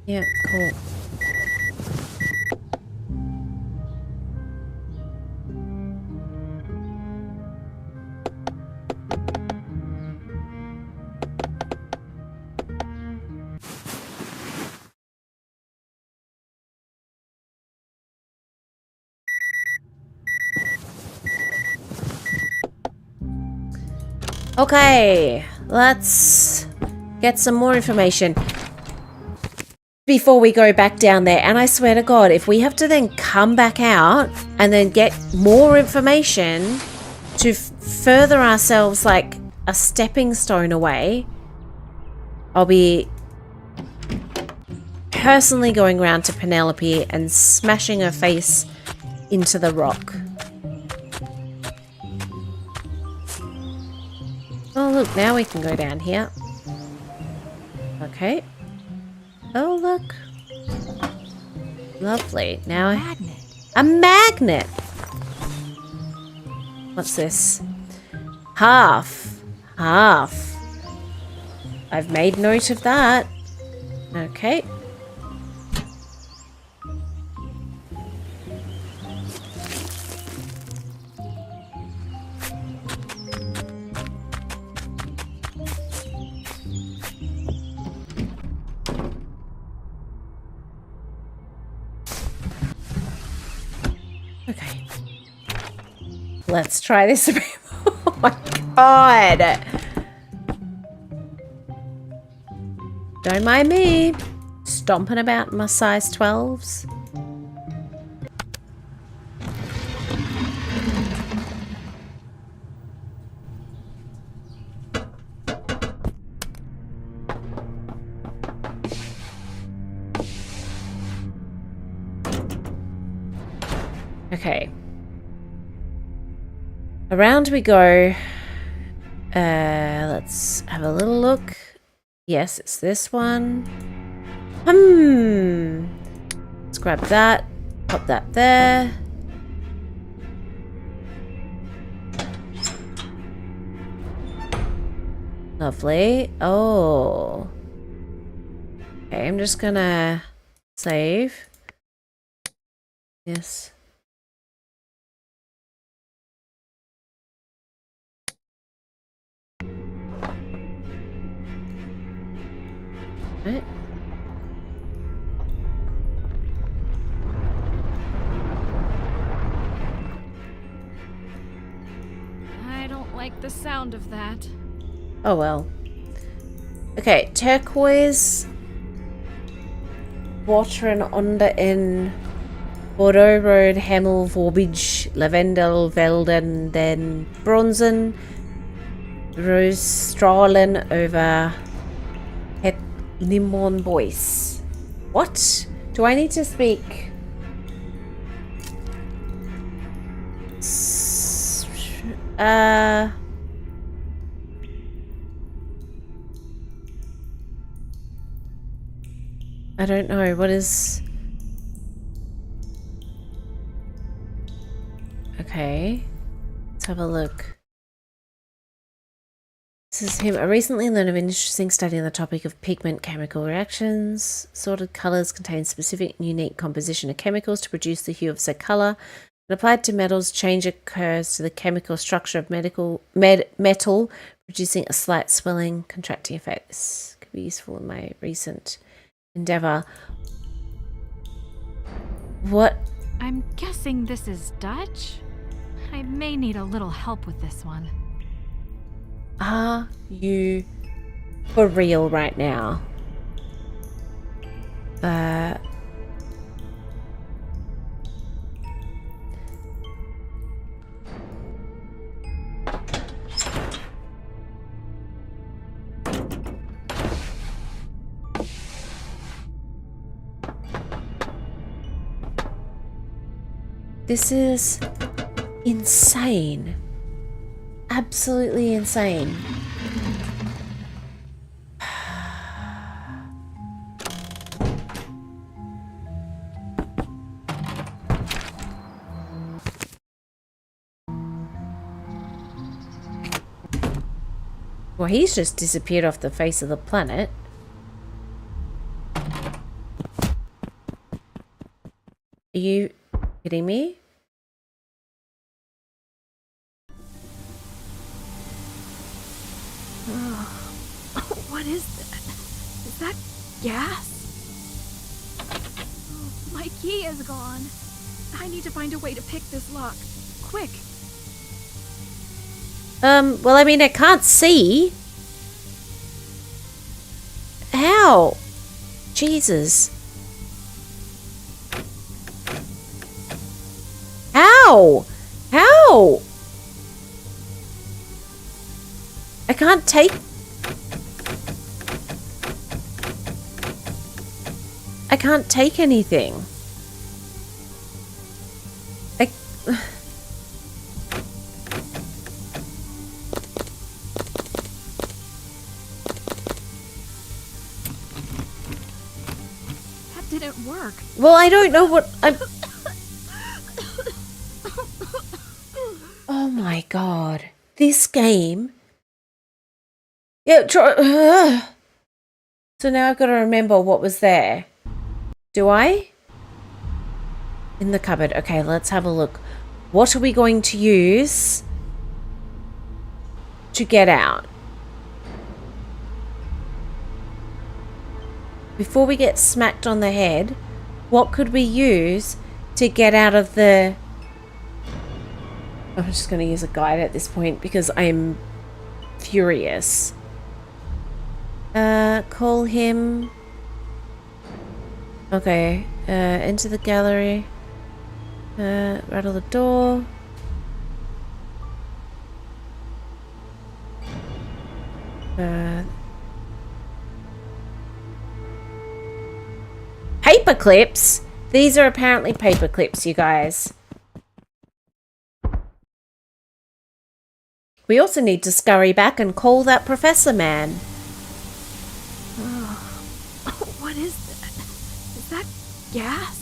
Yeah, cool. Okay, let's get some more information before we go back down there. And I swear to God, if we have to then come back out and then get more information to further ourselves like a stepping stone away, I'll be personally going around to Penelope and smashing her face into the rock. Oh, look, now we can go down here. Okay. Oh, look. Lovely. Now a magnet. What's this? Half. Half. I've made note of that. Okay. Okay. Let's try this a bit more. Oh my God. Don't mind me. Stomping about my size 12s. Okay. Around we go. Let's have a little look. Yes, it's this one. Let's grab that. Pop that there. Lovely. Oh. Okay, I'm just gonna save. Yes. Right. I don't like the sound of that. Oh well. Okay, turquoise. Water under in Bordeaux Road, Hemel, Vorbage, Lavendel, Velden, then Bronzen, Rose Strahlen over Het Limon Boyce. What? Do I need to speak? I don't know. What is... Okay. Let's have a look. This is him. I recently learned of an interesting study on the topic of pigment chemical reactions. Sorted colours contain specific and unique composition of chemicals to produce the hue of said colour. When applied to metals, change occurs to the chemical structure of metal, producing a slight swelling, contracting effect. This could be useful in my recent endeavour. What? I'm guessing this is Dutch? I may need a little help with this one. Are you for real right now? This is insane. Absolutely insane. Well, he's just disappeared off the face of the planet. Are you kidding me? What is that? Is that gas? Oh, my key is gone. I need to find a way to pick this lock. Quick. Well, I mean, I can't see. How? Jesus. How? How? I can't take... I can't take anything. That didn't work. Well, I don't know what I'm... Oh my god. This game... Yeah, So now I've got to remember what was there. Do I? In the cupboard. Okay, let's have a look. What are we going to use to get out? Before we get smacked on the head, what could we use to get out of the... I'm just going to use a guide at this point because I'm furious. Call him... Okay, enter the gallery. Rattle the door. Paper clips? These are apparently paper clips, you guys. We also need to scurry back and call that professor man. What is that? Is that gas?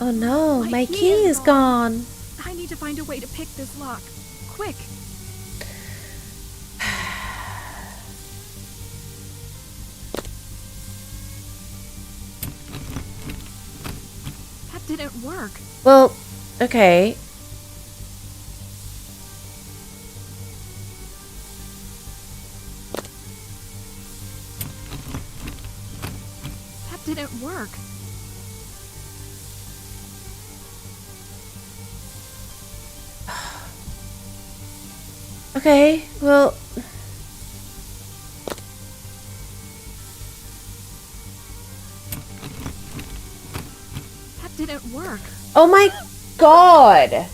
Oh no, my key key is gone. I need to find a way to pick this lock. Quick. That didn't work. Well, okay. That didn't work. Okay, well... That didn't work. Oh my god!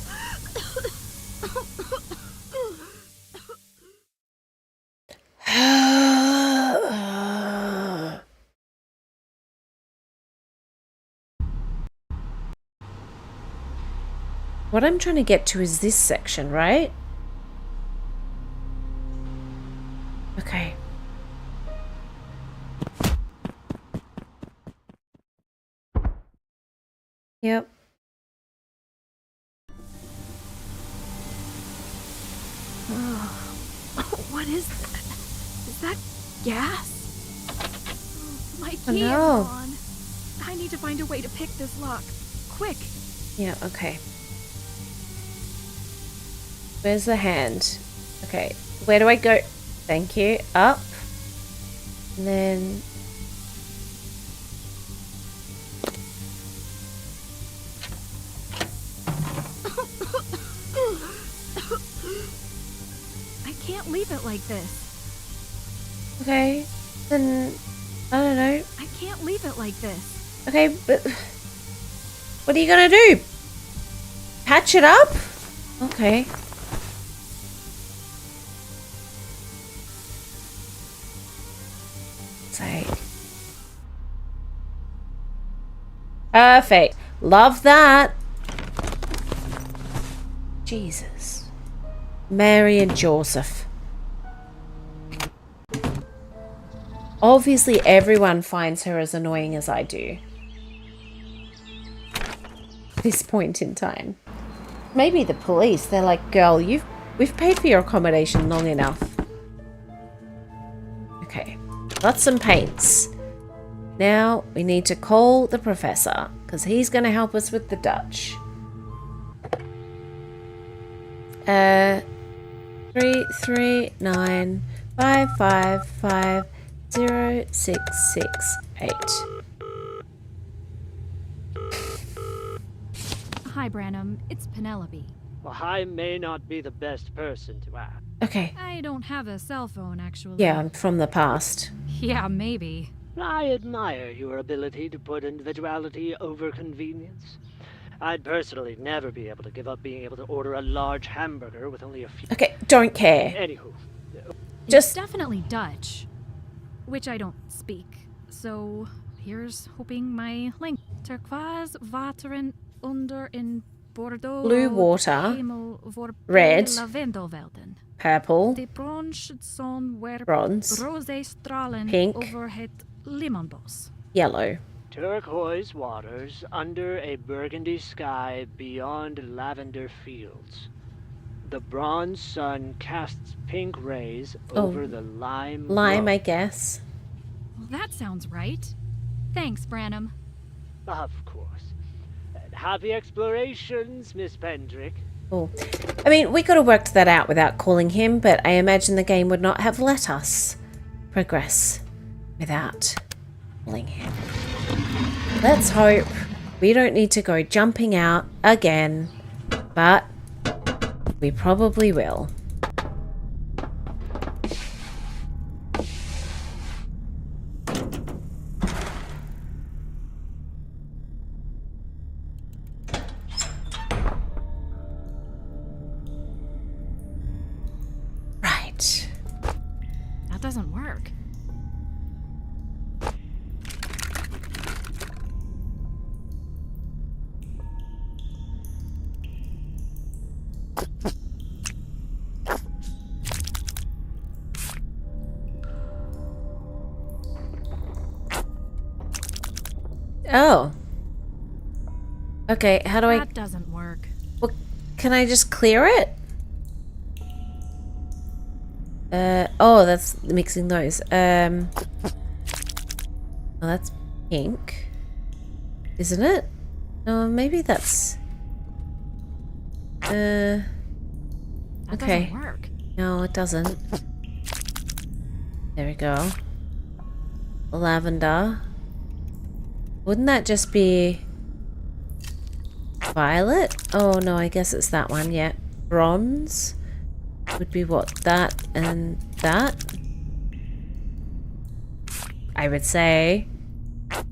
What I'm trying to get to is this section, right? Okay. Yep. What is that? Is that gas? My Oh, key is no. gone. I need to find a way to pick this lock. Quick. Yeah, okay. Where's the hand? Okay. Where do I go? Thank you. Up. And then... I can't leave it like this. Okay. Then... I don't know. I can't leave it like this. Okay, but... What are you gonna do? Patch it up? Okay. Sake. Perfect. Love that. Jesus. Mary and Joseph. Obviously, everyone finds her as annoying as I do. At this point in time. Maybe the police, they're like, girl, we've paid for your accommodation long enough. Okay. Got some paints. Now we need to call the professor because he's going to help us with the Dutch. 33955506668. Hi, Branham. It's Penelope. Well, I may not be the best person to ask. Okay. I don't have a cell phone, actually. Yeah, I'm from the past. Yeah, maybe. I admire your ability to put individuality over convenience. I'd personally never be able to give up being able to order a large hamburger with only a few... Okay, don't care. Anywho. Just... It's definitely Dutch, which I don't speak. So, here's hoping my link. Turquoise wateren under in Bordeaux. Blue water. Hemel voor Red. Lavendelvelden. Purple. De bronze werpt Bronze. roze stralen Pink. over het limonbos. Yellow. Turquoise waters under a burgundy sky beyond lavender fields. The bronze sun casts pink rays over the lime. Lime, I guess. Well, that sounds right. Thanks, Branham. Of course. And happy explorations, Miss Pendrick. Oh, I mean, we could have worked that out without calling him, but I imagine the game would not have let us progress without calling him. Let's hope we don't need to go jumping out again, but we probably will. Right. That doesn't work. Oh. Okay, how do That doesn't work. Well, can I just clear it? Oh, that's mixing those. Oh, that's pink. Isn't it? No, maybe that's... That okay. doesn't work. No, it doesn't. There we go. Lavender. Wouldn't that just be... violet? Oh, no, I guess it's that one, yeah. Bronze would be what? That and that? I would say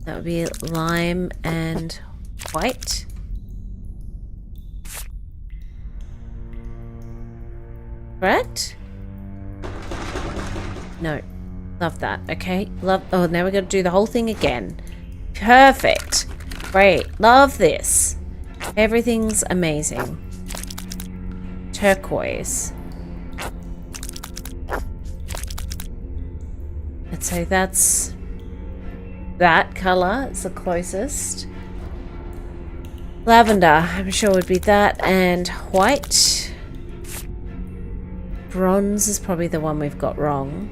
that would be lime and white. Correct? No. Love that. Okay. Love. Oh, now we're going to do the whole thing again. Perfect. Great. Love this. Everything's amazing. Turquoise. I'd say that's that color. It's the closest. Lavender, I'm sure would be that, and white. Bronze is probably the one we've got wrong.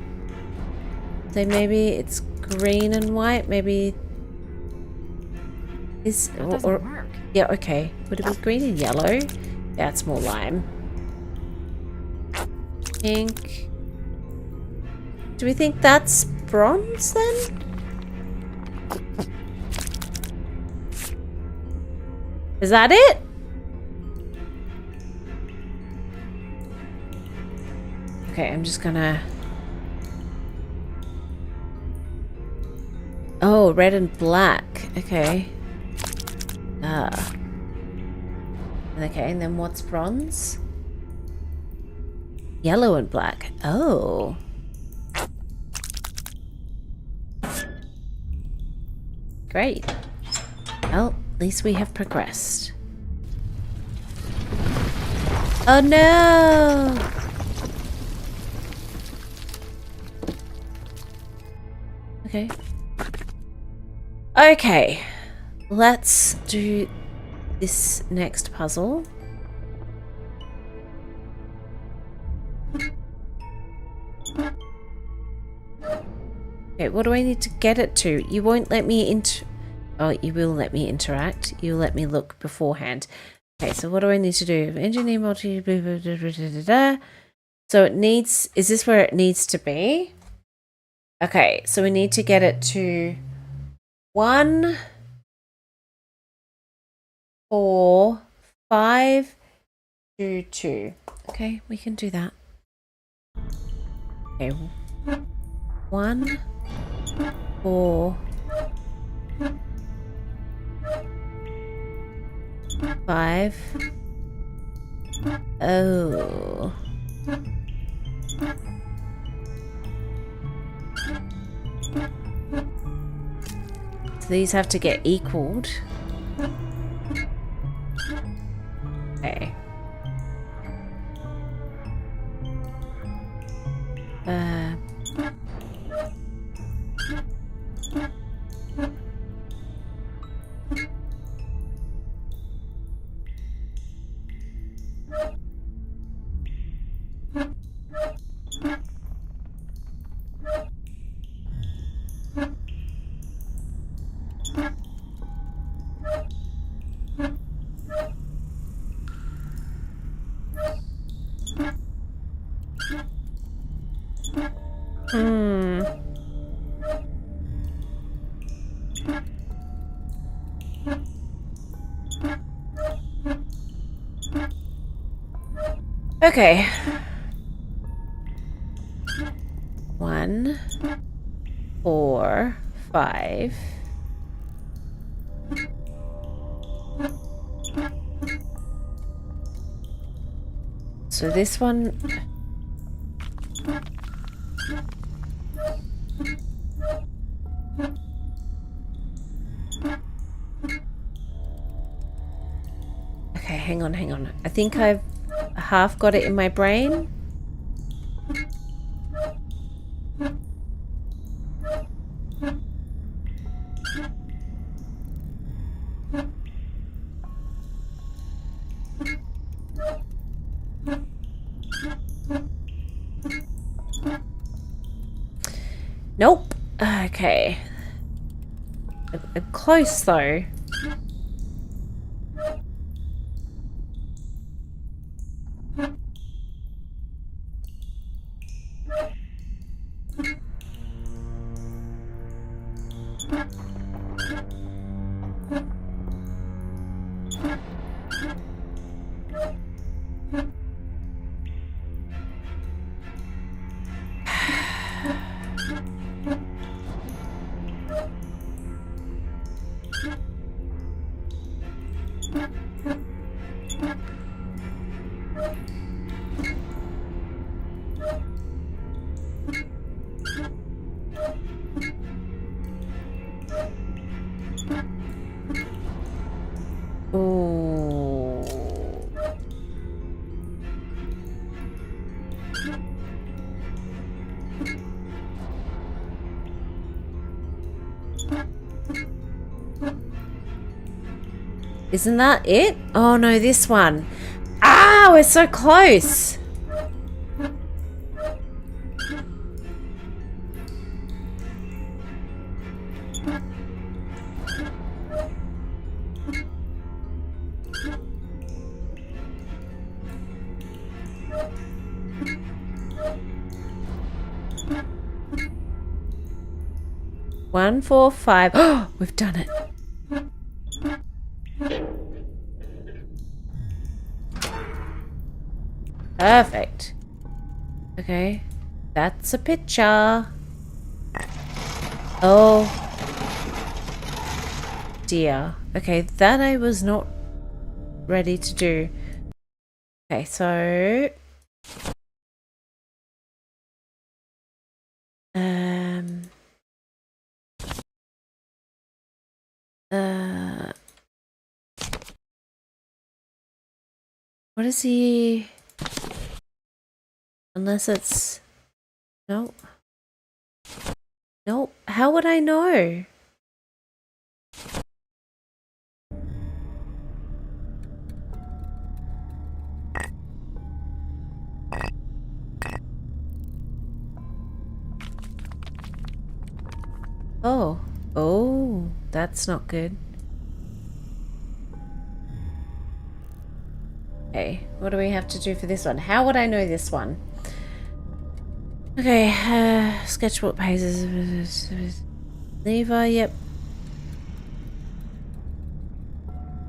So maybe it's green and white. Maybe is That doesn't work. Yeah, okay. Would it be green and yellow? Yeah, it's more lime. Pink. Do we think that's bronze then? Is that it? Okay, I'm just gonna... Oh, red and black. Okay. Okay, and then what's bronze? Yellow and black. Oh. Great. Well, at least we have progressed. Oh no! Okay. Okay. Let's do this next puzzle. Okay, what do I need to get it to? You won't let me Oh, you will let me interact. You'll let me look beforehand. Okay, so what do I need to do? Engineer multi... Blah, blah, blah, blah, blah, blah. So it needs... Is this where it needs to be? Okay, so we need to get it to 1, 4, 5, 2, 2. Okay, we can do that. Okay. 1, 4, 5. Oh. So these have to get equaled. Okay. Okay. 1, 4, 5. So this one... Okay, hang on. I think I've half got it in my brain. Okay. Close though. Ooh. Isn't that it? Oh no, this one. Ah, we're so close. One, 4, 5. Oh, we've done it. Perfect. Okay. That's a picture. Oh. Dear. Okay, that I was not ready to do. Okay, so... What is he... Unless it's... No. No. How would I know? Oh. Oh. That's not good. Okay. What do we have to do for this one? How would I know this one? Okay, sketchbook pages. Lever, yep.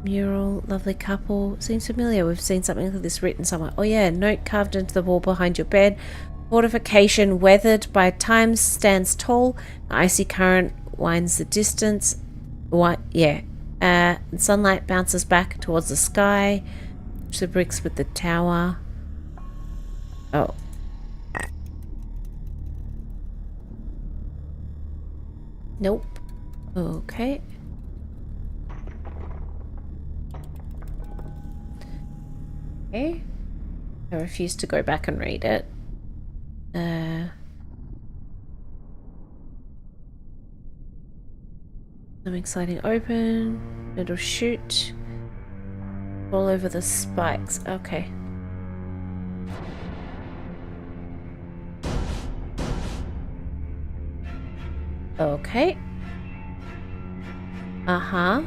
Mural, lovely couple. Seems familiar. We've seen something like this written somewhere. Oh yeah, note carved into the wall behind your bed. Fortification weathered by time stands tall. Icy current winds the distance. What? Yeah. Sunlight bounces back towards the sky. The bricks with the tower. Oh. Nope. Okay. Okay. I refuse to go back and read it. Something sliding open. It'll shoot. All over the spikes. Okay. Okay. Uh-huh.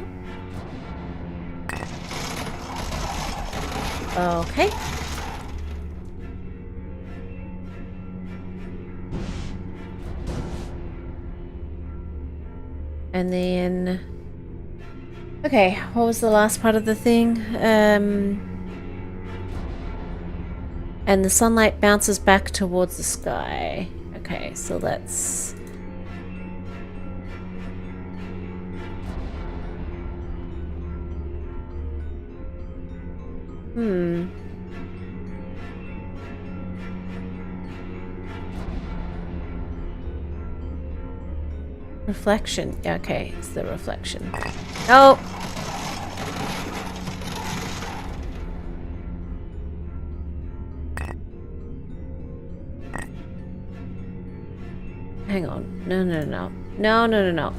Okay. And then... Okay, what was the last part of the thing? And the sunlight bounces back towards the sky. Okay, so let's... Reflection. Yeah, okay, it's the reflection. Oh! Hang on. No. No.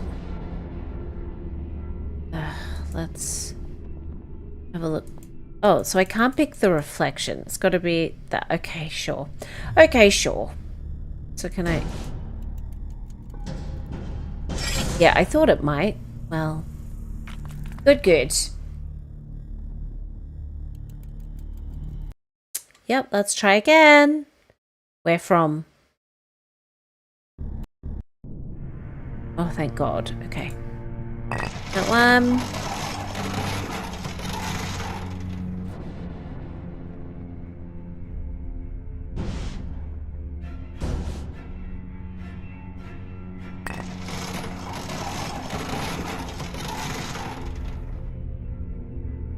Let's have a look. Oh, so I can't pick the reflection. It's got to be that. Okay, sure. Okay, sure. So can I... Yeah, I thought it might. Well, good, good. Yep, let's try again. Where from? Oh, thank God. Okay. That one.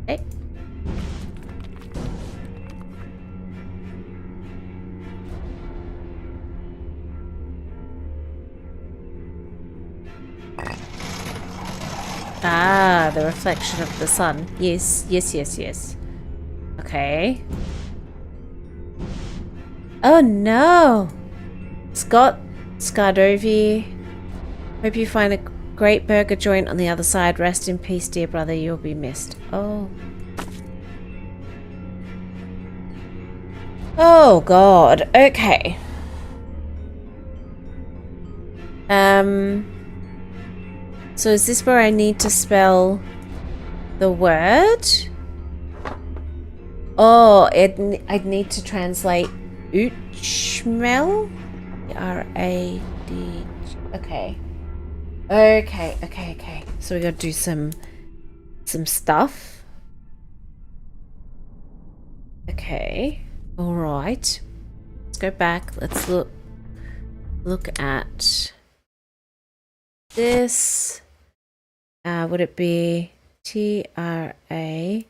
Okay. Ah, the reflection of the sun. Yes, yes, yes, yes. Okay. Oh no! Scott Scardovi. Hope you find a great burger joint on the other side. Rest in peace, dear brother. You'll be missed. Oh. Oh God. Okay. So is this where I need to spell the word? Oh, I'd need to translate Uchmel? R-A-D. Okay. Okay. So we gotta do some stuff. Okay. Alright. Let's go back. Let's look at this. Would it be T-R-A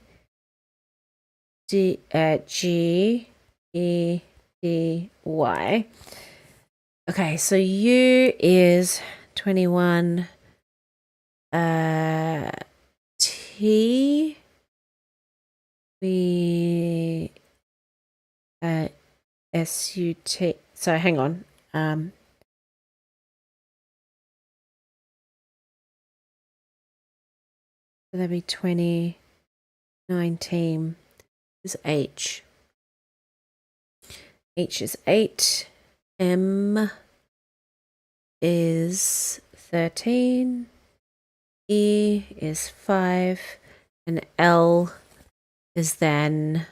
G-E-D-Y? Okay, so U is 21. T we S-U-T. So hang on. That'd be 2019 is H. H is 8. M is 13. E is 5. And L is then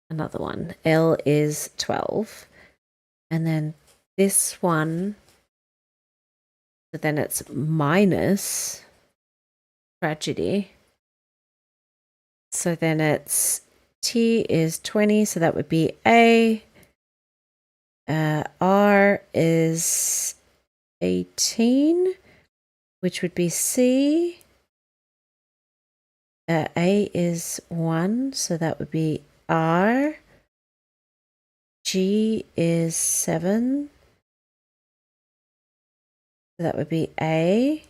another one. L is 12. And then this one, but then it's minus tragedy. So then it's T is 20, so that would be A. R is 18, which would be C. A is 1, so that would be R. G is 7, so that would be A.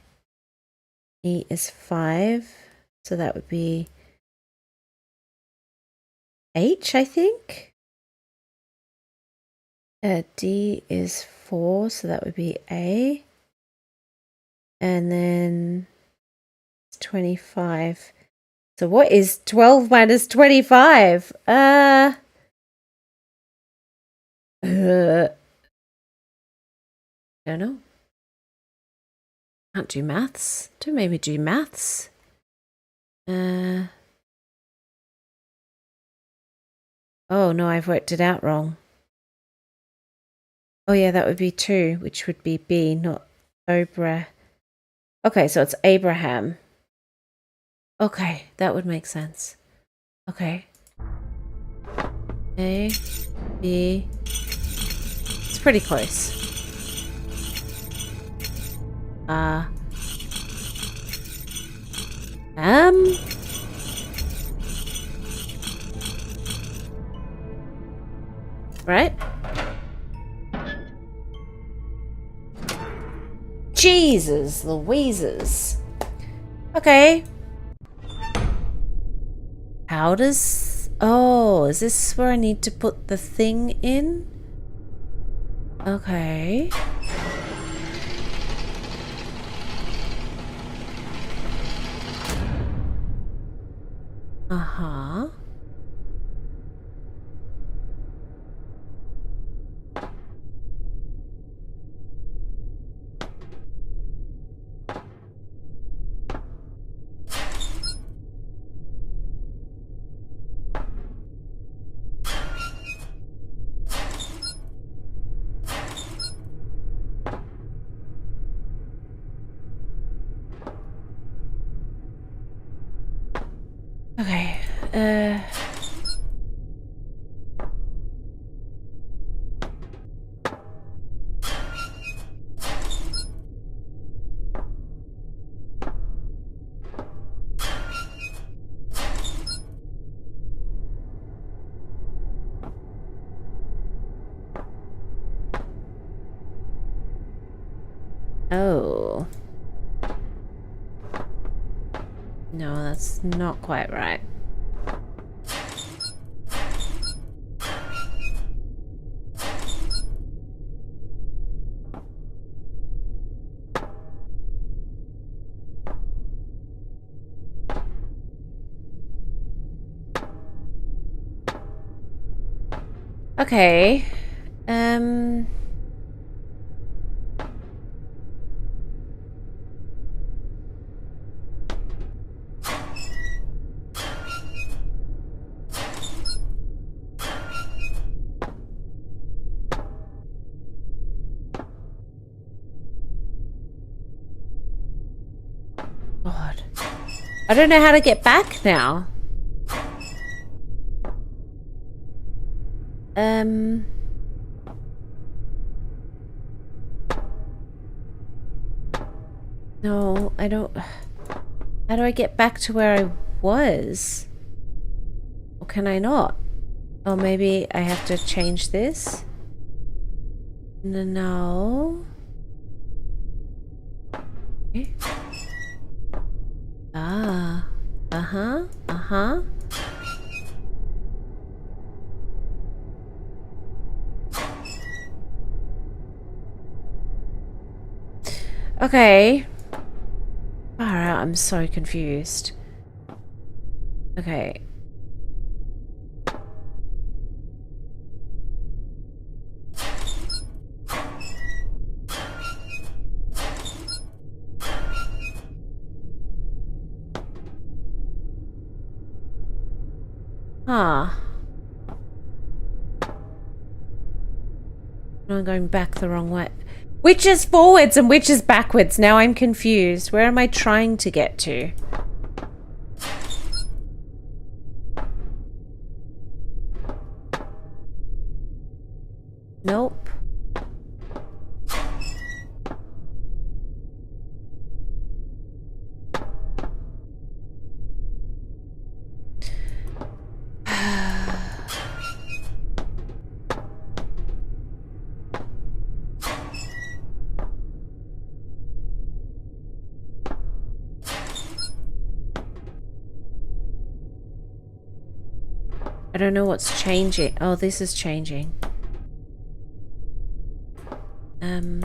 E is 5, so that would be H, I think. D is 4, so that would be A. And then 25. So what is 12 minus 25? Don't know. Can't do maths. Don't make me do maths. Oh no, I've worked it out wrong. Oh yeah, that would be 2, which would be B, not Obra. Okay, so it's Abraham. Okay, that would make sense. Okay. A, B. It's pretty close. Right? Jesus Louises. Okay. How does... Oh, is this where I need to put the thing in? Okay. Uh-huh. Okay. Oh. No, that's not quite right. Okay. God. I don't know how to get back now. No, I don't. How do I get back to where I was? Or can I not? Or maybe I have to change this? No. Okay. Ah. Uh-huh. Uh-huh. Okay. Alright, I'm so confused. Okay. Huh. I'm going back the wrong way. Which is forwards and which is backwards? Now I'm confused. Where am I trying to get to? Nope. I don't know what's changing. Oh, this is changing. I am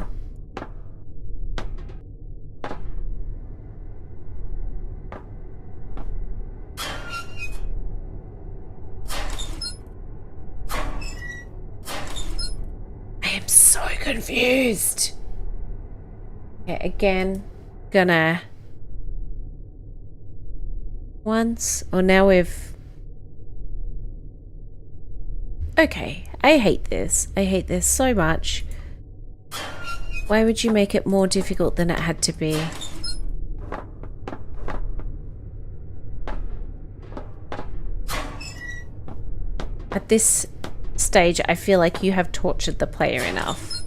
so confused. Okay, again, gonna once, or now we've. Okay, I hate this. I hate this so much. Why would you make it more difficult than it had to be? At this stage, I feel like you have tortured the player enough.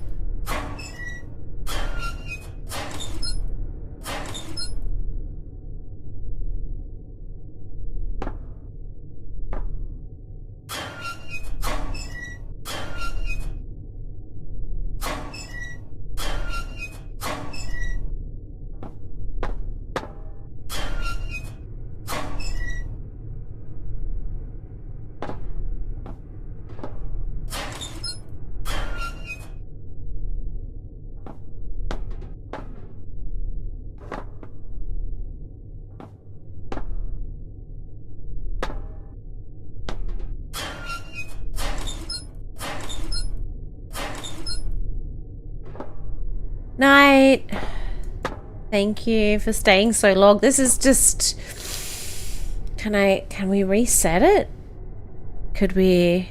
Night. Thank you for staying so long. This is just... Can we reset it? Could we...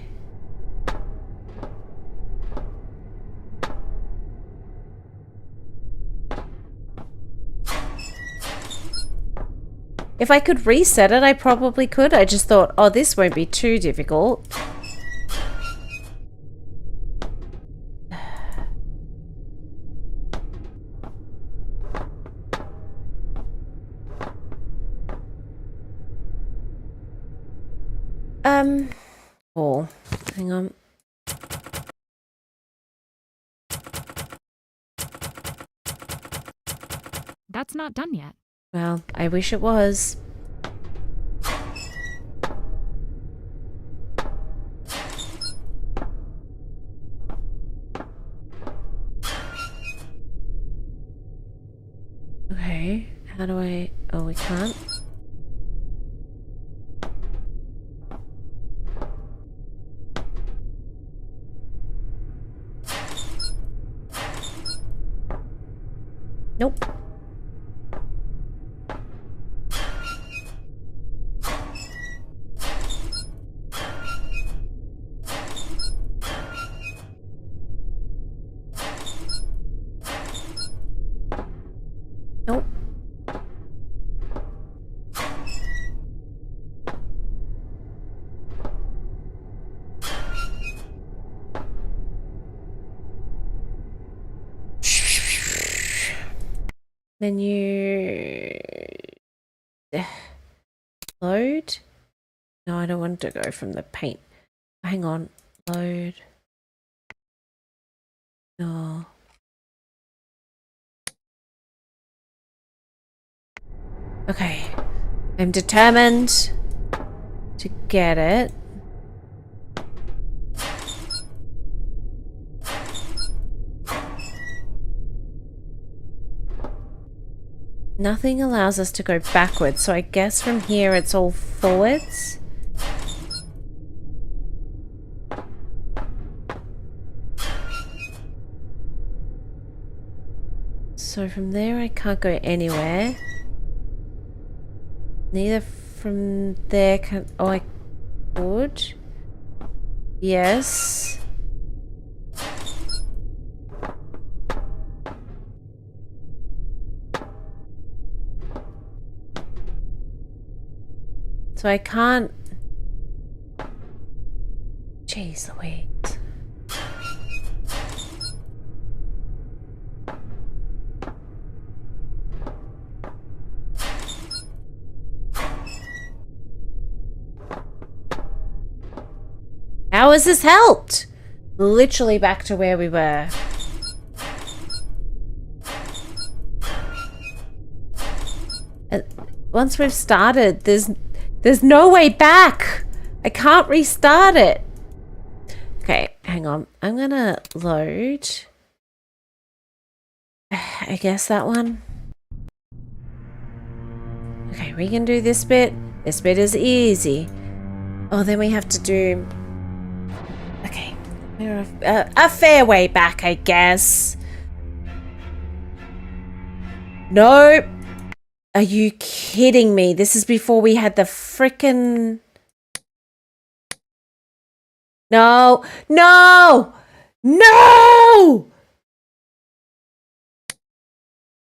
If I could reset it, I probably could. I just thought, oh, this won't be too difficult. Oh, hang on. That's not done yet. Well, I wish it was. Okay, how do I... Oh, we can't. Nope. Nope. Menu. Load. No, I don't want to go from the paint. Hang on. Load. No. Okay. I'm determined to get it. Nothing allows us to go backwards, so I guess from here it's all forwards. So from there I can't go anywhere. Neither from there can... Oh, I could. Yes. So I can't... Jeez Louise. How has this helped? Literally back to where we were. And once we've started, there's no way back. I can't restart it. Okay, hang on. I'm gonna load. I guess that one. Okay, we can do this bit. This bit is easy. Oh, then we have to do... Okay, we're a fair way back, I guess. Nope. Are you kidding me? This is before we had the frickin'... No! No! No! Oh,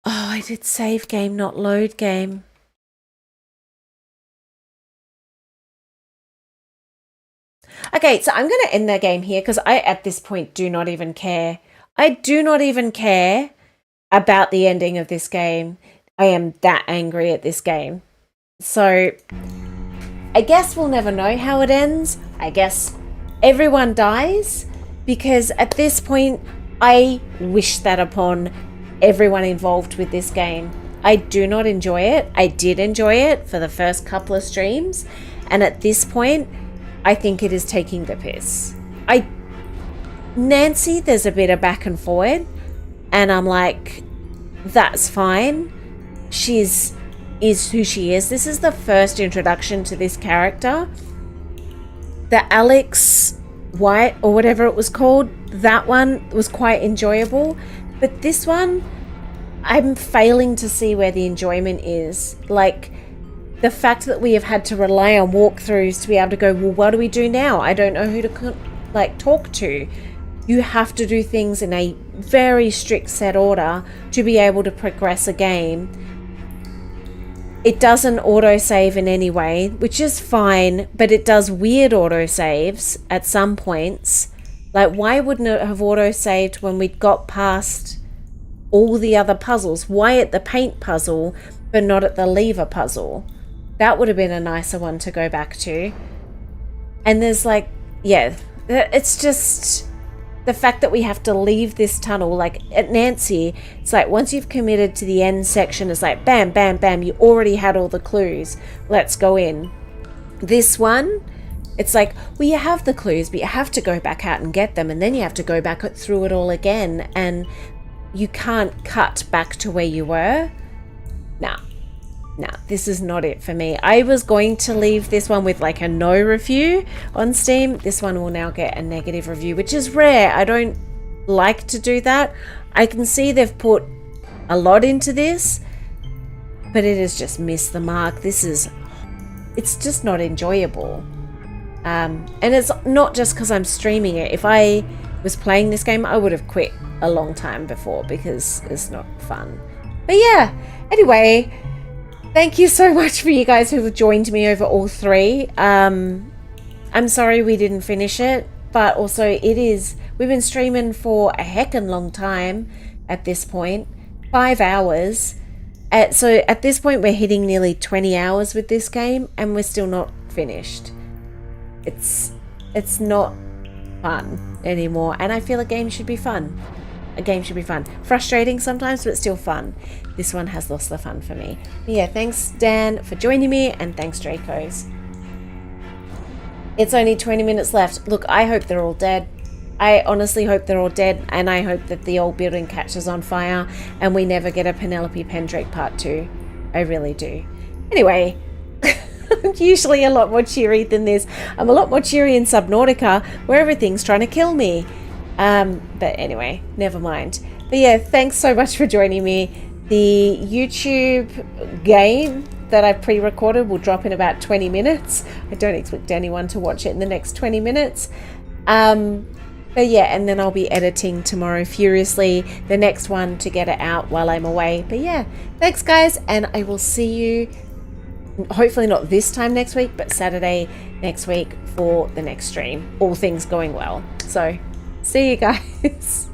I did save game, not load game. Okay, so I'm going to end the game here because I, at this point, do not even care. I do not even care about the ending of this game. I am that angry at this game. So, I guess we'll never know how it ends. I guess everyone dies because at this point, I wish that upon everyone involved with this game. I do not enjoy it. I did enjoy it for the first couple of streams. And at this point, I think it is taking the piss. Nancy, there's a bit of back and forward, and I'm like, that's fine. Is who she is. This is the first introduction to this character. The Alex White, or whatever it was called, that one was quite enjoyable. But this one, I'm failing to see where the enjoyment is. Like, the fact that we have had to rely on walkthroughs to be able to go, well, what do we do now? I don't know who to talk to. You have to do things in a very strict set order to be able to progress a game. it doesn't autosave in any way, which is fine, but it does weird autosaves at some points. Like, why wouldn't it have autosaved when we'd got past all the other puzzles? Why at the paint puzzle, but not at the lever puzzle? That would have been a nicer one to go back to. And there's like, yeah, it's just the fact that we have to leave this tunnel. Like at Nancy, it's like once you've committed to the end section, it's like bam, bam, bam, you already had all the clues. Let's go in. This one, it's like, well, you have the clues, but you have to go back out and get them, and then you have to go back through it all again, and you can't cut back to where you were. Nah, this is not it for me. I was going to leave this one with like a no review on Steam. This one will now get a negative review, which is rare. I don't like to do that. I can see they've put a lot into this, but it has just missed the mark. It's just not enjoyable. And it's not just because I'm streaming it. If I was playing this game, I would have quit a long time before because it's not fun. But yeah, anyway, thank you so much for you guys who have joined me over all three. I'm sorry we didn't finish it, but also we've been streaming for a heckin' long time at this point, 5 hours. So at this point we're hitting nearly 20 hours with this game and we're still not finished. It's not fun anymore, and I feel a game should be fun. A game should be fun. Frustrating sometimes, but still fun. This one has lost the fun for me. But yeah, thanks Dan for joining me, and thanks Dracos. It's only 20 minutes left. Look, I hope they're all dead. I honestly hope they're all dead, and I hope that the old building catches on fire and we never get a Penelope Pendrick part 2. I really do. Anyway, I'm usually a lot more cheery than this. I'm a lot more cheery in Subnautica, where everything's trying to kill me. But anyway, never mind. But yeah, thanks so much for joining me. The YouTube game that I pre-recorded will drop in about 20 minutes. I don't expect anyone to watch it in the next 20 minutes. But yeah, and then I'll be editing tomorrow furiously the next one to get it out while I'm away. But yeah, thanks guys, and I will see you hopefully not this time next week, but Saturday next week for the next stream, all things going well. So see you guys.